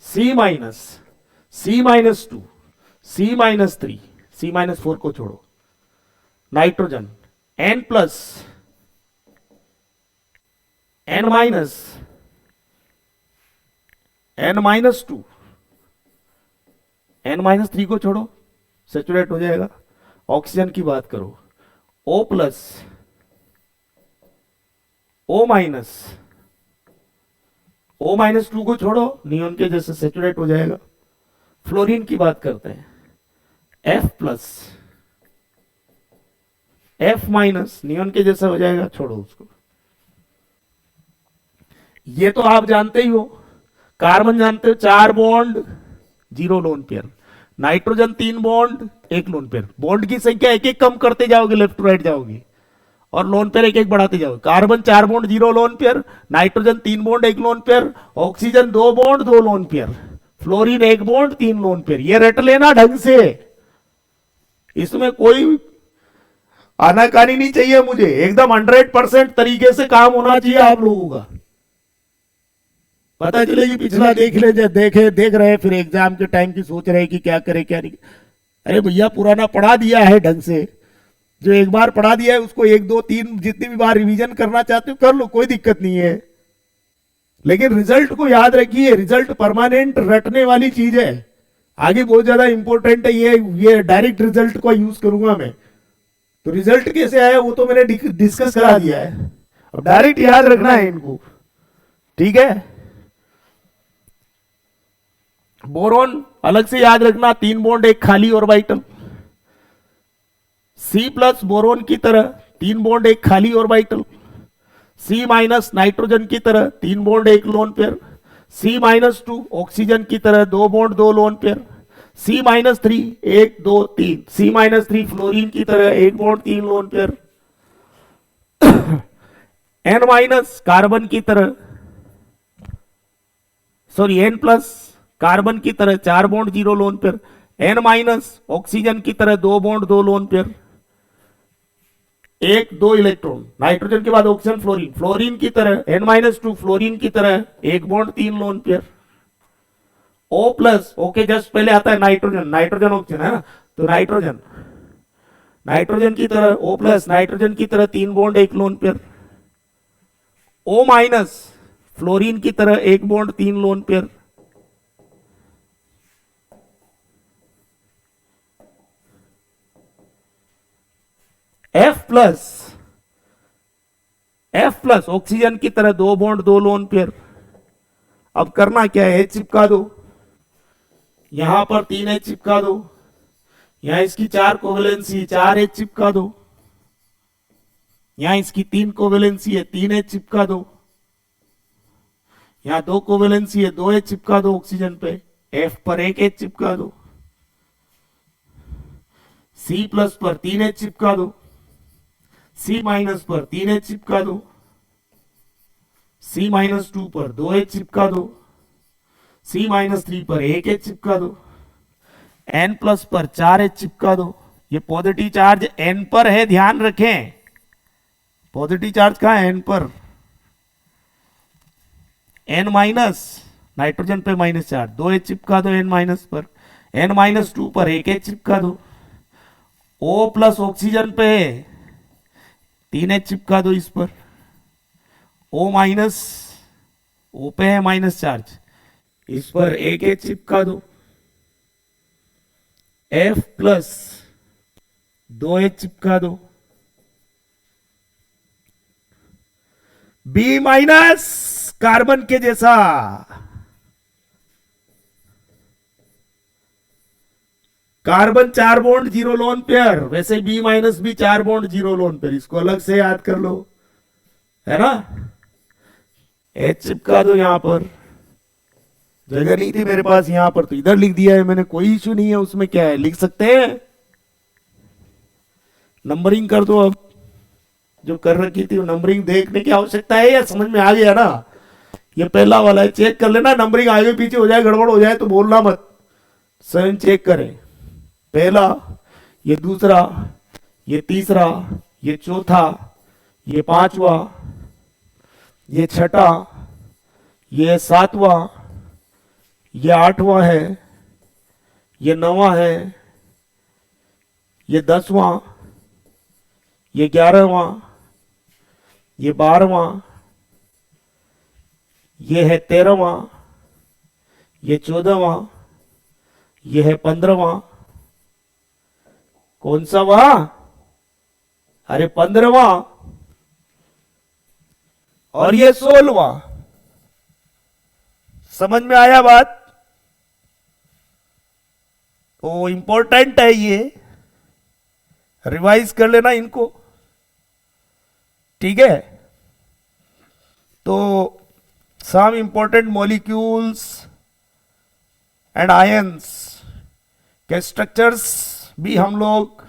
C minus, C minus 2, C minus 3, C minus 4 को छोड़ो। Nitrogen N plus, N minus, N minus 2, N minus 3 को छोड़ो, सेचुरेट हो जाएगा। ऑक्सीजन की बात करो, O plus, O minus, O minus 2 को छोड़ो, नियोन के जैसे सेचुरेट हो जाएगा। फ्लोरीन की बात करते हैं, F plus, F minus, neon के जैसा हो जाएगा, छोड़ो उसको। ये तो आप जानते ही हो। कार्बन जानते हो, 4 bond 0 lone pair. Nitrogen 3 bond 1 lone pair. Bond की संख्या एक एक कम करते जाओगे, लेफ्ट टू राइट जाओगे, और लोन पेयर एक एक बढ़ाते जाओगे। Carbon 4 bond 0 lone pair, nitrogen 3 bond 1 lone pair, oxygen 2 bond 2 lone pair, fluorine 1 bond 3 lone pair. ये रट लेना ढंग से, इसमें कोई आनाकानी नहीं चाहिए मुझे, एकदम 100% तरीके से काम होना चाहिए आप लोगों का। पता चले कि पिछला देख रहे फिर एग्जाम के टाइम की सोच रहे कि क्या करे क्या नहीं। अरे भैया पुराना पढ़ा दिया है ढंग से, जो एक बार पढ़ा दिया है उसको 1 2 3 जितनी भी बार रिवीजन करना चाहते हो कर लो, कोई दिक्कत नहीं है। लेकिन रिजल्ट को याद रखिए, रिजल्ट परमानेंट रटने वाली चीज है, आगे बहुत ज्यादा इंपॉर्टेंट है। ये डायरेक्ट रिजल्ट को यूज करूंगा मैं, तो रिजल्ट कैसे आया वो तो मैंने डिस्कस करा दिया है, अब डायरेक्ट याद रखना है इनको, ठीक है। बोरॉन अलग से याद रखना, 3 बॉन्ड एक खाली ऑर्बिटल। सी प्लस बोरोन की तरह 3 बॉन्ड एक खाली ऑर्बिटल। सी माइनस नाइट्रोजन की तरह 3 बॉन्ड एक lone pair. C minus 2 oxygen की तरह 2 bond 2 lone pair. C minus 3 1 2 3। C minus 3 fluorine की तरह 1 bond 3 lone pair. N minus carbon की तरह, सॉरी एन प्लस कार्बन की तरह 4 bond 0 lone pair. N minus oxygen की तरह 2 bond 2 lone pair, 1 2 electron. Nitrogen के बाद ऑक्सीजन फ्लोरीन, फ्लोरीन की तरह N-2 फ्लोरीन की तरह 1 bond 3 lone pair. O plus, okay just पहले आता है नाइट्रोजन, नाइट्रोजन ऑक्सीजन है ना, तो नाइट्रोजन, नाइट्रोजन की तरह O प्लस, नाइट्रोजन की तरह 3 bond 1 lone pair. O minus fluorine की तरह 1 bond 3 lone pair. F plus oxygen की तरह 2 बॉन्ड 2 लोन पेयर। अब करना क्या है, H चिपका दो, यहां पर 3 H चिपका दो, यहां इसकी 4 कोवेलेंसी 4 H चिपका दो, यहां इसकी 3 कोवेलेंसी है 3 H चिपका दो, यहां 2 कोवेलेंसी है 2 H चिपका दो ऑक्सीजन पे, F पर 1 H चिपका दो, C प्लस पर 3 H चिपका दो, C माइनस पर 3 H चिपका दो, C माइनस 2 पर 2 H चिपका दो, C माइनस 3 पर 1 H चिपका दो, N प्लस पर 4 H चिपका दो। ये पॉजिटिव चार्ज N पर है, ध्यान रखें, पॉजिटिव चार्ज कहां है, N पर। N माइनस नाइट्रोजन पे माइनस चार्ज 2 H चिपका दो N माइनस पर, N माइनस 2 पर 1 H चिपका दो। O प्लस ऑक्सीजन पे 3 H चिपका दो इस पर, O माइनस, O पे है माइनस चार्ज, इस पर 1 H चिपका दो। F प्लस 2 H चिपका दो। B माइनस कार्बन के जैसा, कार्बन 4 बॉन्ड 0 लोन पेयर, वैसे B माइनस भी 4 बॉन्ड 0 लोन पेयर, इसको अलग से याद कर लो, है ना। H चिपका दो, यहां पर जगह नहीं थी मेरे पास, यहां पर तो इधर लिख दिया है मैंने, कोई इश्यू नहीं है उसमें, क्या है लिख सकते हैं। नंबरिंग कर दो, अब जो कर रखी थी वो नंबरिंग देखने की आवश्यकता है या समझ में आ गया ना। ये पहला वाला है, चेक कर लेना, नंबरिंग आगे पीछे हो जाए गड़बड़ हो जाए तो बोलना मत, स्वयं चेक करें। पहला, ये दूसरा, ये तीसरा, ये चौथा, ये पांचवा, ये छठा, ये सातवां, ये आठवां है, ये नौवां है, ये 10वां, ये 11वां, ये 12वां, ये है 13वां, ये 14वां, ये है 15वां। कौन सा वहां, अरे 15वां, और ये 16वां। समझ में आया बात, तो इंपॉर्टेंट है ये, रिवाइज कर लेना इनको, ठीक है। तो some important molecules and ions के स्ट्रक्चर्स भी हम लोग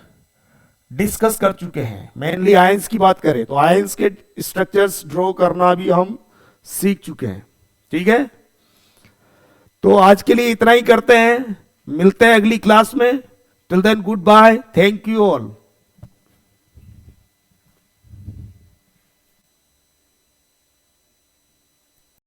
डिस्कस कर चुके हैं। मेनली आयंस की बात करें तो आयंस के स्ट्रक्चर्स ड्रॉ करना भी हम सीख चुके हैं, ठीक है। तो आज के लिए इतना ही करते हैं, मिलते हैं अगली क्लास में। Till then good bye, thank you all.